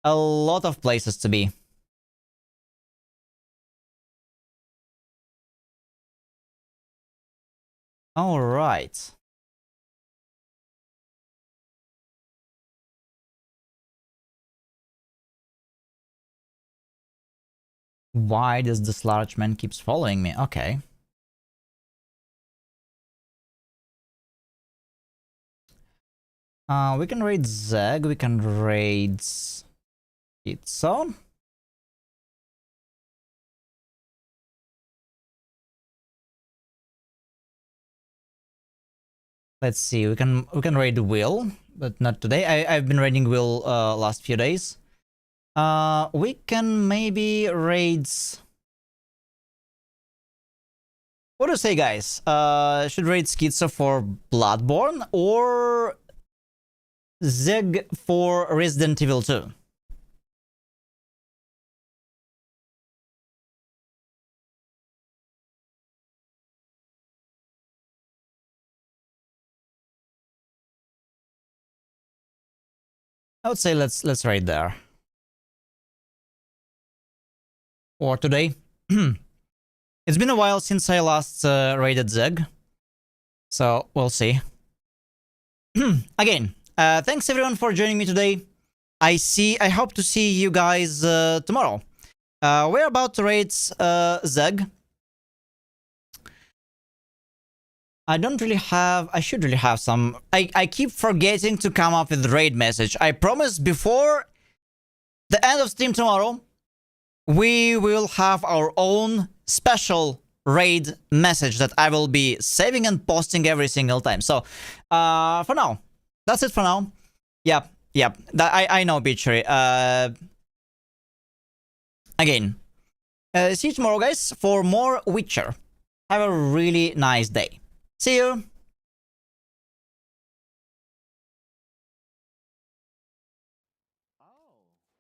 A lot of places to be. All right. Why does this large man keeps following me? Okay. We can raid Zeg, we can raid Itzo. Let's see, we can raid Will, but not today. I've been raiding Will last few days. We can maybe raid... What do you say, guys? Should raid Schizo for Bloodborne or Zeg for Resident Evil 2? I would say let's raid there. Or today. It's been a while since I last raided Zeg. So we'll see. Again, thanks everyone for joining me today. I hope to see you guys tomorrow. We're about to raid Zeg. I should really have some. I keep forgetting to come up with the raid message. I promise before the end of stream tomorrow, we will have our own special raid message that I will be saving and posting every single time. So, for now, that's it for now. Yep. I know, Beachery. Again, see you tomorrow, guys, for more Witcher. Have a really nice day. See you!